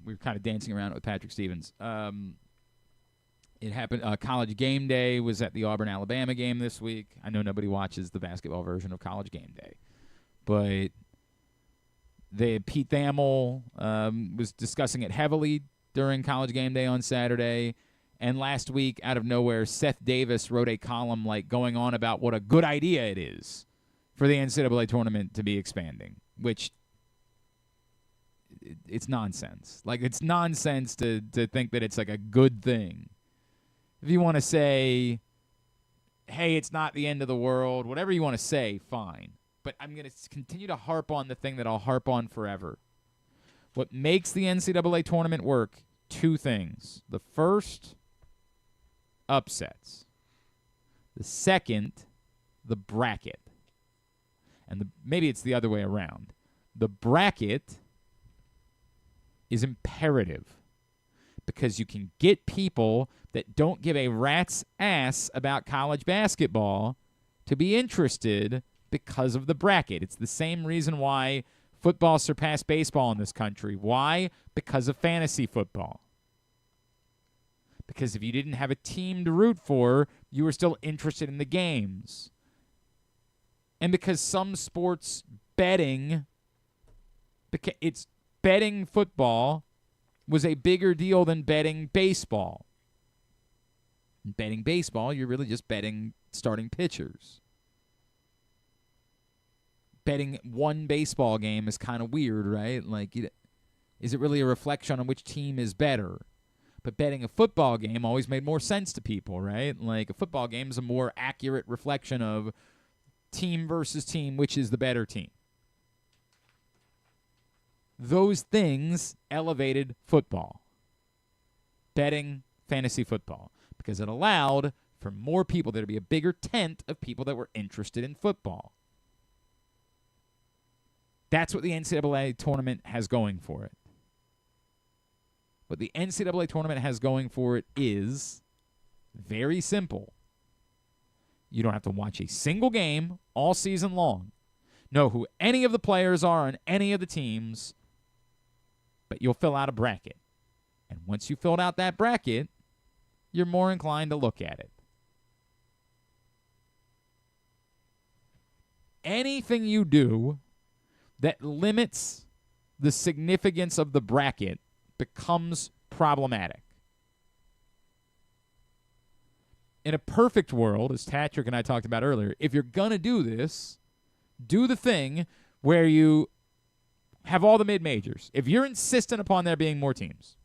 A: We were kind of dancing around it with Patrick Stevens. It happened. College Game Day was at the Auburn-Alabama game this week. I know nobody watches the basketball version of College Game Day, but Pete Thamel was discussing it heavily during College Game Day on Saturday. And last week, out of nowhere, Seth Davis wrote a column going on about what a good idea it is for the NCAA tournament to be expanding, which it's nonsense. Like, it's nonsense to think that it's like a good thing. If you want to say, hey, it's not the end of the world, whatever you want to say, fine. But I'm going to continue to harp on the thing that I'll harp on forever. What makes the NCAA tournament work, 2 things. The first, upsets. The second, the bracket. And maybe it's the other way around. the bracket is imperative because you can get people that don't give a rat's ass about college basketball to be interested because of the bracket. It's the same reason why football surpassed baseball in this country. Why? Because of fantasy football. Because if you didn't have a team to root for, you were still interested in the games. And because some sports betting football was a bigger deal than betting baseball. In betting baseball, you're really just betting starting pitchers. Betting one baseball game is kind of weird, right? Like, is it really a reflection on which team is better? But betting a football game always made more sense to people, right? Like, a football game is a more accurate reflection of team versus team, which is the better team. Those things elevated football. Betting fantasy football. Because it allowed for more people, there to be a bigger tent of people that were interested in football. That's what the NCAA tournament has going for it. What the NCAA tournament has going for it is very simple. You don't have to watch a single game all season long. Know who any of the players are on any of the teams, but you'll fill out a bracket. And once you filled out that bracket, you're more inclined to look at it. Anything you do that limits the significance of the bracket becomes problematic. In a perfect world, as Tatrick and I talked about earlier, if you're going to do this, do the thing where you have all the mid-majors. If you're insistent upon there being more teams,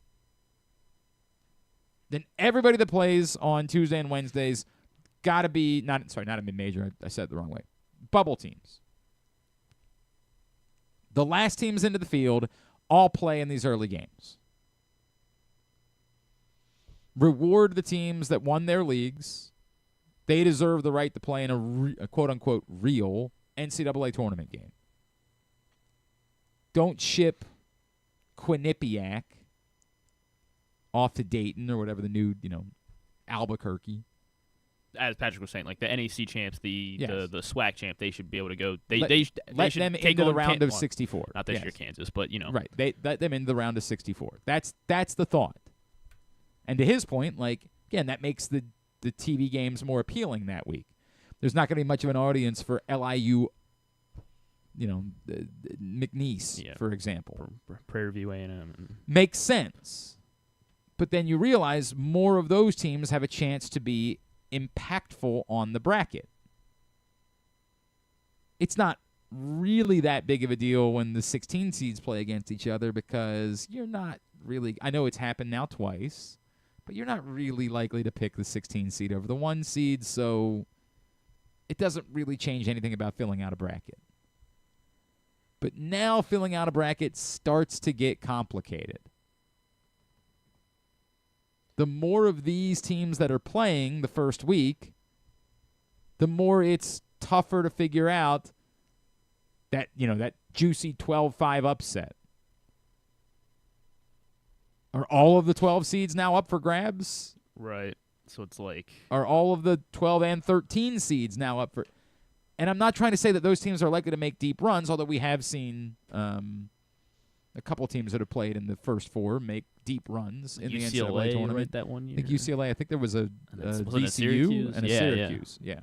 A: then everybody that plays on Tuesday and Wednesdays got to be, not a mid-major, I said it the wrong way, bubble teams. The last teams into the field all play in these early games. Reward the teams that won their leagues. They deserve the right to play in a quote-unquote real NCAA tournament game. Don't ship Quinnipiac off to Dayton or whatever the new, Albuquerque.
B: As Patrick was saying, like the NEC champs, the SWAC champ, they should be able to go. They
A: let
B: should
A: them
B: take
A: into the
B: on
A: round of 64.
B: Not this year, Kansas, but
A: right. They let them into the round of 64. That's the thought. And to his point, like again, that makes the TV games more appealing that week. There's not going to be much of an audience for LIU, McNeese, for example.
B: Prairie View A&M.
A: Makes sense. But then you realize more of those teams have a chance to be impactful on the bracket. It's not really that big of a deal when the 16 seeds play against each other because you're not really, I know it's happened now twice, but you're not really likely to pick the 16 seed over the 1 seed, so it doesn't really change anything about filling out a bracket. But now filling out a bracket starts to get complicated. The more of these teams that are playing the first week, the more it's tougher to figure out that, that juicy 12-5 upset. Are all of the 12 seeds now up for grabs?
B: Right. So it's like...
A: Are all of the 12 and 13 seeds now up for... And I'm not trying to say that those teams are likely to make deep runs, although we have seen a couple teams that have played in the first 4 make deep runs in the NCAA tournament.
B: Right, that one year.
A: I think UCLA. I think there was a
B: VCU
A: and a Syracuse. Yeah.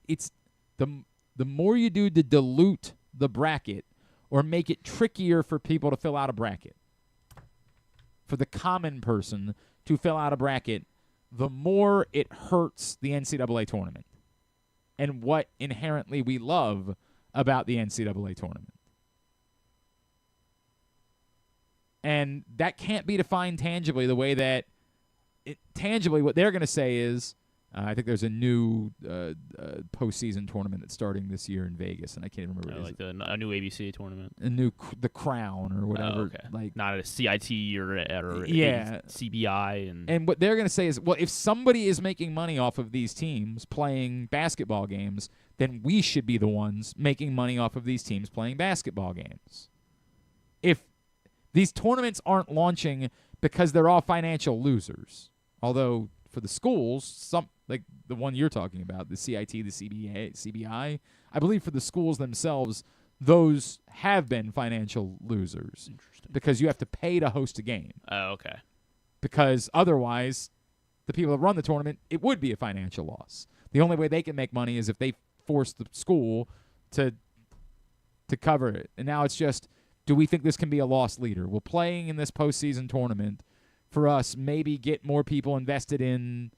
A: It's the more you do to dilute the bracket or make it trickier for people to fill out a bracket, for the common person to fill out a bracket, the more it hurts the NCAA tournament and what inherently we love about the NCAA tournament. And that can't be defined tangibly the way that tangibly what they're going to say is I think there's a new postseason tournament that's starting this year in Vegas, and I can't remember.
B: Like a new ABC tournament,
A: the Crown or whatever.
B: Oh, okay.
A: Like
B: not a CIT or CBI,
A: and what they're going to say is, well, if somebody is making money off of these teams playing basketball games, then we should be the ones making money off of these teams playing basketball games. If these tournaments aren't launching because they're all financial losers, although for the schools, some like the one you're talking about, the CIT, the CBI, I believe for the schools themselves, those have been financial losers because you have to pay to host a game.
B: Oh, okay.
A: Because otherwise, the people that run the tournament, it would be a financial loss. The only way they can make money is if they force the school to cover it. And now it's just, do we think this can be a loss leader? Will playing in this postseason tournament for us maybe get more people invested in,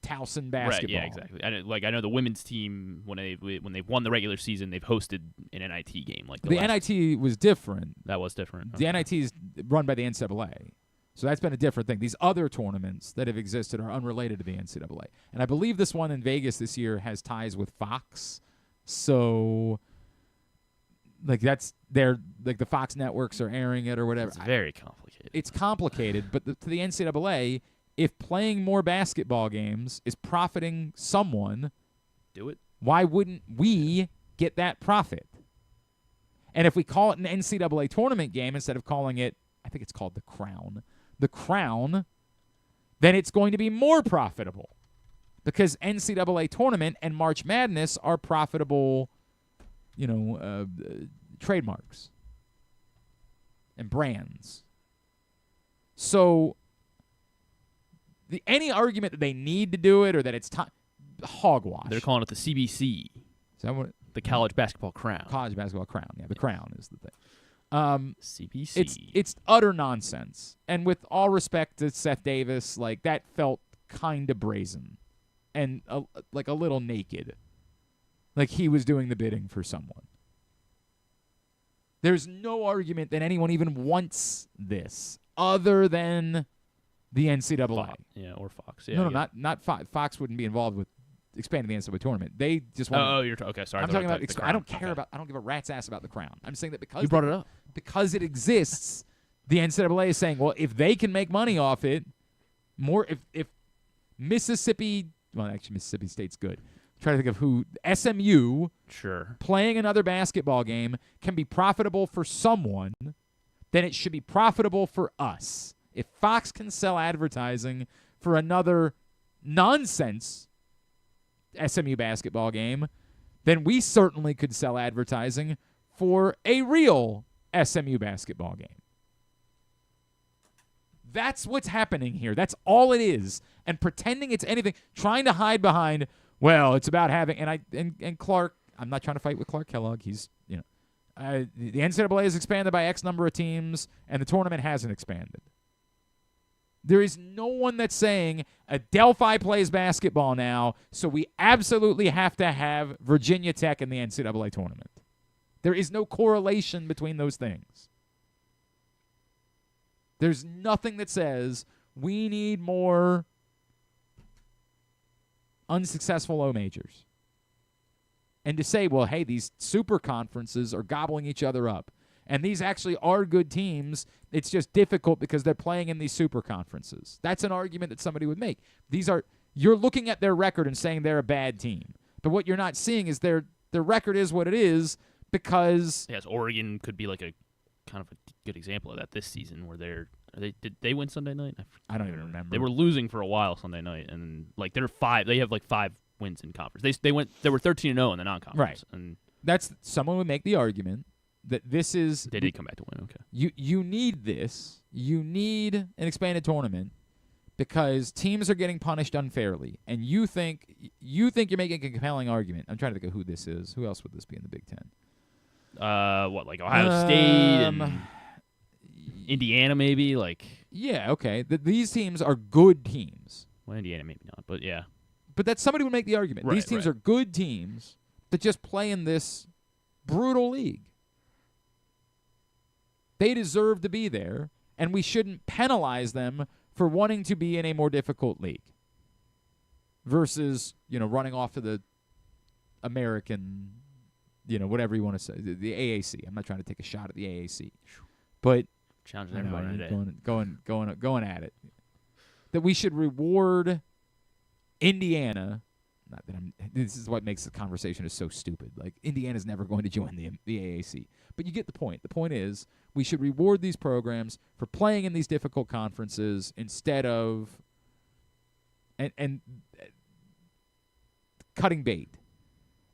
A: Towson basketball?
B: Right, yeah, exactly. I know the women's team, when they've won the regular season, they've hosted an NIT game. Like
A: the NIT was different.
B: That was different.
A: The NIT is run by the NCAA. So that's been a different thing. These other tournaments that have existed are unrelated to the NCAA. And I believe this one in Vegas this year has ties with Fox. So the Fox networks are airing it or whatever.
B: It's very complicated.
A: It's complicated, but to the NCAA, if playing more basketball games is profiting someone,
B: do it.
A: Why wouldn't we get that profit? And if we call it an NCAA tournament game instead of calling it, I think it's called the Crown, then it's going to be more profitable because NCAA tournament and March Madness are profitable, trademarks and brands. So any argument that they need to do it or that it's hogwash.
B: They're calling it the CBC.
A: Is that what?
B: The College Basketball Crown.
A: College Basketball Crown. Yeah, the Crown is the thing.
B: CBC.
A: It's utter nonsense. And with all respect to Seth Davis, like that felt kind of brazen and a little naked. Like he was doing the bidding for someone. There's no argument that anyone even wants this other than the NCAA.
B: Yeah, or Fox. Yeah,
A: no, not Fox. Fox wouldn't be involved with expanding the NCAA tournament. They just want.
B: Oh, you're okay. Sorry,
A: I'm talking about. I don't care about. I don't give a rat's ass about the Crown. I'm saying that because
B: you brought it up,
A: because it exists, the NCAA is saying, well, if they can make money off it, more if Mississippi. Well, actually, Mississippi State's good. I'm trying to think of who SMU.
B: Sure.
A: Playing another basketball game can be profitable for someone, then it should be profitable for us. If Fox can sell advertising for another nonsense SMU basketball game, then we certainly could sell advertising for a real SMU basketball game. That's what's happening here. That's all it is. And pretending it's anything, trying to hide behind, well, it's about having, and Clark, I'm not trying to fight with Clark Kellogg. He's, the NCAA has expanded by X number of teams, and the tournament hasn't expanded. There is no one that's saying Delphi plays basketball now, so we absolutely have to have Virginia Tech in the NCAA tournament. There is no correlation between those things. There's nothing that says we need more unsuccessful O majors. And to say, well, hey, these super conferences are gobbling each other up. And these actually are good teams. It's just difficult because they're playing in these super conferences. That's an argument that somebody would make. You're looking at their record and saying they're a bad team. But what you're not seeing is their record is what it is because...
B: Yes, Oregon could be like a kind of a good example of that this season where did they win Sunday night?
A: I don't even remember.
B: They were losing for a while Sunday night, and like they have 5 wins in conference. They were 13-0 in the non-conference.
A: Right.
B: And
A: someone would make the argument that this is...
B: They did come back to win, okay.
A: You need this. You need an expanded tournament because teams are getting punished unfairly. And you think you're making a compelling argument. I'm trying to think of who this is. Who else would this be in the Big Ten?
B: Like Ohio State and Indiana maybe?
A: Yeah, okay. These teams are good teams.
B: Well, Indiana maybe not, but yeah.
A: But that somebody would make the argument.
B: Right,
A: these teams are good teams that just play in this brutal league. They deserve to be there, and we shouldn't penalize them for wanting to be in a more difficult league. versus, running off to the American, whatever you want to say, the AAC. I'm not trying to take a shot at the AAC, but
B: challenging everybody today.
A: Going at it. That we should reward Indiana. Not that this is what makes the conversation is so stupid. Like, Indiana's never going to join the AAC. But you get the point. The point is we should reward these programs for playing in these difficult conferences instead of and cutting bait.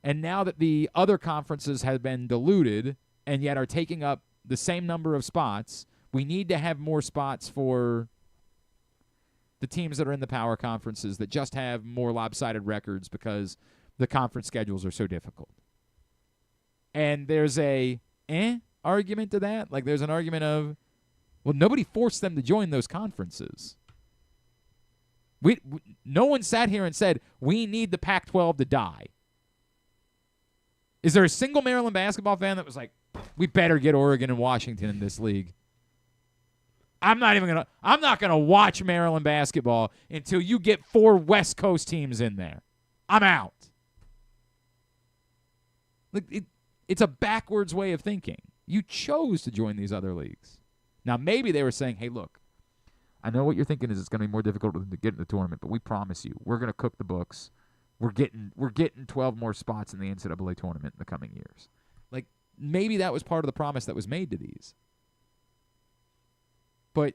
A: And now that the other conferences have been diluted and yet are taking up the same number of spots, we need to have more spots for the teams that are in the power conferences that just have more lopsided records because the conference schedules are so difficult. And there's a argument to that. Like, there's an argument of, well, nobody forced them to join those conferences. No one sat here and said, we need the Pac-12 to die. Is there a single Maryland basketball fan that was like, we better get Oregon and Washington in this league? I'm not gonna watch Maryland basketball until you get 4 West Coast teams in there. I'm out. It's a backwards way of thinking. You chose to join these other leagues. Now, maybe they were saying, hey, look, I know what you're thinking is it's going to be more difficult to get in the tournament, but we promise you, we're going to cook the books. We're getting 12 more spots in the NCAA tournament in the coming years. Like, maybe that was part of the promise that was made to these. But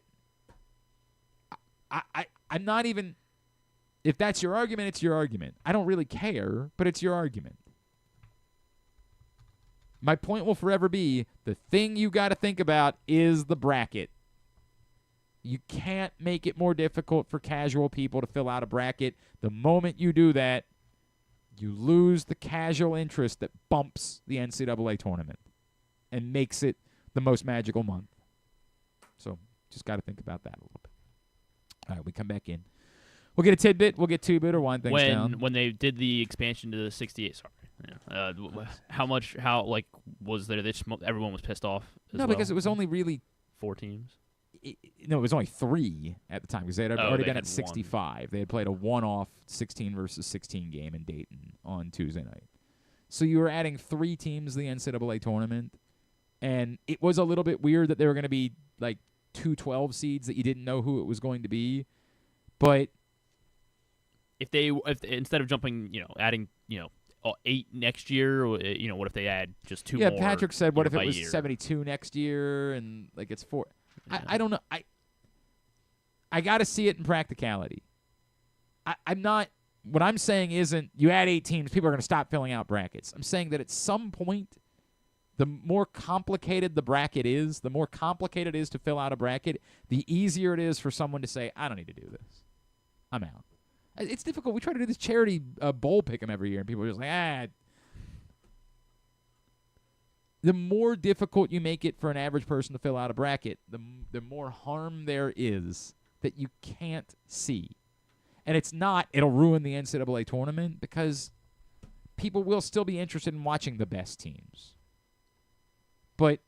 A: I'm not even – if that's your argument, it's your argument. I don't really care, but it's your argument. My point will forever be the thing you got to think about is the bracket. You can't make it more difficult for casual people to fill out a bracket. The moment you do that, you lose the casual interest that bumps the NCAA tournament and makes it the most magical month. So just got to think about that a little bit. All right, we come back in. We'll get a tidbit. We'll get two-bit or wind things down.
B: When they did the expansion to the 68, sorry. Yeah. Was there this? Everyone was pissed off
A: because it was only really
B: 4 teams.
A: It was only 3 at the time because they had already been at 65. 1. They had played a one-off 16 versus 16 game in Dayton on Tuesday night. So you were adding 3 teams to the NCAA tournament, and it was a little bit weird that they were going to be like 2 12 seeds that you didn't know who it was going to be. But
B: if instead of jumping, adding, 8 next year, what if they add just 2 more?
A: Yeah, Patrick said, what if it was
B: year?
A: 72 next year and like it's 4? Yeah. I don't know. I got to see it in practicality. I'm not. What I'm saying isn't you add 8 teams, people are going to stop filling out brackets. I'm saying that at some point, the more complicated the bracket is, the more complicated it is to fill out a bracket, the easier it is for someone to say, I don't need to do this. I'm out. It's difficult. We try to do this charity bowl pick'em every year, and people are just like, The more difficult you make it for an average person to fill out a bracket, the more harm there is that you can't see. And it's not, it'll ruin the NCAA tournament because people will still be interested in watching the best teams. But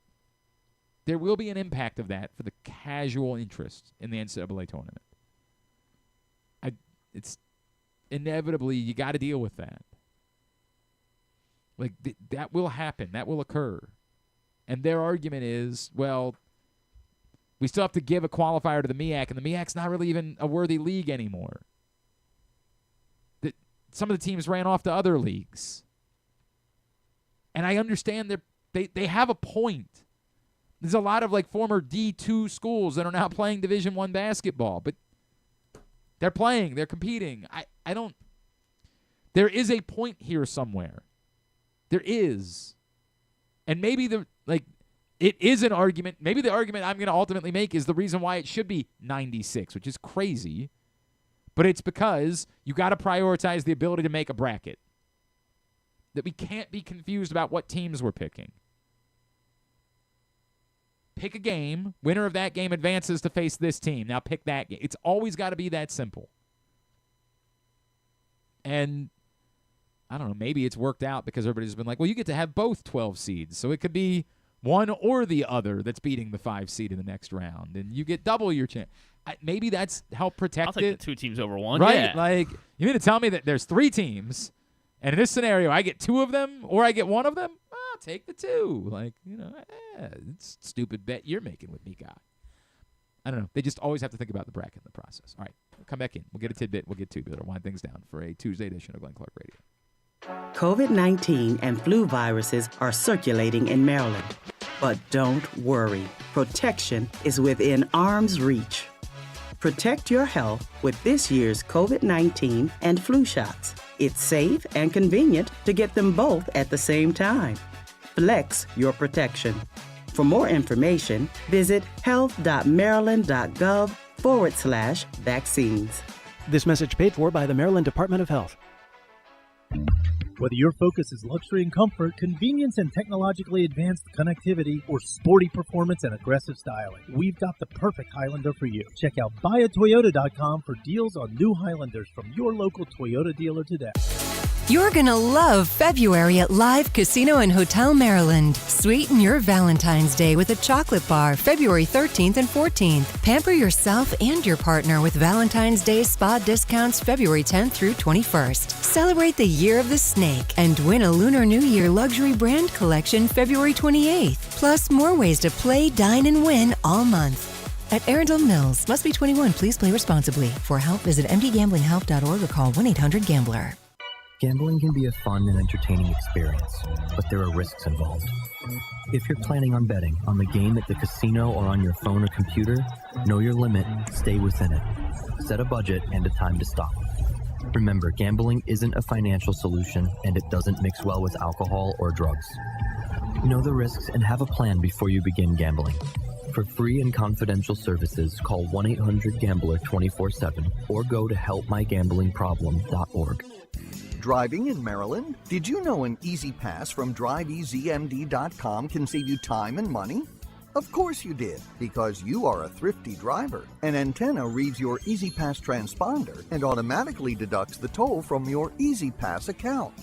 A: there will be an impact of that for the casual interest in the NCAA tournament. It's inevitably, you got to deal with that. Like, that will happen. That will occur. And their argument is, well, we still have to give a qualifier to the MEAC, and the MEAC's not really even a worthy league anymore. Some of the teams ran off to other leagues. And I understand they have a point. There's a lot of, former D2 schools that are now playing Division I basketball, but they're playing. They're competing. I don't – there is a point here somewhere. There is. And maybe it is an argument. Maybe the argument I'm going to ultimately make is the reason why it should be 96, which is crazy. But it's because you got to prioritize the ability to make a bracket. That we can't be confused about what teams we're picking. Pick a game. Winner of that game advances to face this team. Now pick that game. It's always got to be that simple. And I don't know, maybe it's worked out because everybody's been like, well, you get to have both 12 seeds. So it could be one or the other that's beating the 5 seed in the next round. And you get double your chance. maybe that's help protect
B: I'll take
A: it.
B: the 2 teams over 1.
A: Right?
B: Yeah.
A: Like, you mean to tell me that there's 3 teams, and in this scenario, I get 2 of them or I get 1 of them? I'll take the 2. Like, it's a stupid bet you're making with me, guy. I don't know. They just always have to think about the bracket in the process. All right, we'll come back in. We'll get a tidbit. We'll get 2 bit. We'll wind things down for a Tuesday edition of Glenn Clark Radio.
H: COVID-19 and flu viruses are circulating in Maryland. But don't worry, protection is within arm's reach. Protect your health with this year's COVID-19 and flu shots. It's safe and convenient to get them both at the same time. Flex your protection. For more information, visit health.maryland.gov/vaccines.
I: This message paid for by the Maryland Department of Health.
K: Whether your focus is luxury and comfort, convenience and technologically advanced connectivity, or sporty performance and aggressive styling, we've got the perfect Highlander for you. Check out buyatoyota.com for deals on new Highlanders from your local Toyota dealer today.
D: You're gonna love February at Live Casino and Hotel Maryland. Sweeten your Valentine's Day with a chocolate bar February 13th and 14th. Pamper yourself and your partner with Valentine's Day spa discounts February 10th through 21st. Celebrate the Year of the Snake and win a Lunar New Year luxury brand collection February 28th. Plus more ways to play, dine, and win all month. At Arundel Mills. Must be 21. Please play responsibly. For help, visit mdgamblinghelp.org or call 1-800-GAMBLER.
G: Gambling can be a fun and entertaining experience, but there are risks involved. If you're planning on betting on the game at the casino or on your phone or computer, know your limit, stay within it. Set a budget and a time to stop. Remember, gambling isn't a financial solution, and it doesn't mix well with alcohol or drugs. Know the risks and have a plan before you begin gambling. For free and confidential services, call 1-800-GAMBLER 24/7 or go to helpmygamblingproblem.org.
E: Driving in Maryland? Did you know an Easy Pass from DriveEasyMD.com can save you time and money? Of course you did, because you are a thrifty driver. An antenna reads your Easy Pass transponder and automatically deducts the toll from your Easy Pass account.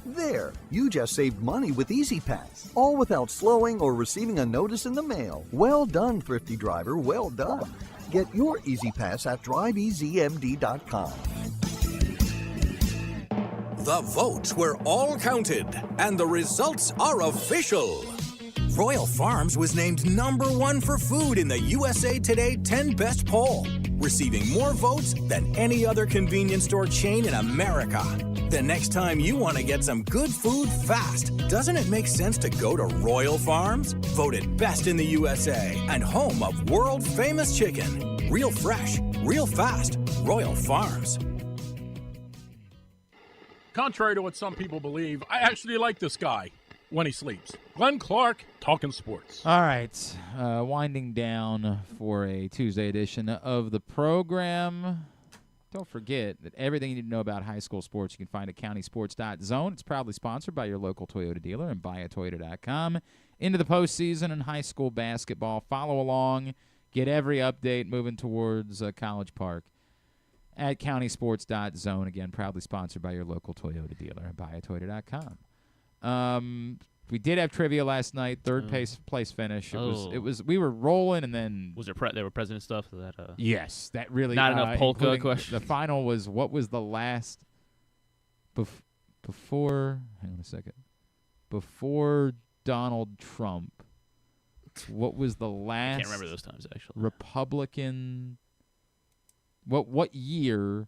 E: There, you just saved money with Easy Pass, all without slowing or receiving a notice in the mail. Well done, thrifty driver, well done. Get your Easy Pass at DriveEasyMD.com.
L: The votes were all counted, and the results are official. Royal Farms was named #1 for food in the USA Today 10 Best poll, receiving more votes than any other convenience store chain in America. The next time you want to get some good food fast, doesn't it make sense to go to Royal Farms? Voted best in the USA and home of world-famous chicken. Real fresh, real fast, Royal Farms.
J: Contrary to what some people believe, I actually like this guy when he sleeps. Glenn Clark, talking sports.
A: All right, winding down for a Tuesday edition of the program. Don't forget that everything you need to know about high school sports you can find at countysports.zone. It's proudly sponsored by your local Toyota dealer and buyatoyota.com. Into the postseason and high school basketball. Follow along. Get every update moving towards College Park at countysports.zone. Again, proudly sponsored by your local Toyota dealer and buyatoyota.com. We did have trivia last night. Third place finish. It was. We were rolling, and then
B: was there were president stuff that.
A: Yes, that really
B: not enough polka question.
A: The final was what was the last before? Hang on a second. Before Donald Trump, what was the last?
B: I can't remember those times actually.
A: Republican. What year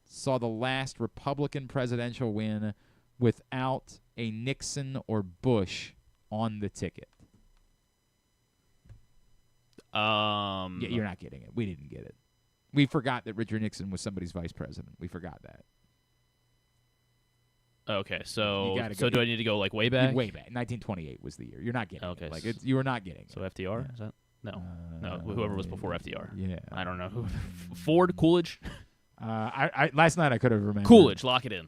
A: saw the last Republican presidential win without a Nixon or Bush on the ticket? Yeah, you're not getting it. We didn't get it. We forgot that Richard Nixon was somebody's vice president. We forgot that.
B: Okay, so do I need to go like way back?
A: Way back. 1928 was the year. You're not getting it. Like you were not getting it.
B: So FDR?
A: Yeah.
B: Is that? No, whoever was before FDR.
A: Yeah,
B: I don't know who. Ford, Coolidge.
A: I last night I could have remembered.
B: Coolidge, lock it in.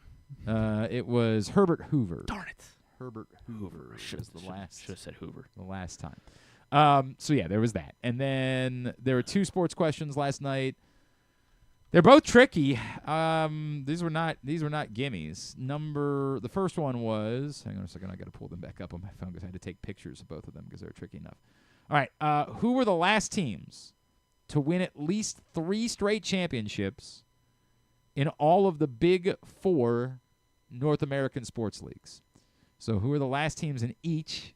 A: It was Herbert Hoover.
B: Darn it,
A: Herbert Hoover was the last.
B: Should have said Hoover.
A: The last time. So yeah, there was that, and then there were 2 sports questions last night. They're both tricky. These were not gimmies. The first one was. Hang on a second. I got to pull them back up on my phone because I had to take pictures of both of them because they were tricky enough. All right, who were the last teams to win at least 3 straight championships in all of the big 4 North American sports leagues. So who are the last teams in each?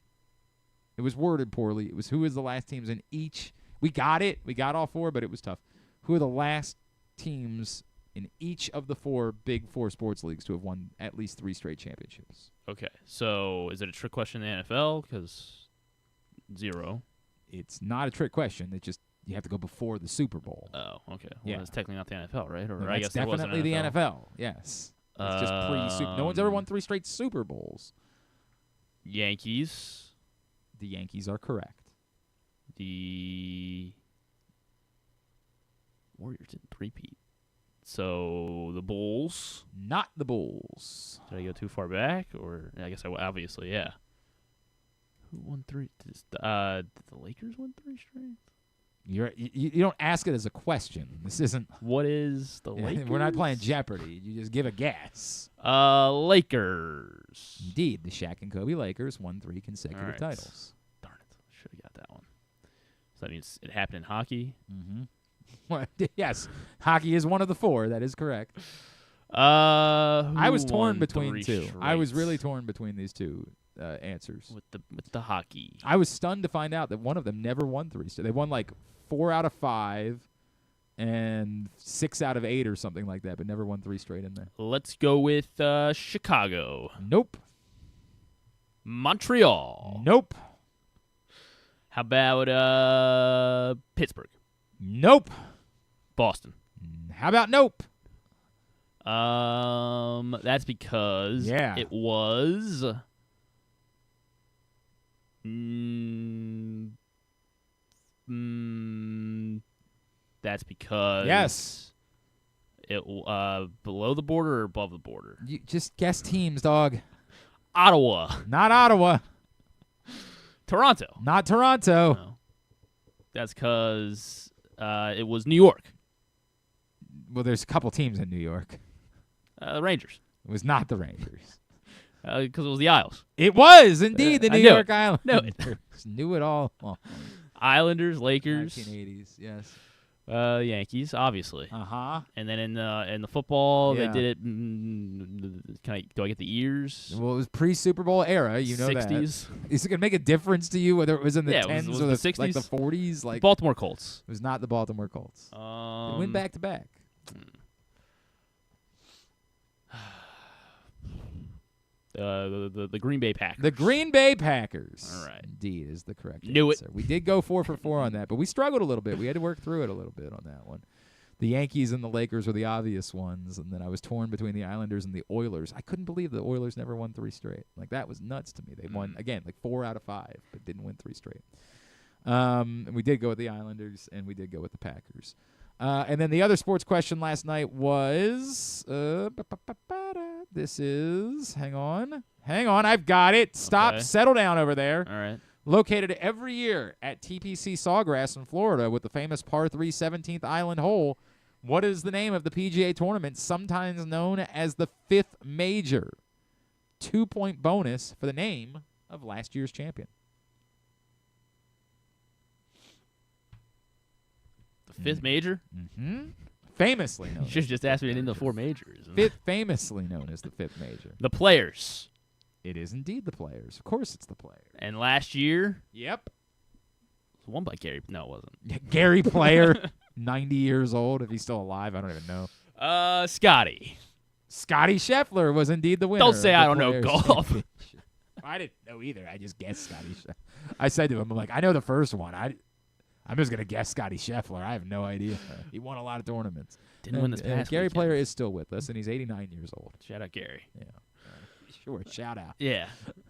A: It was worded poorly. It was who is the last teams in each. We got it. We got all 4, but it was tough. Who are the last teams in each of the 4 big 4 sports leagues to have won at least 3 straight championships?
B: Okay, so is it a trick question in the NFL? Because 0.
A: It's not a trick question. It just you have to go before the Super Bowl.
B: Oh, okay. Well,
A: Yeah.
B: It's technically not the NFL, right? Or
A: No,
B: I
A: that's
B: guess there was an
A: definitely the
B: NFL.
A: NFL. Yes. It's just pre-Super. No one's ever won 3 straight Super Bowls.
B: Yankees.
A: The Yankees are correct.
B: The Warriors didn't three-peat. So the Bulls.
A: Not the Bulls.
B: Did I go too far back? Or I guess obviously, yeah. Who won 3? Did the Lakers win 3 straight?
A: You don't ask it as a question. This isn't.
B: What is the Lakers?
A: We're not playing Jeopardy. You just give a guess.
B: Lakers.
A: Indeed, the Shaq and Kobe Lakers won 3 consecutive titles.
B: Darn it! Should have got that one. So that means it happened in hockey.
A: Mm-hmm. Well, yes, hockey is one of the 4. That is correct.
B: I
A: was torn between 2. I was
B: straight?
A: really torn between these 2 answers.
B: With the hockey.
A: I was stunned to find out that one of them never won 3 straight. They won like 4 out of 5 and 6 out of 8 or something like that, but never won 3 straight in there.
B: Let's go with Chicago.
A: Nope.
B: Montreal.
A: Nope.
B: How about Pittsburgh?
A: Nope.
B: Boston.
A: How about nope?
B: That's because it was that's because it below the border or above the border.
A: You just guess teams, dog.
B: Ottawa.
A: Not Ottawa.
B: Toronto.
A: Not Toronto.
B: No. That's because it was New York.
A: Well, there's a couple teams in New York.
B: The Rangers.
A: It was not the Rangers.
B: Because it was the Isles.
A: It was indeed the New York Islanders.
B: No,
A: knew it all. Well,
B: Islanders, Lakers,
A: 1980s. Yes.
B: Yankees, obviously. And then in the football, they did it. Do I get the years?
A: Well, it was pre-Super Bowl era. You know
B: 60s.
A: that. Is it gonna make a difference to you whether it was in the 10s
B: was
A: or
B: the 60s?
A: like the 40s? Like
B: Baltimore Colts.
A: It was not the Baltimore Colts. They went back to back.
B: The Green Bay Packers.
A: The Green Bay Packers.
B: All right.
A: Indeed is the correct
B: Knew
A: answer. We did go 4 for 4 on that, but we struggled a little bit. We had to work through it a little bit on that one. The Yankees and the Lakers were the obvious ones, and then I was torn between the Islanders and the Oilers. I couldn't believe the Oilers never won 3 straight. Like, that was nuts to me. They won, again, like 4 out of 5, but didn't win 3 straight. And we did go with the Islanders, and we did go with the Packers. And then the other sports question last night was, this is, hang on, I've got it. Stop, settle down over there.
B: All right.
A: Located every year at TPC Sawgrass in Florida with the famous par 3 17th island hole. What is the name of the PGA tournament, sometimes known as the 5th Major? 2-point bonus for the name of last year's champion.
B: The 5th Major?
A: Mm-hmm. Famously known.
B: You should just ask me to name the 4 majors.
A: Famously known as the 5th Major.
B: The Players.
A: It is indeed the Players. Of course it's the Players.
B: And last year?
A: Yep.
B: It was won by Gary. No, it wasn't.
A: Gary Player, 90 years old. If he's still alive, I don't even know.
B: Scotty.
A: Scotty Scheffler was indeed the winner.
B: Don't say I don't know golf.
A: I didn't know either. I just guessed Scotty Scheffler. I said to him, I'm like, I know the first one. I'm just going to guess Scotty Scheffler. I have no idea. He won a lot of tournaments.
B: Didn't win this past
A: Gary
B: weekend.
A: Player is still with us, and he's 89 years old.
B: Shout out Gary.
A: Yeah. Sure, shout out.
B: Yeah.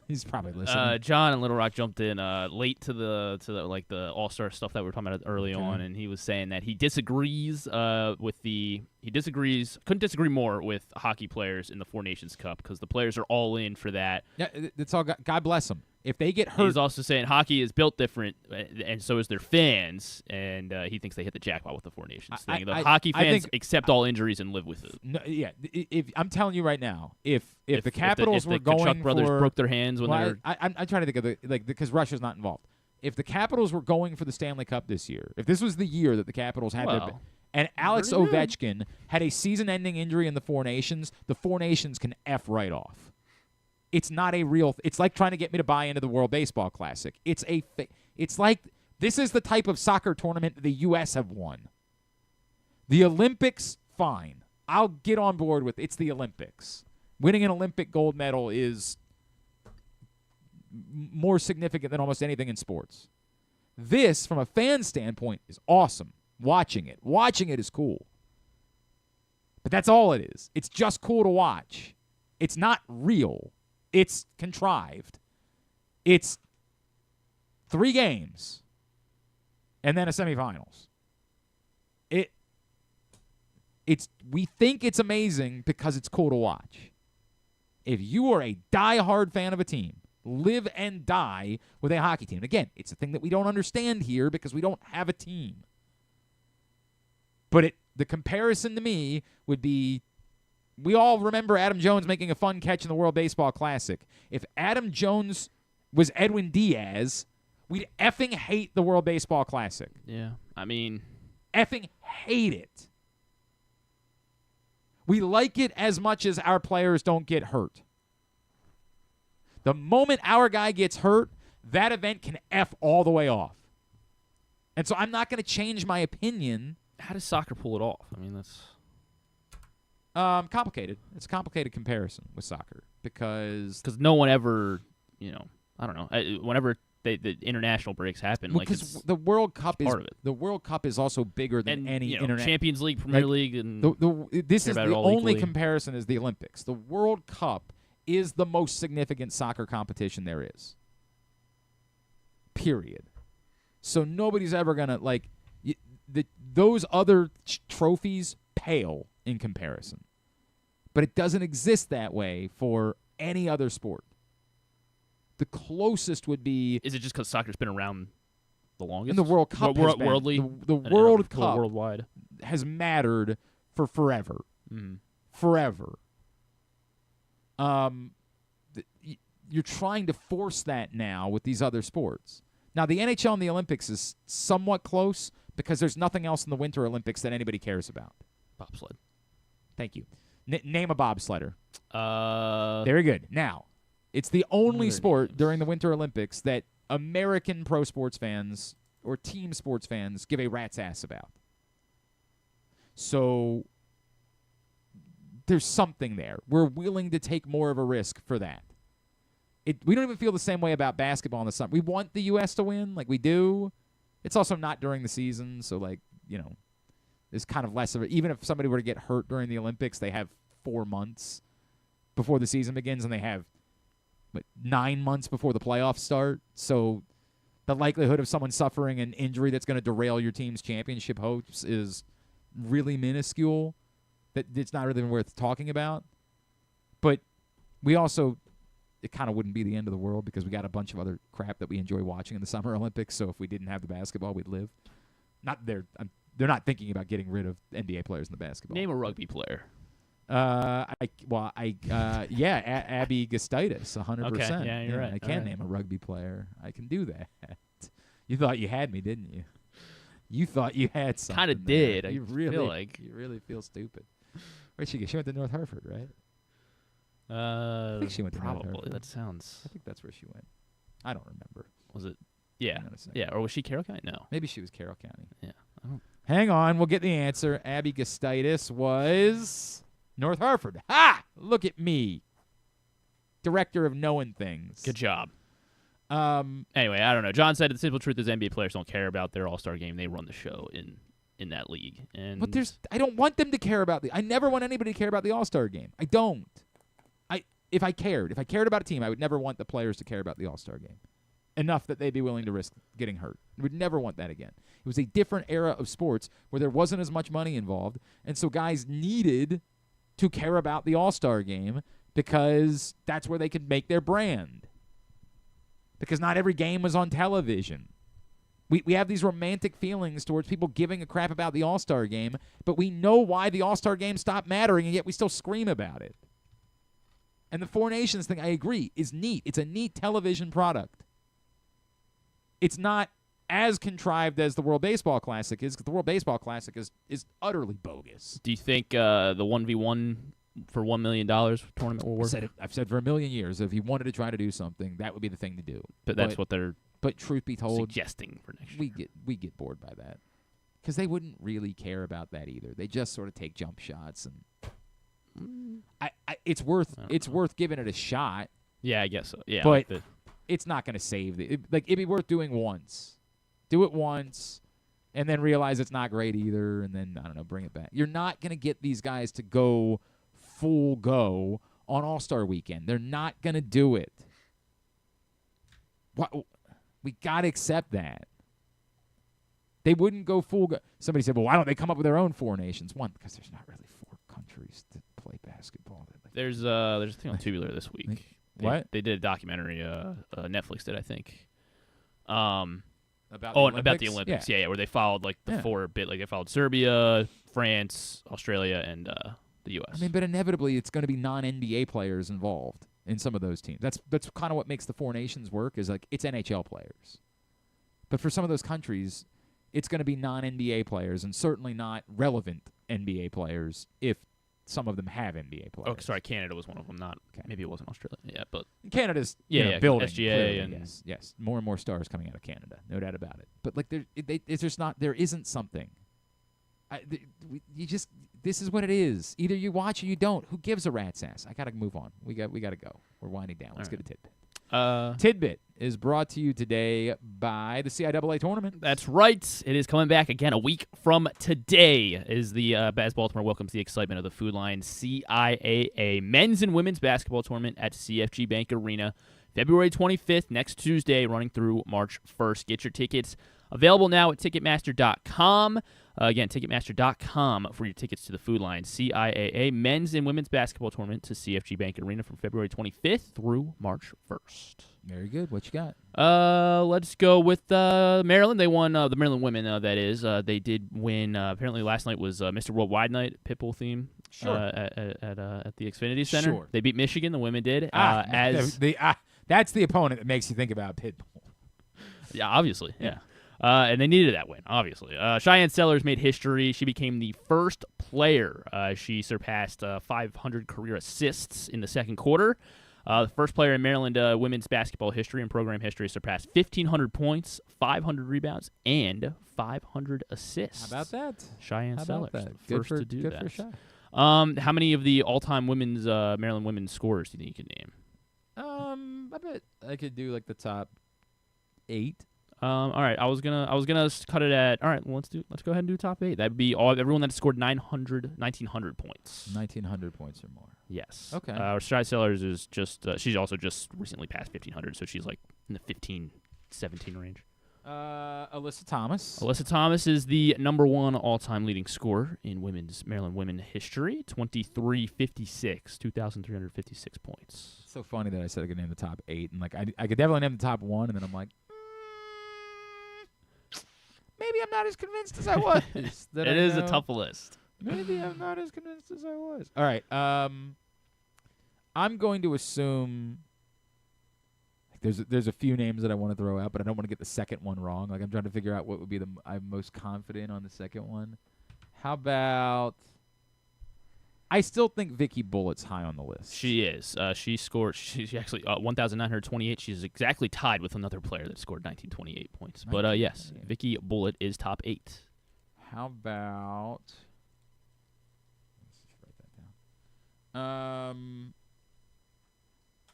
A: He's probably listening.
B: John in Little Rock jumped in late to the like the All-Star stuff that we were talking about early on, and he was saying that he disagrees couldn't disagree more with hockey players in the Four Nations Cup because the players are all in for that.
A: Yeah, it's all God bless them. If they get hurt,
B: he's also saying hockey is built different, and so is their fans, and he thinks they hit the jackpot with the Four Nations thing. The hockey fans accept all injuries and live with it.
A: No, yeah, if I'm telling you right now, if the Capitals were
B: the
A: going
B: Kachuk brothers
A: for,
B: broke their hands when they were,
A: I'm trying to think of because Russia's not involved. if the Capitals were going for the Stanley Cup this year, if this was the year that the Capitals had and Alex Ovechkin had a season-ending injury in the Four Nations can F right off. It's not a real it's like trying to get me to buy into the World Baseball Classic. It's like this is the type of soccer tournament the U.S. have won. The Olympics, fine. I'll get on board with it's the Olympics. Winning an Olympic gold medal is more significant than almost anything in sports. This, from a fan standpoint, is awesome. Watching it is cool. But that's all it is. It's just cool to watch. It's not real. It's contrived. It's 3 games and then a semifinals. We think it's amazing because it's cool to watch. If you are a die-hard fan of a team, live and die with a hockey team. Again, it's a thing that we don't understand here because we don't have a team. But the comparison to me would be, we all remember Adam Jones making a fun catch in the World Baseball Classic. If Adam Jones was Edwin Diaz, we'd effing hate the World Baseball Classic.
B: Yeah, I mean,
A: effing hate it. We like it as much as our players don't get hurt. The moment our guy gets hurt, that event can F all the way off. And so I'm not going to change my opinion.
B: How does soccer pull it off? I mean, that's
A: complicated. It's a complicated comparison with soccer because
B: no one ever, I don't know. Whenever the international breaks happen,
A: because the World Cup is
B: part of it.
A: The World Cup is also bigger than any international
B: Champions League, Premier League, and
A: this is the only
B: equally.
A: comparison is the Olympics. The World Cup is the most significant soccer competition there is. Period. So nobody's ever gonna those other trophies pale in comparison, but it doesn't exist that way for any other sport. The closest would be.
B: Is it just because soccer's been around the longest?
A: And the World Cup has been.
B: Worldly,
A: the World Cup
B: worldwide
A: has mattered for forever.
B: Mm-hmm.
A: Forever. You're trying to force that now with these other sports. Now, the NHL and the Olympics is somewhat close because there's nothing else in the Winter Olympics that anybody cares about.
B: Bobsled.
A: Thank you. Name a bobsledder. Very good. Now, it's the only sport during the Winter Olympics that American pro sports fans or team sports fans give a rat's ass about. So there's something there. We're willing to take more of a risk for that. We don't even feel the same way about basketball in the summer. We want the U.S. to win, like we do. It's also not during the season, so there's kind of less of it. Even if somebody were to get hurt during the Olympics, they have 4 months before the season begins, and they have 9 months before the playoffs start. So the likelihood of someone suffering an injury that's going to derail your team's championship hopes is really minuscule. That it's not really worth talking about. But we also, it kind of wouldn't be the end of the world because we got a bunch of other crap that we enjoy watching in the Summer Olympics. So if we didn't have the basketball, we'd live. They're not thinking about getting rid of NBA players in the basketball.
B: Name a rugby player.
A: Abby Gustitis, 100%.
B: Okay, yeah, you're right.
A: I can name a rugby player. I can do that. You thought you had me, didn't you? You thought you had something.
B: Kind of did.
A: You really feel stupid. Where'd she go? She went to North Hartford, right? I think she went to North
B: probably.
A: Hartford.
B: That sounds.
A: I think that's where she went. I don't remember.
B: Was it? Yeah. Yeah. Or was she Carroll County? No.
A: Maybe she was Carroll County.
B: Yeah.
A: Hang on. We'll get the answer. Abby Gustitis was North Hartford. Ha! Look at me. Director of knowing things.
B: Good job. Anyway, I don't know. John said the simple truth is NBA players don't care about their All-Star game. They run the show in that league.
A: But I don't want them to care about I never want anybody to care about the All-Star game. I don't. If I cared about a team, I would never want the players to care about the All-Star game enough that they'd be willing to risk getting hurt. I would never want that again. It was a different era of sports where there wasn't as much money involved, and so guys needed to care about the All-Star game because that's where they could make their brand. Because not every game was on television. We have these romantic feelings towards people giving a crap about the All-Star game, but we know why the All-Star game stopped mattering, and yet we still scream about it. And the Four Nations thing, I agree, is neat. It's a neat television product. it's not as contrived as the World Baseball Classic is, because the World Baseball Classic is utterly bogus.
B: Do you think the 1v1 for $1 million tournament will work?
A: I've said for a million years, if you wanted to try to do something, that would be the thing to do.
B: But that's what they're
A: But truth be told,
B: suggesting for next year.
A: We get bored by that, because they wouldn't really care about that either. They just sort of take jump shots, and it's worth giving it a shot.
B: Yeah, I guess so. Yeah,
A: but it's not going to save it'd be worth doing once. Do it once, and then realize it's not great either, and then, I don't know, bring it back. You're not going to get these guys to go full go on All-Star Weekend. They're not going to do it. We got to accept that. They wouldn't go full go. Somebody said, well, why don't they come up with their own 4 nations? One, because there's not really 4 countries to play basketball.
B: There's a thing on Tubular this week.
A: What?
B: They did a documentary, Netflix did, I think.
A: About the
B: Olympics. Yeah, where they followed like the 4 bit, like they followed Serbia, France, Australia, and the U.S.
A: I mean, but inevitably it's going to be non-NBA players involved in some of those teams. That's kind of what makes the 4 nations work, is like it's NHL players. But for some of those countries, it's going to be non-NBA players, and certainly not relevant NBA players if some of them have NBA players.
B: Oh, sorry, Canada was one of them. Not maybe it wasn't Australia. Yeah, but
A: Canada's
B: building
A: SGA clearly, and yes, more and more stars coming out of Canada, no doubt about it. But like it's just not, there isn't something. This is what it is. Either you watch or you don't. Who gives a rat's ass? I gotta move on. We got to go. We're winding down. Let's get a tidbit. Tidbit is brought to you today by the CIAA tournament.
B: That's right. It is coming back again a week from today. As Baltimore welcomes the excitement of the Food Line CIAA men's and women's basketball tournament at CFG Bank Arena, February 25th, next Tuesday, running through March 1st. Get your tickets available now at Ticketmaster.com. Again, Ticketmaster.com for your tickets to the Food Line CIAA men's and women's basketball tournament to CFG Bank Arena from February 25th through March 1st.
A: Very good. What you got?
B: Let's go with Maryland. They won, the Maryland women, that is. They did win. Apparently last night was Mr. Worldwide night, Pitbull theme.
A: Sure.
B: At the Xfinity Center.
A: Sure.
B: They beat Michigan. The women did.
A: That's the opponent that makes you think about Pitbull.
B: Yeah, obviously. Yeah. And they needed that win, obviously. Cheyenne Sellers made history. She became the first player. She surpassed 500 career assists in the second quarter. The first player in Maryland women's basketball history and program history surpassed 1,500 points, 500 rebounds, and 500 assists.
A: How about that?
B: Cheyenne Sellers,
A: Good
B: first to do that.
A: For Shy.
B: How many of the all-time women's Maryland women's scorers do you think you can name?
A: I bet I could do like the top 8.
B: All right, I was gonna cut it at. All right, well, let's go ahead and do top 8. That'd be everyone that scored 1,900 points.
A: 1,900 points or more.
B: Yes.
A: Okay.
B: Shy Sellers is just she's also just recently passed 1,500, so she's like in the 15, 17 range.
A: Alyssa Thomas.
B: Alyssa Thomas is the number 1 all-time leading scorer in women's Maryland women history. 2,356 points.
A: It's so funny that I said I could name the top 8, and like I could definitely name the top 1, and then I'm like, maybe I'm not as convinced as I was.
B: It is a tough list.
A: Maybe I'm not as convinced as I was. All right. I'm going to assume there's a few names that I want to throw out, but I don't want to get the second one wrong. Like I'm trying to figure out what would be I'm most confident on the second one. How about? I still think Vicky Bullett's high on the list.
B: She is. She scored. She's actually 1,928. She's exactly tied with another player that scored 1,928 points. But yes, Vicky Bullett is top 8.
A: How about? Let's just write that down.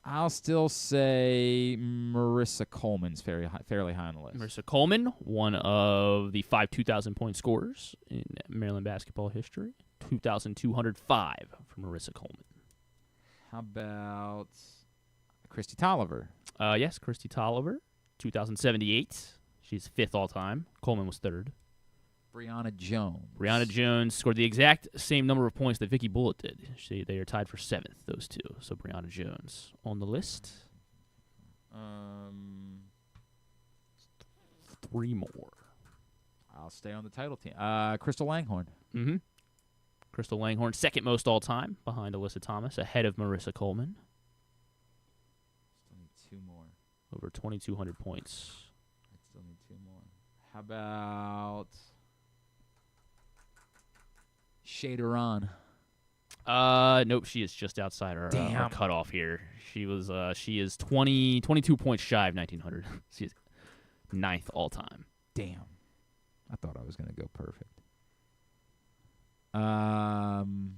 A: I'll still say Marissa Coleman's fairly high on the list.
B: Marissa Coleman, one of the 5 2,000-point scorers in Maryland basketball history. 2,205 for Marissa Coleman.
A: How about Christy Tolliver?
B: Yes, Christy Tolliver, 2,078. She's 5th all-time. Coleman was 3rd.
A: Brianna Jones.
B: Brianna Jones scored the exact same number of points that Vicky Bullett did. They are tied for 7th, those two. So Brianna Jones on the list. 3 more.
A: I'll stay on the title team. Crystal Langhorne.
B: Mm-hmm. Crystal Langhorne, 2nd most all-time, behind Alyssa Thomas, ahead of Marissa Coleman.
A: Still need 2 more.
B: Over 2,200 points.
A: I still How about Shaderon?
B: Nope, she is just outside her cutoff here. She is 22 points shy of 1900. She is 9th all time.
A: Damn. I thought I was going to go perfect. Diamond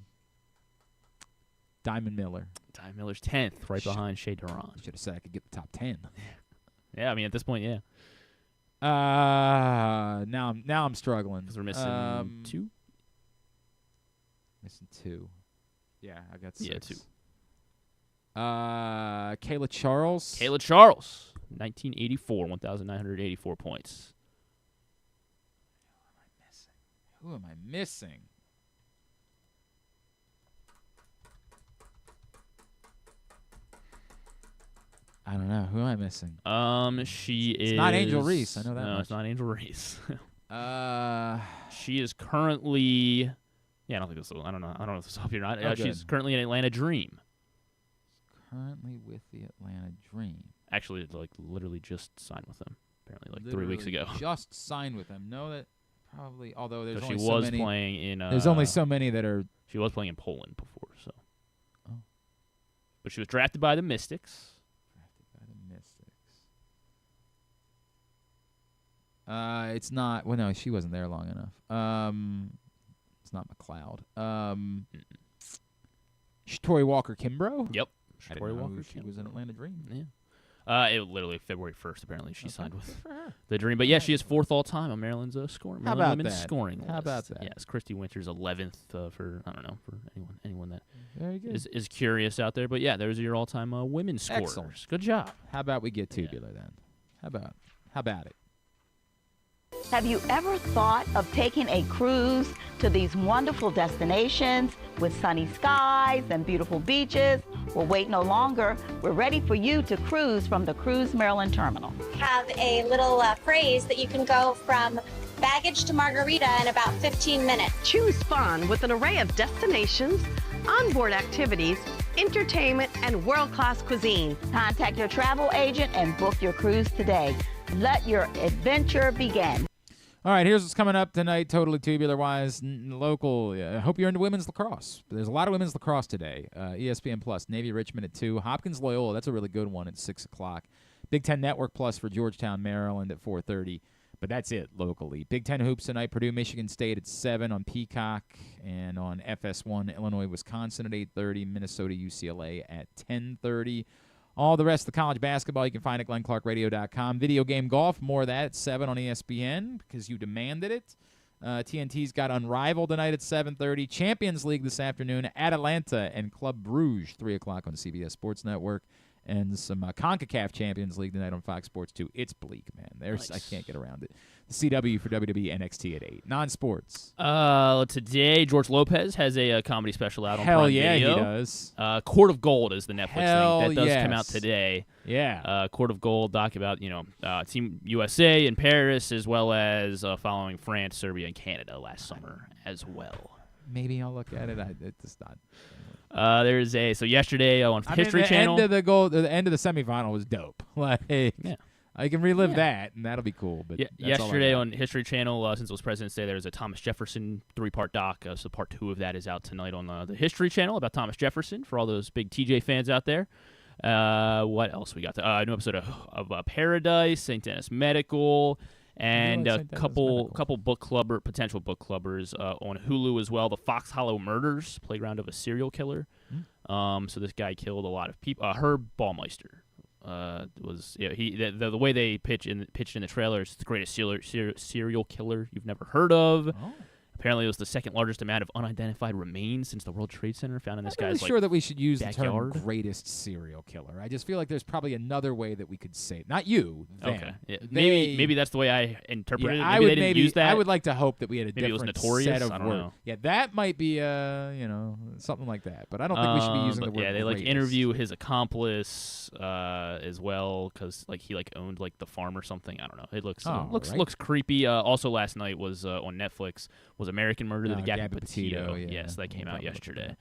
A: Miller.
B: Diamond Miller's 10th, right behind Shea Duran.
A: Should have said I could get the top 10.
B: Yeah, I mean, at this point, yeah.
A: Now I'm struggling.
B: Because we're missing 2?
A: Missing 2. Yeah, I got 6.
B: Yeah, 2.
A: Kayla Charles.
B: Kayla Charles, 1984, 1,984 points.
A: Who am I missing? I don't know. Who am I missing?
B: She is.
A: It's not Angel Reese. I know that.
B: No,
A: much.
B: it's not Angel Reese. She is currently. Yeah, I don't think this. I don't know if this will help you or not.
A: Oh,
B: she's
A: good.
B: currently in Atlanta Dream.
A: Currently with the Atlanta Dream.
B: Actually, literally just signed with them. Apparently, 3 weeks ago.
A: Just signed with them. Know that probably. Although there's
B: she
A: only
B: was
A: so many.
B: Playing in.
A: There's only so many that are.
B: She was playing in Poland before, so.
A: Oh.
B: But she was drafted by the Mystics.
A: It's not. Well, no, she wasn't there long enough. It's not McLeod. Tori Walker Kimbrough.
B: Yep.
A: I
B: Tori
A: didn't know
B: Walker
A: she was in Atlanta Dream.
B: Yeah. It literally February 1st. Apparently, she signed with the Dream. But yeah, she is 4th all time on Maryland's scoring.
A: How about
B: women's
A: that?
B: scoring
A: How
B: list.
A: about that?
B: Yes, Christy Winters 11th for I don't know for anyone that
A: Very good.
B: is curious out there. But yeah, there's your all-time women's scorers.
A: Excellent.
B: Good job.
A: How about we get tubular then? How about it?
O: Have you ever thought of taking a cruise to these wonderful destinations with sunny skies and beautiful beaches? Well, wait no longer. We're ready for you to cruise from the Cruise Maryland Terminal.
P: Have a little phrase that you can go from baggage to margarita in about 15 minutes.
Q: Choose fun with an array of destinations, onboard activities, entertainment, and world-class cuisine.
O: Contact your travel agent and book your cruise today. Let your adventure begin.
A: All right, here's what's coming up tonight, totally tubular-wise, local. I hope you're into women's lacrosse. There's a lot of women's lacrosse today. ESPN Plus, Navy Richmond at 2. Hopkins Loyola, that's a really good one at 6 o'clock. Big Ten Network Plus for Georgetown, Maryland at 4:30. But that's it locally. Big Ten hoops tonight, Purdue, Michigan State at 7 on Peacock. And on FS1, Illinois, Wisconsin at 8:30. Minnesota, UCLA at 10:30. All the rest of the college basketball you can find at glennclarkradio.com. Video game golf, more of that at 7 on ESPN because you demanded it. TNT's got Unrivaled tonight at 7:30. Champions League this afternoon at Atlanta and Club Brugge, 3 o'clock on CBS Sports Network. And some CONCACAF Champions League tonight on Fox Sports 2. It's bleak, man. Nice. I can't get around it. The CW for WWE NXT at 8. Non-sports.
B: Today, George Lopez has a comedy special out on
A: Hell
B: Prime
A: yeah,
B: Video.
A: he does.
B: Court of Gold is the Netflix
A: Hell
B: thing. That does
A: yes.
B: come out today.
A: Yeah.
B: Court of Gold doc about, Team USA in Paris as well as following France, Serbia, and Canada last summer as well.
A: Maybe I'll look at it. It's not.
B: So yesterday on History Channel.
A: The end of the semifinal was dope. Yeah. I can relive that, and that'll be cool. But
B: yesterday on History Channel, since it was President's Day, there was a Thomas Jefferson 3-part doc. So part 2 of that is out tonight on the History Channel about Thomas Jefferson for all those big TJ fans out there. What else we got? A new episode of Paradise, St. Dennis Medical. And a couple potential book clubbers on Hulu as well. The Fox Hollow Murders, Playground of a Serial Killer. So this guy killed a lot of people. Herb Baumeister was the way they pitched in the trailer is the greatest serial killer you've never heard of. Oh. Apparently, it was the second largest amount of unidentified remains since the World Trade Center found in this guy's
A: I'm sure that we should use
B: backyard.
A: The term greatest serial killer. I just feel like there's probably another way that we could say it. Not you. Them.
B: Okay. Yeah. Maybe that's the way I interpreted it.
A: Maybe
B: they didn't use that.
A: I would like to hope that we had a
B: maybe
A: different
B: it was notorious.
A: set of
B: I don't
A: words.
B: know.
A: Yeah, that might be something like that. But I don't think we should be using the word.
B: Yeah, they
A: greatest.
B: interview his accomplice as well because he owned the farm or something. I don't know. It looks creepy. Also last night was on Netflix was American Murder, the Gabby Petito.
A: Yeah.
B: Yes, that came out yesterday.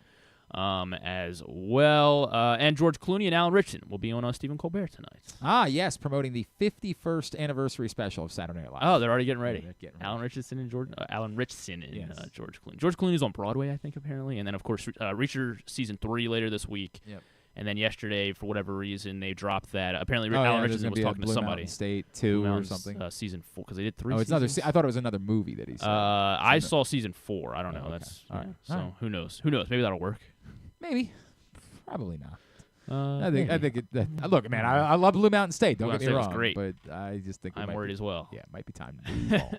B: as well. And George Clooney and Alan Richardson will be on Stephen Colbert tonight.
A: Ah, yes, promoting the 51st anniversary special of Saturday Night Live.
B: Oh, they're already getting ready.
A: They're getting
B: Alan Richardson and George
A: Yes.
B: George Clooney. George Clooney's on Broadway, I think, apparently. And then, of course, Reacher season 3 later this week.
A: Yep.
B: And then yesterday, for whatever reason, they dropped that. Apparently,
A: Oh,
B: Alan
A: yeah, there's
B: Richardson
A: gonna
B: was
A: be a
B: talking to
A: Blue
B: somebody.
A: Mountain State 2
B: Blue
A: or
B: Mountain's,
A: something.
B: Season 4, because they did 3
A: Oh, it's another.
B: seasons.
A: I thought it was another movie that he said.
B: I saw season 4. I don't know.
A: okay.
B: That's
A: All right.
B: So
A: All right.
B: who knows? Who knows? Maybe that'll work.
A: Maybe. Probably not.
B: I
A: I think. Look, man, I love Blue Mountain State. Don't
B: Blue
A: get me
B: Mountain
A: wrong.
B: State was great.
A: But I just think
B: I'm worried as well.
A: Yeah, it might be time to move on.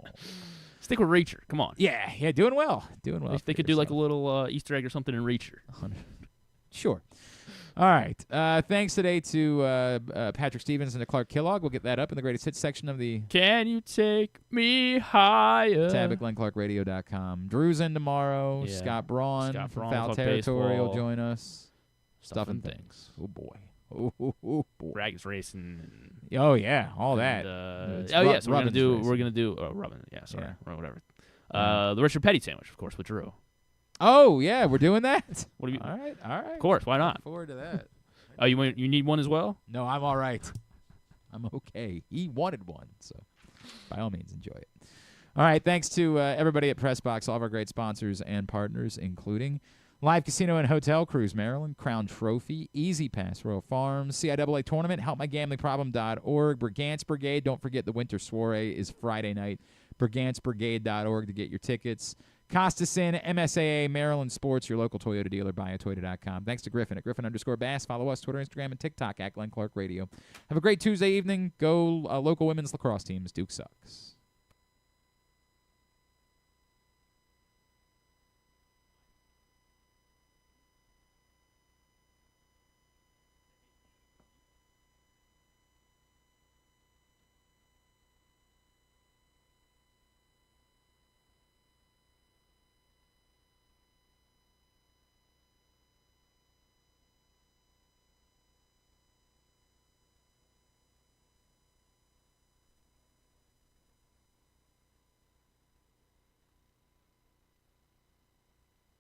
B: Stick with Reacher. Come on.
A: Yeah, doing well. Doing well.
B: They could do like a little Easter egg or something in Reacher.
A: Sure. All right. Thanks today to Patrick Stevens and to Clark Kellogg. We'll get that up in the greatest hits section of the
B: Can You Take Me Higher?
A: tab at GlennClarkRadio.com. Drew's in tomorrow.
B: Yeah.
A: Scott Braun
B: Scott
A: from
B: Braun,
A: Foul
B: talk
A: Territory will
B: baseball.
A: join us.
B: Stuff and
A: things. Oh, boy. Oh, boy.
B: Rags Racing.
A: Oh, yeah. All that.
B: And,
A: It's
B: so we're
A: Rubbin's
B: gonna do
A: Racing.
B: Rubbin. Yeah, sorry,
A: Yeah.
B: or whatever. The Richard Petty sandwich, of course, with Drew.
A: Oh, yeah. We're doing that?
B: What do you?
A: All right.
B: Of course, why not?
A: Look forward to that.
B: Oh, you need one as well?
A: No, I'm all right. I'm okay. He wanted one, so by all means, enjoy it. All right, thanks to everybody at PressBox, all of our great sponsors and partners, including Live Casino and Hotel, Cruise Maryland, Crown Trophy, Easy Pass, Royal Farms, CIAA Tournament, HelpMyGamblingProblem.org, Brigance Brigade. Don't forget the Winter Soiree is Friday night. BriganceBrigade.org to get your tickets. Costasyn, MSAA, Maryland Sports, your local Toyota dealer, buyatoyota.com. Thanks to Griffin at Griffin_Bass. Follow us, Twitter, Instagram, and TikTok at Glenn Clark Radio. Have a great Tuesday evening. Go local women's lacrosse teams. Duke sucks.